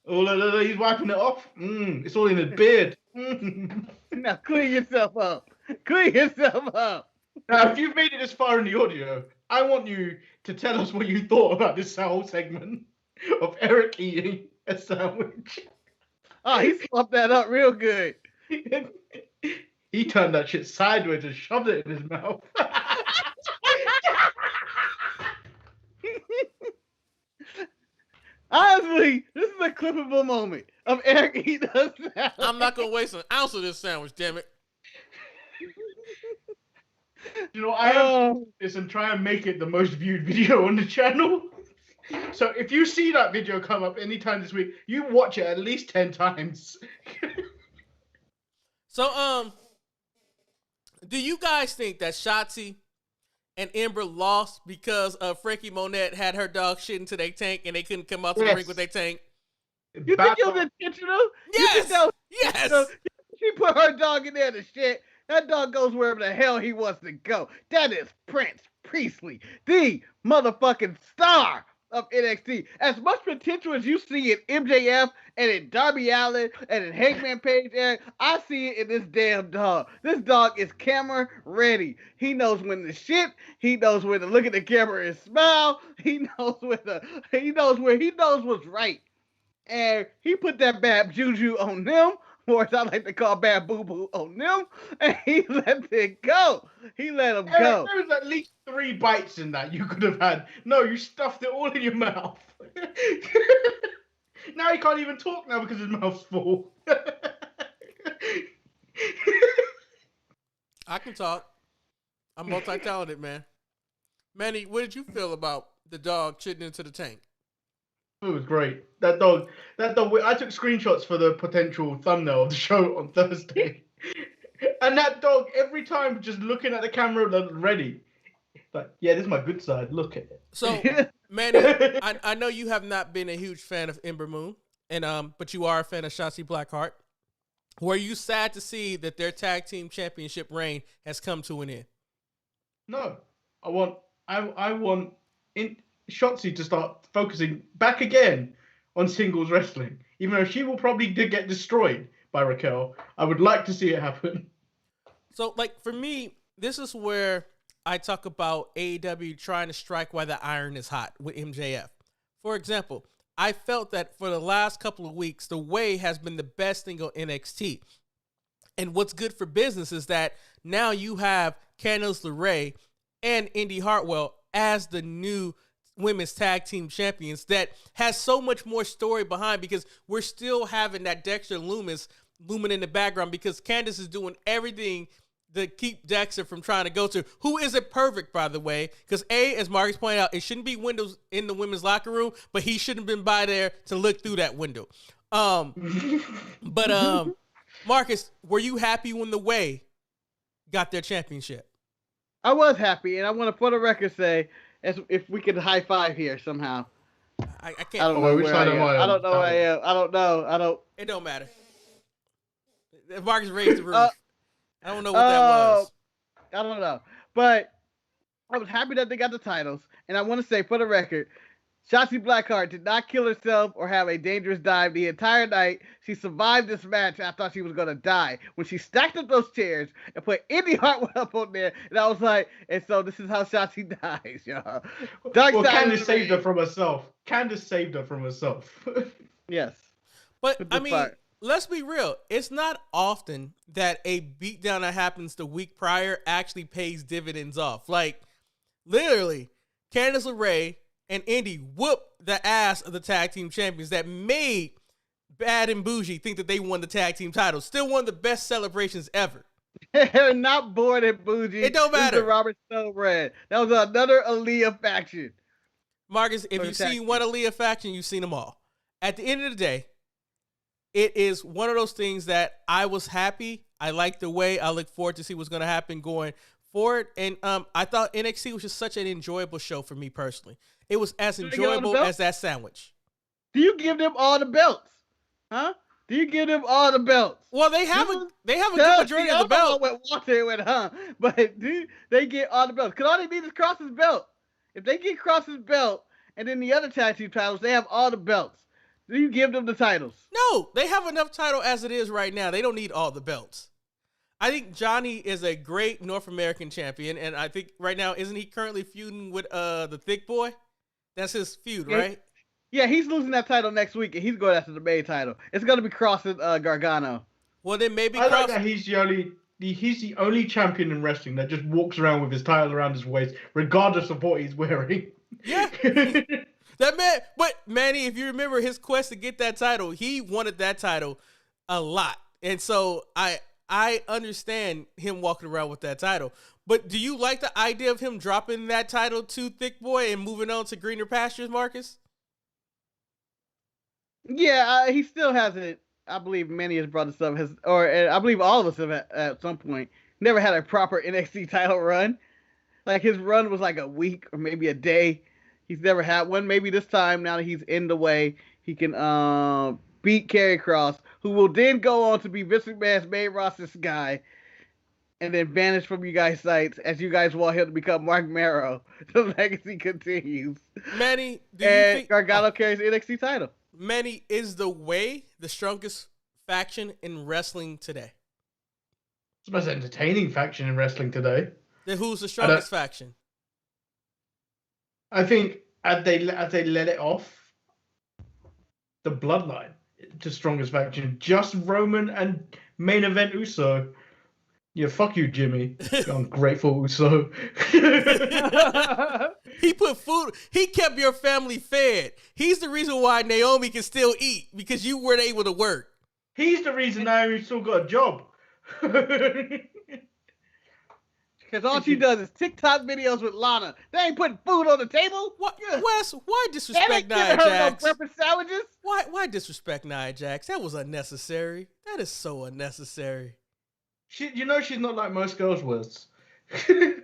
S3: Oh, he's wiping it off. It's all in his beard.
S1: Now clean yourself up. Clean yourself up.
S3: Now, if you've made it this far in the audio, I want you to tell us what you thought about this whole segment of Eric eating a sandwich.
S1: Oh, he slopped that up real good.
S3: He turned that shit sideways and shoved it in his mouth.
S1: Honestly, this is a clippable moment of Eric eating a sandwich.
S2: I'm not going to waste an ounce of this sandwich, damn it.
S3: You know, I am this and try and make it the most viewed video on the channel. So if you see that video come up anytime this week, you watch it at least 10 times.
S2: So, do you guys think that Shotzi and Ember lost because Frankie Monette had her dog shit into their tank and they couldn't come out to the ring with their tank?
S1: You think it was intentional?
S2: Yes! Yes!
S1: She put her dog in there to shit. That dog goes wherever the hell he wants to go. That is Prince Priestley, the motherfucking star of NXT. As much potential as you see in MJF and in Darby Allin and in Hangman Page, Eric, I see it in this damn dog. This dog is camera ready. He knows when to shit. He knows when to look at the camera and smile. He knows what's right. And he put that bad juju on them, or as I like to call bad boo-boo on them, and he let it go. He let them go.
S3: There was at least 3 bites in that you could have had. No, you stuffed it all in your mouth. Now he can't even talk now because his mouth's full.
S2: I can talk. I'm multi-talented, man. Manny, what did you feel about the dog shitting into the tank?
S3: It was great. That dog. I took screenshots for the potential thumbnail of the show on Thursday. And that dog, every time, just looking at the camera, ready. Like, yeah, this is my good side. Look at it.
S2: So, Manny, I know you have not been a huge fan of Ember Moon, and but you are a fan of Shotzi Blackheart. Were you sad to see that their tag team championship reign has come to an end?
S3: No, I want Shotzi to start focusing back again on singles wrestling. Even though she will probably get destroyed by Raquel, I would like to see it happen.
S2: So, like, for me, this is where I talk about AEW trying to strike while the iron is hot with MJF. For example, I felt that for the last couple of weeks, the Way has been the best thing on NXT. And what's good for business is that now you have Candice LeRae and Indy Hartwell as the new women's tag team champions that has so much more story behind, because we're still having that Dexter Lumis looming in the background because Candice is doing everything to keep Dexter from trying to go to, who isn't perfect, by the way, because as Marcus pointed out, it shouldn't be windows in the women's locker room, but he shouldn't have been by there to look through that window. But Marcus, were you happy when the Way got their championship?
S1: I was happy, and I want to, for the record, say if we could high five here somehow.
S2: I can't.
S1: I don't know where I am. I don't know where I am. I don't know.
S2: It don't matter. Marcus raised the roof. I don't know what that was.
S1: I don't know. But I was happy that they got the titles. And I want to say, for the record, Shotzi Blackheart did not kill herself or have a dangerous dive the entire night. She survived this match. I thought she was going to die. When she stacked up those chairs and put Indy Hartwell up on there, and I was like, and so this is how Shotzi dies, y'all.
S3: Candice saved her from herself.
S1: Yes.
S2: But, I mean, let's be real. It's not often that a beatdown that happens the week prior actually pays dividends off. Like, literally, Candice LeRae and Indy whooped the ass of the tag team champions that made Bad and Bougie think that they won the tag team title. Still one of the best celebrations ever.
S1: Not Bored and Bougie.
S2: It don't matter.
S1: The Robert Stone red. That was another Aaliyah faction.
S2: Marcus, if you've seen one Aaliyah faction, you've seen them all. At the end of the day, it is one of those things that I was happy. I like the Way. I look forward to see what's going to happen going forward. And I thought NXT was just such an enjoyable show for me personally. It was as enjoyable as that sandwich.
S1: Do you give them all the belts? Huh? Do you give them all the belts?
S2: Well, they have a good majority of the belts.
S1: I don't know what Walter went, but do they get all the belts? Because all they need is Cross's belt. If they get Cross's belt and then the other tag team titles, they have all the belts. Do you give them the titles?
S2: No, they have enough title as it is right now. They don't need all the belts. I think Johnny is a great North American champion, and I think right now, isn't he currently feuding with the Thick Boy? That's his feud, right?
S1: Yeah, he's losing that title next week, and he's going after the main title. It's going to be Cross and Gargano.
S2: Well, then maybe
S3: I
S2: Cross...
S3: like that he's the only champion in wrestling that just walks around with his title around his waist, regardless of what he's wearing.
S2: Yeah. That man, but Manny, if you remember his quest to get that title, he wanted that title a lot. And so I understand him walking around with that title. But do you like the idea of him dropping that title to Thick Boy and moving on to greener pastures, Marcus?
S1: Yeah, he still hasn't. I believe Manny has brought this up, I believe all of us have at some point never had a proper NXT title run. Like his run was like a week or maybe a day. He's never had one. Maybe this time, now that he's in the Way, he can beat Karrion Kross, who will then go on to be Vince McMahon's main roster guy, and then vanish from you guys' sights as you guys want him to become Mark Marrow. The legacy continues.
S2: Manny, do
S1: you
S2: think
S1: Gargano carries the NXT title?
S2: Manny, is the Way the strongest faction in wrestling today?
S3: It's the most entertaining faction in wrestling today.
S2: Then who's the strongest faction?
S3: I think as they let it off, the Bloodline, the strongest faction. Just Roman and main event Uso. Yeah, fuck you, Jimmy. Ungrateful Uso.
S2: He put food. He kept your family fed. He's the reason why Naomi can still eat, because you weren't able to work.
S3: He's the reason Naomi still got a job.
S1: Because all she does is TikTok videos with Lana. They ain't putting food on the table.
S2: What, Wes? Why disrespect Nia Jax?
S1: No breakfast sandwiches.
S2: Why disrespect Nia Jax? That was unnecessary. That is so unnecessary.
S3: She's not like most girls was.
S1: I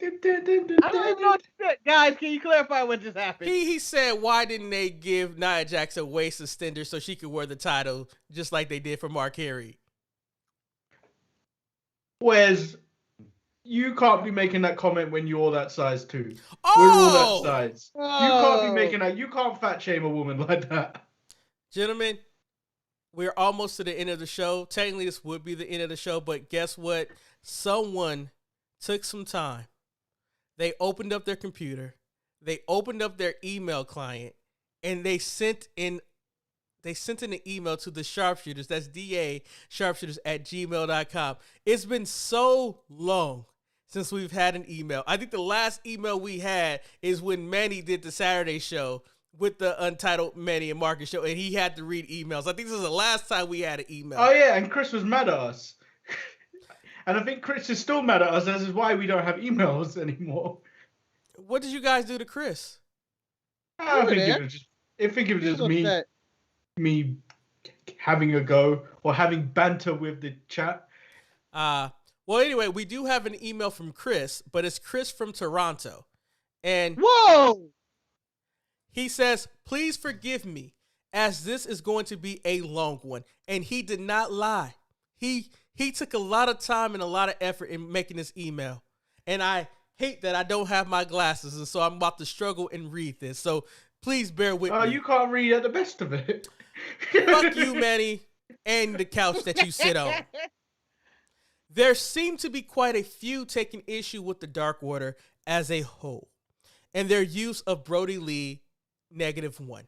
S1: don't know. Guys, can you clarify what just happened?
S2: He said, why didn't they give Nia Jax a waist extender so she could wear the title just like they did for Mark Henry?
S3: Whereas you can't be making that comment when you're that size too.
S2: Oh!
S3: We're all that size. Oh! You can't be making that. You can't fat shame a woman like that.
S2: Gentlemen, we're almost to the end of the show. Technically, this would be the end of the show, but guess what? Someone took some time. They opened up their computer. They opened up their email client, and they sent in an email to the Sharpshooters. That's DA sharpshooters@gmail.com. It's been so long since we've had an email. I think the last email we had is when Manny did the Saturday show with the Untitled Manny and Marcus show, and he had to read emails. I think this is the last time we had an email.
S3: Oh, yeah, and Chris was mad at us. And I think Chris is still mad at us. This is why we don't have emails anymore.
S2: What did you guys do to Chris?
S3: I think it was just me having a go or having banter with the chat.
S2: Well, anyway, we do have an email from Chris, but it's Chris from Toronto. And
S1: whoa!
S2: He says, please forgive me, as this is going to be a long one. And he did not lie. He took a lot of time and a lot of effort in making this email. And I hate that I don't have my glasses, and so I'm about to struggle and read this. So please bear with me.
S3: You can't read at the best of it.
S2: Fuck you, Manny, and the couch that you sit on. There seem to be quite a few taking issue with the Dark Order as a whole, and their use of Brody Lee -1.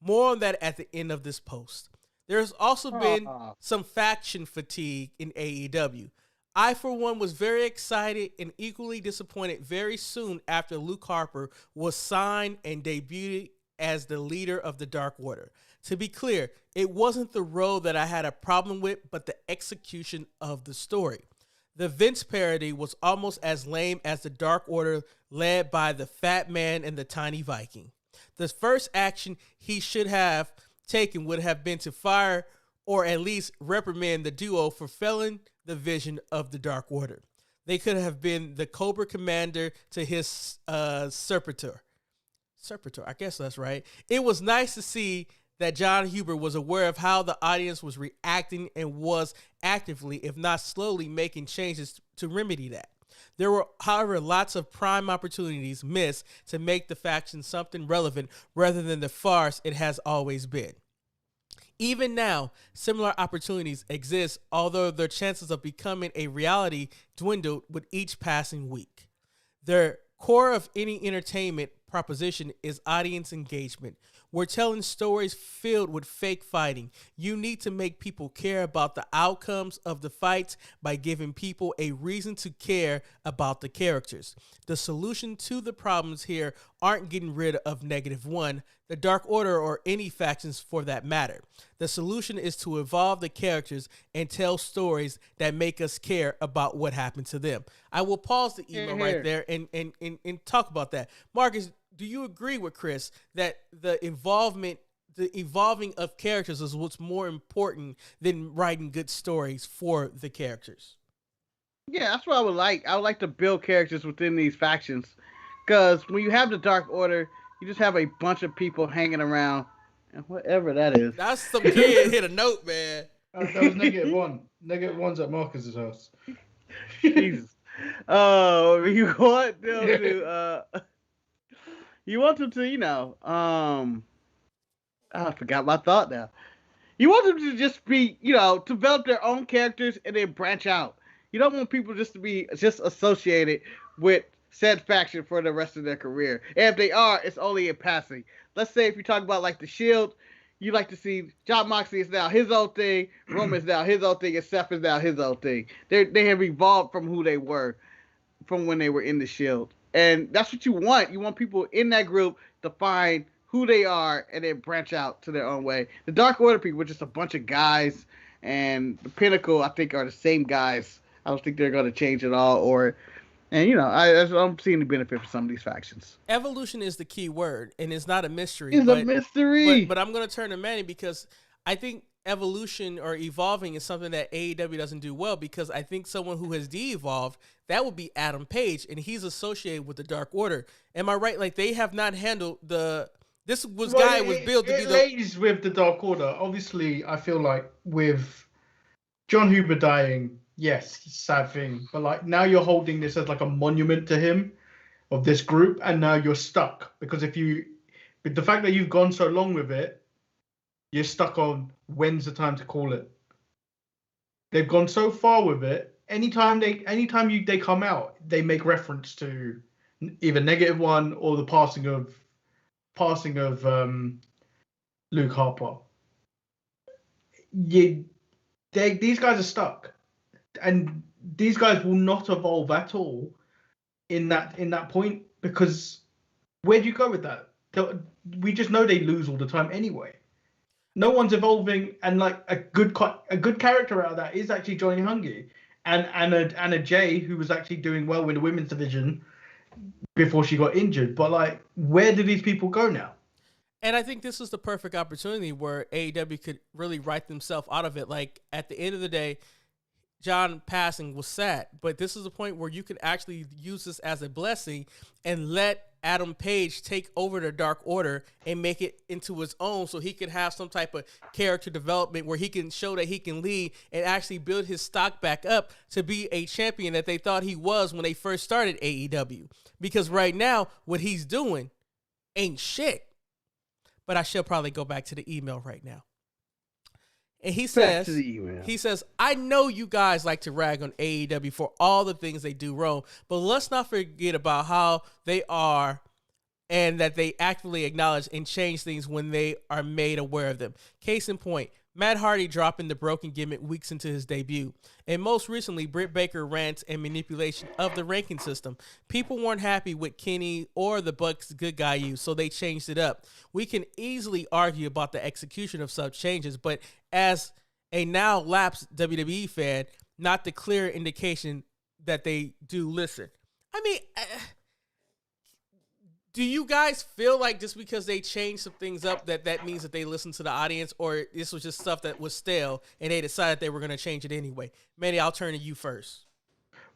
S2: More on that at the end of this post. There's also been some faction fatigue in AEW. I, for one, was very excited and equally disappointed very soon after Luke Harper was signed and debuted as the leader of the Dark Order. To be clear, it wasn't the role that I had a problem with, but the execution of the story. The Vince parody was almost as lame as the Dark Order led by the Fat Man and the Tiny Viking. The first action he should have taken would have been to fire or at least reprimand the duo for failing the vision of the Dark Order. They could have been the Cobra Commander to his Serpentor. Serpentor, I guess that's right. It was nice to see that John Huber was aware of how the audience was reacting and was actively, if not slowly, making changes to remedy that. There were, however, lots of prime opportunities missed to make the faction something relevant rather than the farce it has always been. Even now, similar opportunities exist, although their chances of becoming a reality dwindled with each passing week. The core of any entertainment proposition is audience engagement. We're telling stories filled with fake fighting. You need to make people care about the outcomes of the fights by giving people a reason to care about the characters. The solution to the problems here aren't getting rid of -1, the Dark Order, or any factions for that matter. The solution is to evolve the characters and tell stories that make us care about what happened to them. I will pause the email right there and talk about that. Marcus, do you agree with Chris that the evolving of characters is what's more important than writing good stories for the characters?
S1: Yeah, that's what I would like. I would like to build characters within these factions. Because when you have the Dark Order, you just have a bunch of people hanging around. And whatever that is.
S2: That's some kid hit a note, man.
S3: That was -1. -1's at Marcus's house.
S1: Jesus. You want them to... You want them to, I forgot my thought now. You want them to just be, develop their own characters and then branch out. You don't want people just to be just associated with said faction for the rest of their career. And if they are, it's only in passing. Let's say if you talk about like the Shield, you like to see Jon Moxley is now his own thing, Roman is now his own thing, and Seth is now his own thing. They have evolved from who they were from when they were in the Shield. And that's what you want. You want people in that group to find who they are and then branch out to their own way. The Dark Order people are just a bunch of guys, and the Pinnacle, I think, are the same guys. I don't think they're going to change at all. I don't see any benefit for some of these factions.
S2: Evolution is the key word, and it's not a mystery.
S1: It's a mystery.
S2: But I'm going to turn to Manny because I think evolution or evolving is something that AEW doesn't do well, because I think someone who has de-evolved, that would be Adam Page, and he's associated with the Dark Order. Am I right? Like, they have not handled this guy was built to be the... It
S3: lays with the Dark Order. Obviously, I feel like with John Huber dying, yes, sad thing, but like now you're holding this as like a monument to him of this group, and now you're stuck because with the fact that you've gone so long with it, you're stuck on when's the time to call it. They've gone so far with it. Anytime they come out, they make reference to either -1 or the passing of Luke Harper. These guys are stuck, and these guys will not evolve at all in that point, because where do you go with that? We just know they lose all the time anyway. No one's evolving, and like a good character out of that is actually Johnny Hungy, and Anna Jay, who was actually doing well in the women's division before she got injured. But like, where do these people go now?
S2: And I think this is the perfect opportunity where AEW could really write themselves out of it. Like, at the end of the day, John passing was sad, but this is a point where you can actually use this as a blessing and let Adam Page take over the Dark Order and make it into his own, so he can have some type of character development where he can show that he can lead and actually build his stock back up to be a champion that they thought he was when they first started AEW. Because right now, what he's doing ain't shit. But I shall probably go back to the email right now. And he says, I know you guys like to rag on AEW for all the things they do wrong, but let's not forget about how they are and that they actively acknowledge and change things when they are made aware of them. Case in point, Matt Hardy dropping the broken gimmick weeks into his debut. And most recently, Britt Baker rants and manipulation of the ranking system. People weren't happy with Kenny or the Bucks good guy use, so they changed it up. We can easily argue about the execution of such changes, but as a now lapsed WWE fan, not the clear indication that they do listen. I mean, do you guys feel like just because they changed some things up that means that they listen to the audience, or this was just stuff that was stale and they decided they were going to change it anyway? Manny, I'll turn to you first.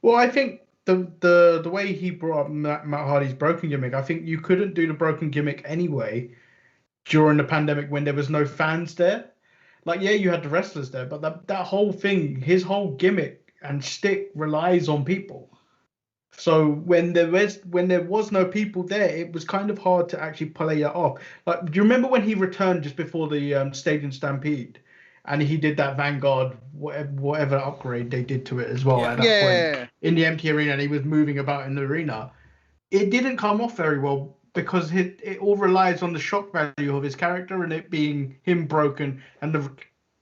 S3: Well, I think the way he brought up Matt Hardy's broken gimmick, I think you couldn't do the broken gimmick anyway during the pandemic when there was no fans there. Like, yeah, you had the wrestlers there, but that whole thing, his whole gimmick and shtick relies on people. So when there was no people there, it was kind of hard to actually play it off. Like, do you remember when he returned just before the Stadium Stampede, and he did that Vanguard whatever upgrade they did to it as well at that point in the empty arena, and he was moving about in the arena? It didn't come off very well because it all relies on the shock value of his character and it being him broken and the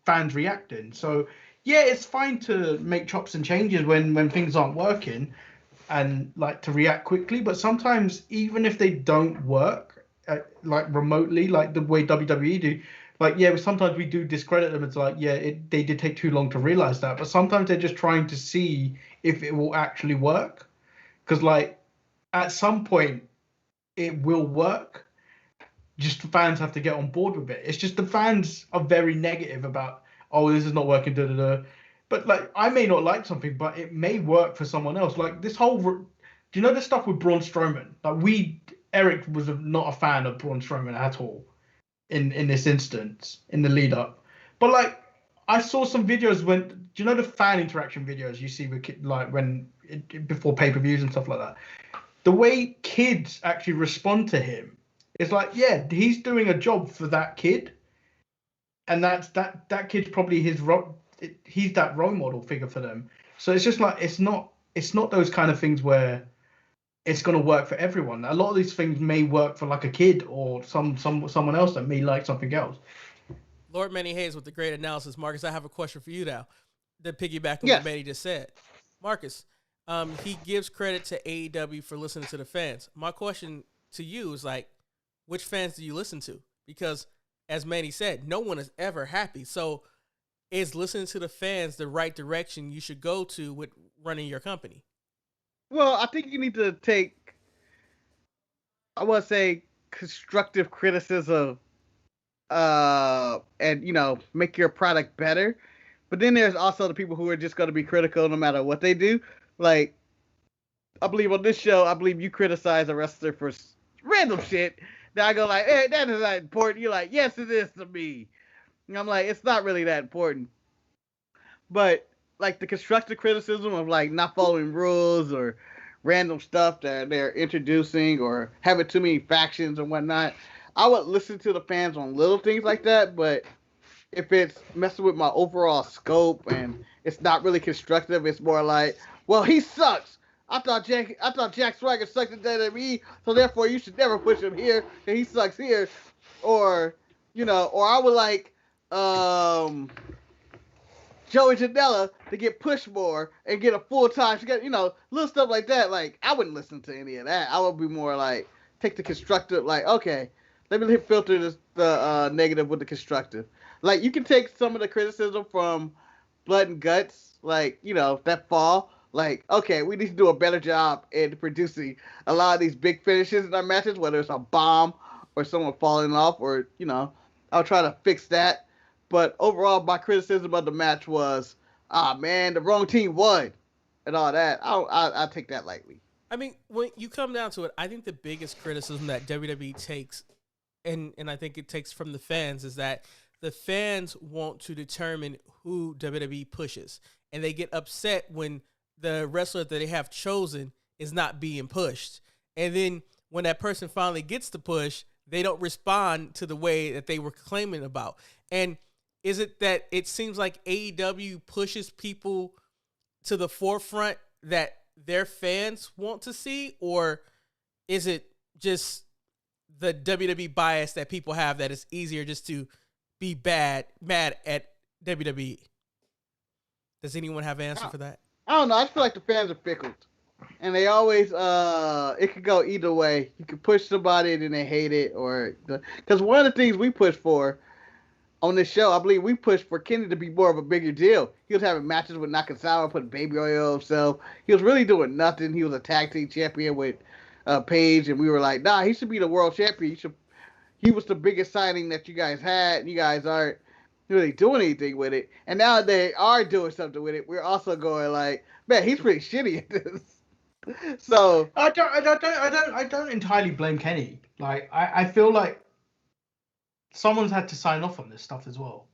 S3: fans reacting. So yeah, it's fine to make chops and changes when things aren't working, and like to react quickly, but sometimes even if they don't work like remotely, like the way WWE do, like, yeah, sometimes we do discredit them. It's like, yeah, they did take too long to realize that, but sometimes they're just trying to see if it will actually work, because like at some point it will work, just the fans have to get on board with it. It's just the fans are very negative about, oh, this is not working, But like, I may not like something, but it may work for someone else. Like this whole, do you know the stuff with Braun Strowman? Like Eric was not a fan of Braun Strowman at all in this instance, in the lead up. But like, I saw some videos do you know the fan interaction videos you see with like before pay-per-views and stuff like that? The way kids actually respond to him, it's like, yeah, he's doing a job for that kid. And that kid's probably he's that role model figure for them. So it's just like, it's not those kind of things where it's going to work for everyone. A lot of these things may work for like a kid or someone else that may like something else.
S2: Lord Manny Hayes with the great analysis. Marcus, I have a question for you now to piggyback on what Manny just said. Marcus, he gives credit to AEW for listening to the fans. My question to you is like, which fans do you listen to? Because as Manny said, no one is ever happy. So is listening to the fans the right direction you should go to with running your company?
S1: Well, I think you need to take, I want to say, constructive criticism and, make your product better. But then there's also the people who are just going to be critical no matter what they do. Like, I believe on this show, I believe you criticize a wrestler for random shit. Then I go like, hey, that is not important. You're like, yes, it is to me. And I'm like, it's not really that important. But like the constructive criticism of like not following rules or random stuff that they're introducing or having too many factions and whatnot, I would listen to the fans on little things like that. But if it's messing with my overall scope and it's not really constructive, it's more like, well, he sucks. I thought Jack Swagger sucked at WWE, so therefore you should never push him here, and he sucks here. Or I would like Joey Janela to get pushed more and get a full-time, little stuff like that. Like, I wouldn't listen to any of that. I would be more like, take the constructive, like, okay, let me filter the negative with the constructive. Like, you can take some of the criticism from Blood and Guts, like, that fall. Like, okay, we need to do a better job in producing a lot of these big finishes in our matches, whether it's a bomb or someone falling off, or, I'll try to fix that. But overall, my criticism of the match was, man, the wrong team won and all that. I take that lightly.
S2: I mean, when you come down to it, I think the biggest criticism that WWE takes, and I think it takes from the fans, is that the fans want to determine who WWE pushes. And they get upset when the wrestler that they have chosen is not being pushed. And then when that person finally gets the push, they don't respond to the way that they were claiming about. And is it that it seems like AEW pushes people to the forefront that their fans want to see? Or is it just the WWE bias that people have that it's easier just to be mad at WWE? Does anyone have an answer for that?
S1: I don't know. I just feel like the fans are fickle. And they always, it could go either way. You could push somebody and then they hate it. Because one of the things we push for on this show, I believe we pushed for Kenny to be more of a bigger deal. He was having matches with Nakazawa, putting baby oil on himself. He was really doing nothing. He was a tag team champion with Paige. And we were like, nah, he should be the world champion. He was the biggest signing that you guys had. And you guys aren't really doing anything with it. And now they are doing something with it. We're also going like, man, he's pretty shitty at this. So
S3: I don't entirely blame Kenny. Like I feel like someone's had to sign off on this stuff as well.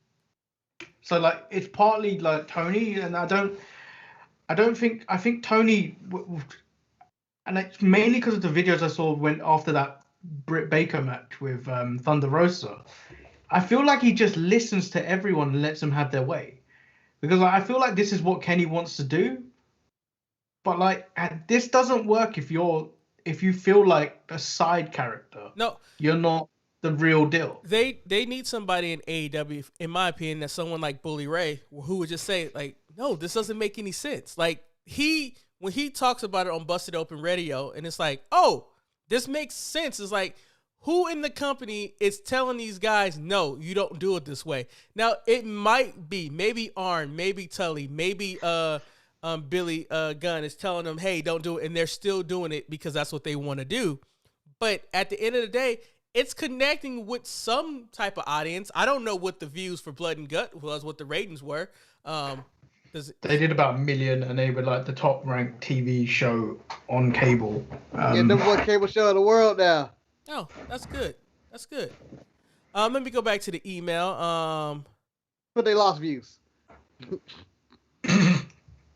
S3: So like it's partly like Tony, and I think Tony, and it's mainly because of the videos I saw went after that Britt Baker match with Thunder Rosa. I feel like he just listens to everyone and lets them have their way. Because I feel like this is what Kenny wants to do. But like this doesn't work if you feel like a side character.
S2: No.
S3: You're not the real deal.
S2: They need somebody in AEW, in my opinion, that's someone like Bully Ray, who would just say, like, no, this doesn't make any sense. Like when he talks about it on Busted Open Radio, and it's like, oh, this makes sense. It's like, who in the company is telling these guys, no, you don't do it this way? Now, it might be maybe Arn, maybe Tully, maybe Billy Gunn is telling them, hey, don't do it, and they're still doing it because that's what they want to do. But at the end of the day, it's connecting with some type of audience. I don't know what the views for Blood and Gut was, what the ratings were.
S3: They did about 1 million, and they were like the top ranked TV show on cable.
S1: Number one cable show in the world now.
S2: Oh, that's good. That's good. Let me go back to the email.
S1: But they lost views.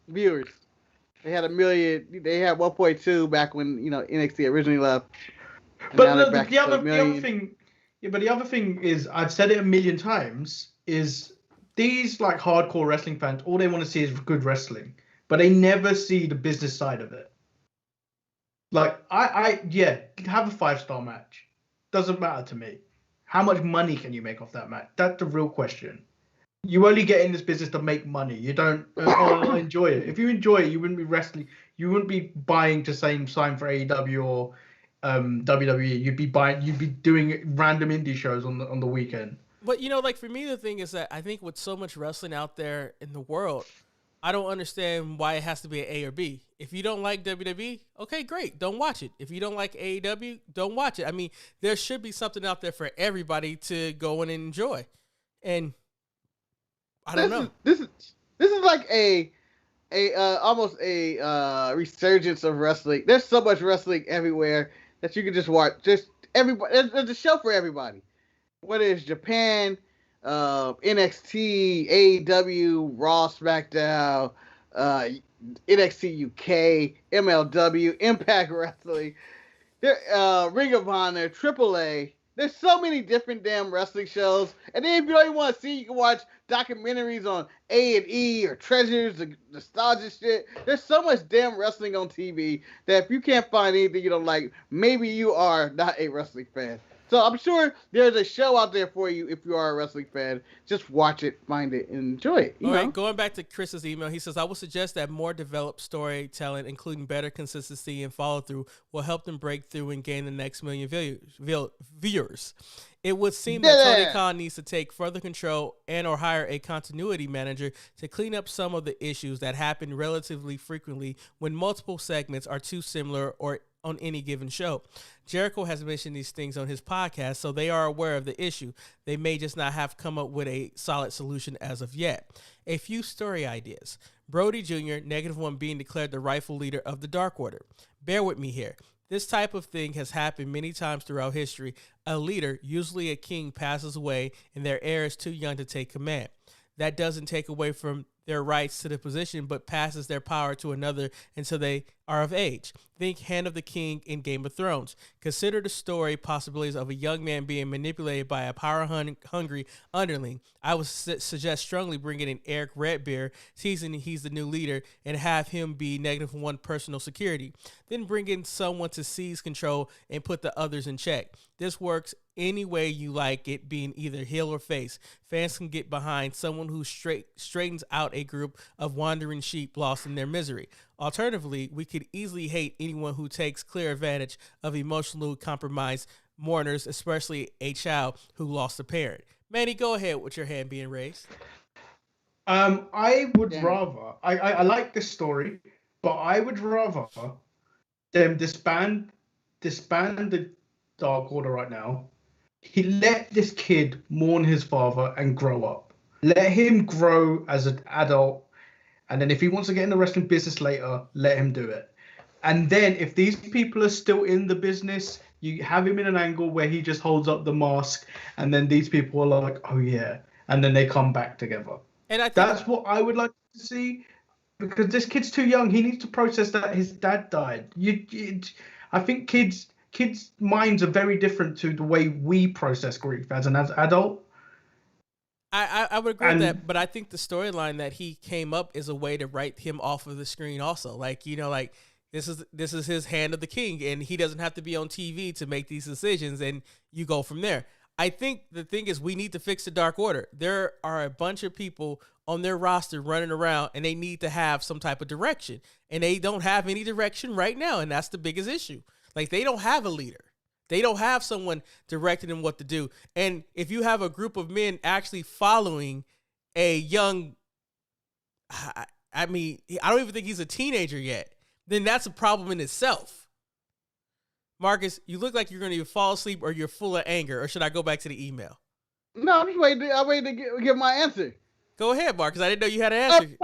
S1: Viewers. They had 1 million. They had 1.2 back when NXT originally left.
S3: But the other thing is, I've said it 1 million times, is these like hardcore wrestling fans, all they want to see is good wrestling, but they never see the business side of it. Like yeah, have a 5-star match. Doesn't matter to me. How much money can you make off that match? That's the real question. You only get in this business to make money. You don't enjoy it. If you enjoy it, you wouldn't be wrestling. You wouldn't be buying to sign for AEW or WWE. You'd be doing random indie shows on the weekend.
S2: But like for me, the thing is that I think with so much wrestling out there in the world, I don't understand why it has to be an A or B. If you don't like WWE, okay, great, don't watch it. If you don't like AEW, don't watch it. I mean, there should be something out there for everybody to go in and enjoy. And I don't know.
S1: This is like almost a resurgence of wrestling. There's so much wrestling everywhere that you can just watch. Just everybody. There's a show for everybody. Whether it's Japan, NXT, AEW, Raw, SmackDown, NXT UK, MLW, Impact Wrestling, Ring of Honor, AAA. There's so many different damn wrestling shows. And then if you don't even want to see, you can watch documentaries on A&E or Treasures, the nostalgia shit. There's so much damn wrestling on TV that if you can't find anything you don't like, maybe you are not a wrestling fan. So I'm sure there's a show out there for you if you are a wrestling fan. Just watch it, find it, and enjoy it. You
S2: All
S1: know?
S2: right, going back to Chris's email, he says, I would suggest that more developed storytelling, including better consistency and follow through, will help them break through and gain the next million viewers. It would seem that Tony Khan needs to take further control and or hire a continuity manager to clean up some of the issues that happen relatively frequently when multiple segments are too similar or on any given show. Jericho has mentioned these things on his podcast, so they are aware of the issue. They may just not have come up with a solid solution as of yet. A few story ideas. Brody Jr., -1 being declared the rightful leader of the Dark Order. Bear with me here. This type of thing has happened many times throughout history. A leader, usually a king, passes away and their heir is too young to take command. That doesn't take away from their rights to the position, but passes their power to another until they are of age. Think Hand of the King in Game of Thrones. Consider the story possibilities of a young man being manipulated by a power-hungry underling. I would suggest strongly bringing in Eric Redbeard, teasing he's the new leader, and have him be -1 personal security. Then bring in someone to seize control and put the others in check. This works any way you like it, being either heel or face. Fans can get behind someone who straightens out a group of wandering sheep lost in their misery. Alternatively, we could easily hate anyone who takes clear advantage of emotionally compromised mourners, especially a child who lost a parent. Manny, go ahead with your hand being raised.
S3: I would rather. I like this story, but I would rather them disband the Dark Order right now. He let this kid mourn his father and grow up. Let him grow as an adult. And then if he wants to get in the wrestling business later, let him do it. And then if these people are still in the business, you have him in an angle where he just holds up the mask. And then these people are like, oh, yeah. And then they come back together. And I think that's what I would like to see. Because this kid's too young. He needs to process that his dad died. I think kids' minds are very different to the way we process grief as an adult.
S2: I would agree with that, but I think the storyline that he came up is a way to write him off of the screen also. Like, you know, like this is his Hand of the King, and he doesn't have to be on TV to make these decisions, and you go from there. I think the thing is we need to fix the Dark Order. There are a bunch of people on their roster running around, and they need to have some type of direction, and they don't have any direction right now, and that's the biggest issue. Like, they don't have a leader. They don't have someone directing them what to do. And if you have a group of men actually following a young, I mean, I don't even think he's a teenager yet, then that's a problem in itself. Marcus, you look like you're going to either fall asleep or you're full of anger, or should I go back to the email?
S1: No, I'm waiting to give my answer.
S2: Go ahead, Marcus. I didn't know you had an answer.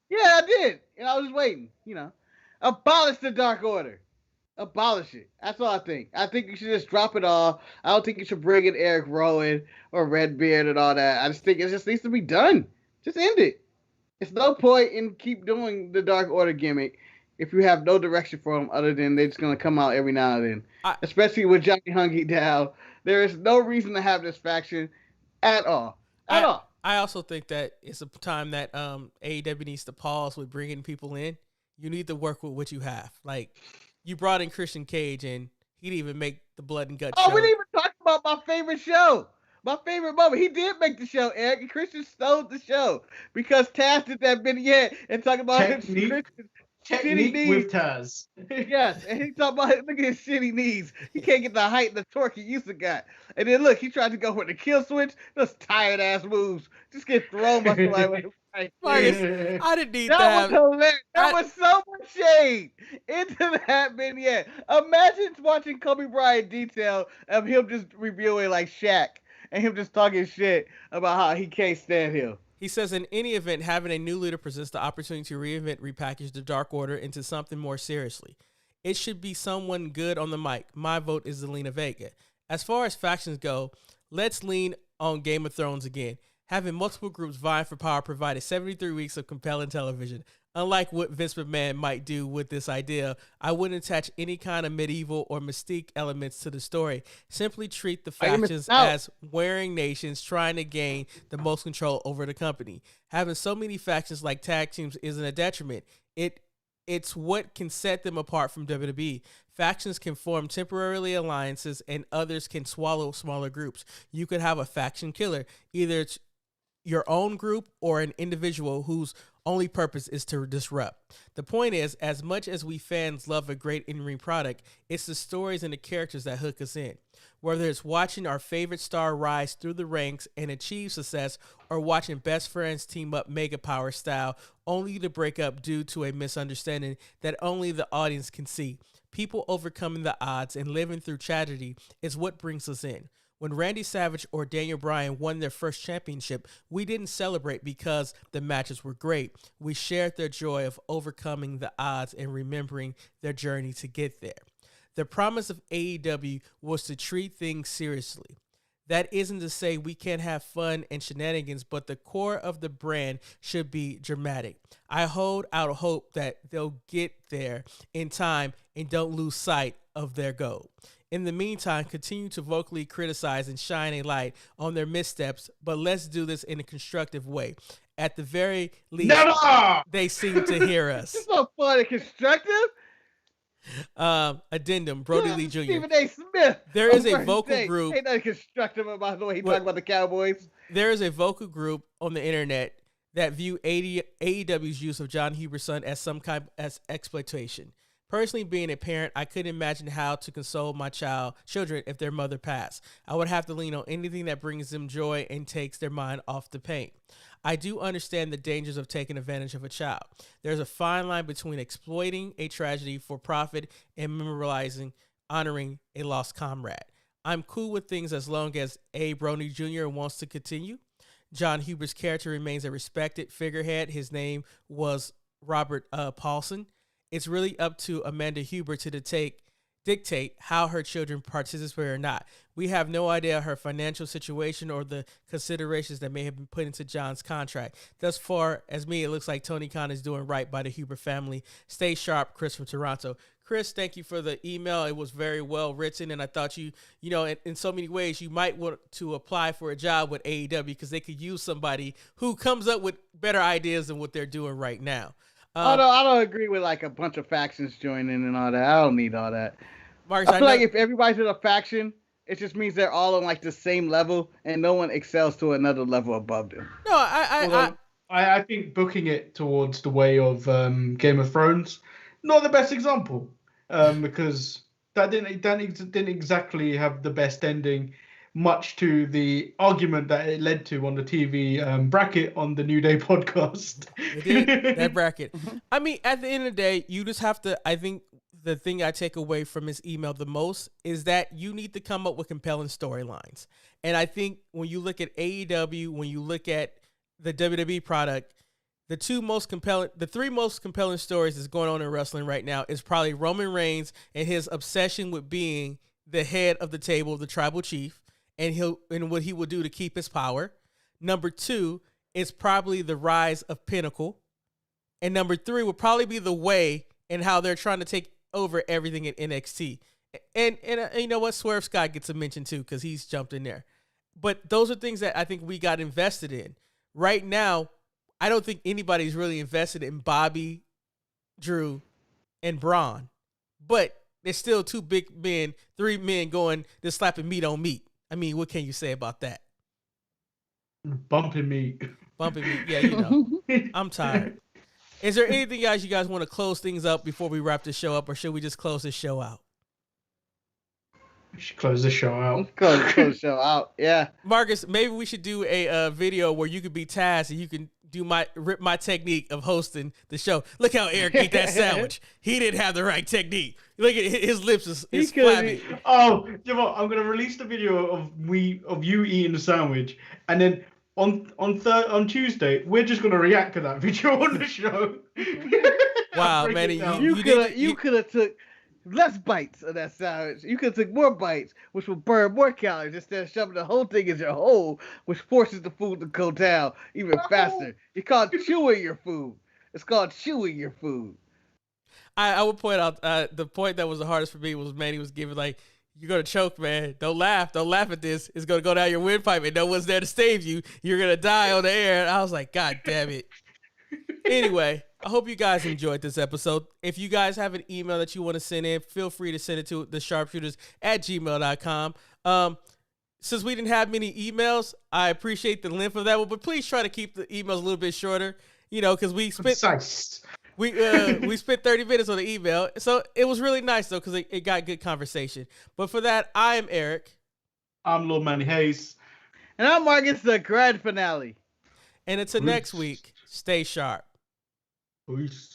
S1: Yeah, I did. And I was just waiting, you know. Abolish the Dark Order. Abolish it. That's all I think. I think you should just drop it all. I don't think you should bring in Eric Rowan or Redbeard and all that. I just think it just needs to be done. Just end it. It's no point in keep doing the Dark Order gimmick if you have no direction for them other than they're just going to come out every now and then. Especially with Johnny Hungy down. There is no reason to have this faction at all. At all.
S2: I also think that it's a time that AEW needs to pause with bringing people in. You need to work with what you have. Like, you brought in Christian Cage, and he didn't even make the Blood and Guts show.
S1: We didn't even talk about my favorite show. My favorite moment. He did make the show, Eric. And Christian stole the show because Taz did that vignette and talking about
S3: technique with Taz.
S1: Yes, and he talking about, look at his shitty knees. He can't get the height and the torque he used to got. And then look, he tried to go for the kill switch. Those tired ass moves. Just get thrown by somebody.
S2: Marcus, I didn't need
S1: that. Was hilarious. That was so much shade into that vignette. Imagine watching Kobe Bryant detail of him just reviewing like Shaq and him just talking shit about how he can't stand him.
S2: He says, in any event, having a new leader presents the opportunity to repackage the Dark Order into something more seriously. It should be someone good on the mic. My vote is Zelina Vega. As far as factions go, let's lean on Game of Thrones again. Having multiple groups vying for power provided 73 weeks of compelling television. Unlike what Vince McMahon might do with this idea, I wouldn't attach any kind of medieval or mystique elements to the story. Simply treat the factions as warring nations trying to gain the most control over the company. Having so many factions like tag teams isn't a detriment. It It's what can set them apart from WWE. Factions can form temporarily alliances and others can swallow smaller groups. You could have a faction killer. Either it's your own group or an individual whose only purpose is to disrupt. The point is, as much as we fans love a great in-ring product, it's the stories and the characters that hook us in. Whether it's watching our favorite star rise through the ranks and achieve success, or watching best friends team up mega power style, only to break up due to a misunderstanding that only the audience can see. People overcoming the odds and living through tragedy is what brings us in. When Randy Savage or Daniel Bryan won their first championship, we didn't celebrate because the matches were great. We shared their joy of overcoming the odds and remembering their journey to get there. The promise of AEW was to treat things seriously. That isn't to say we can't have fun and shenanigans, but the core of the brand should be dramatic. I hold out hope that they'll get there in time and don't lose sight of their goal. In the meantime, continue to vocally criticize and shine a light on their missteps, but let's do this in a constructive way. At the very least, they seem to hear us.
S1: It's not fun and constructive.
S2: Addendum, Brody Lee Jr.
S1: Stephen A. Smith.
S2: There is a vocal group.
S1: Ain't nothing constructive about the way he talking about the Cowboys.
S2: There is a vocal group on the internet that view AEW's use of John Huber's son as some kind as exploitation. Personally, being a parent, I couldn't imagine how to console my children if their mother passed. I would have to lean on anything that brings them joy and takes their mind off the pain. I do understand the dangers of taking advantage of a child. There's a fine line between exploiting a tragedy for profit and memorializing, honoring a lost comrade. I'm cool with things as long as A. Brony Jr. wants to continue. John Huber's character remains a respected figurehead. His name was Robert Paulson. It's really up to Amanda Huber to dictate how her children participate or not. We have no idea her financial situation or the considerations that may have been put into John's contract. Thus far, as me, it looks like Tony Khan is doing right by the Huber family. Stay sharp, Chris from Toronto. Chris, thank you for the email. It was very well written, and I thought you know, in so many ways, you might want to apply for a job with AEW because they could use somebody who comes up with better ideas than what they're doing right now.
S1: I don't agree with like a bunch of factions joining and all that. I don't need all that.
S2: Marcus,
S1: I feel like if everybody's in a faction, it just means they're all on like the same level and no one excels to another level above them.
S2: No,
S3: I think booking it towards the way of Game of Thrones, not the best example, because that didn't exactly have the best ending, much to the argument that it led to on the TV bracket on the New Day podcast.
S2: It did, that bracket. I mean, at the end of the day, you just have to, I think the thing I take away from his email the most is that you need to come up with compelling storylines. And I think when you look at AEW, when you look at the WWE product, the three most compelling stories that's going on in wrestling right now is probably Roman Reigns and his obsession with being the head of the table, the tribal chief, and what he will do to keep his power. Number 2 is probably the rise of Pinnacle. And number 3 will probably be the way and how they're trying to take over everything in NXT. And you know what? Swerve Scott gets a mention too because he's jumped in there. But those are things that I think we got invested in. Right now, I don't think anybody's really invested in Bobby, Drew, and Braun. But there's still 2 big men, 3 men going, they're slapping meat on meat. I mean, what can you say about that?
S3: Bumping meat.
S2: Yeah, you know. I'm tired. Is there anything you guys want to close things up before we wrap this show up, or should we just close this show out?
S3: We should close the show out.
S1: Let's close the show out. Yeah.
S2: Marcus, maybe we should do a video where you could be tasked and you can rip my technique of hosting the show. Look how Eric ate that sandwich. He didn't have the right technique. Look at his lips is flabby.
S3: Oh, you know what? I'm gonna release the video of you eating the sandwich, and then on Tuesday we're just gonna react to that video on the show.
S2: Wow, man!
S1: You could have took less bites of that sandwich. You could have took more bites, which will burn more calories instead of shoving the whole thing in your hole, which forces the food to go down even faster. It's called chewing your food. It's called chewing your food.
S2: I would point out the point that was the hardest for me was Manny was giving like, you're going to choke, man. Don't laugh at this. It's going to go down your windpipe and no one's there to save you. You're going to die on the air. And I was like, God damn it. Anyway, I hope you guys enjoyed this episode. If you guys have an email that you want to send in, feel free to send it to thesharpshooters@gmail.com. Since we didn't have many emails, I appreciate the length of that one, but please try to keep the emails a little bit shorter, because we spent we spent 30 minutes on the email. So it was really nice, though, because it got good conversation. But for that, I am Eric.
S3: I'm Lil Manny Hayes.
S1: And I'm Marcus, the grand finale.
S2: And until next week, stay sharp.
S3: Peace.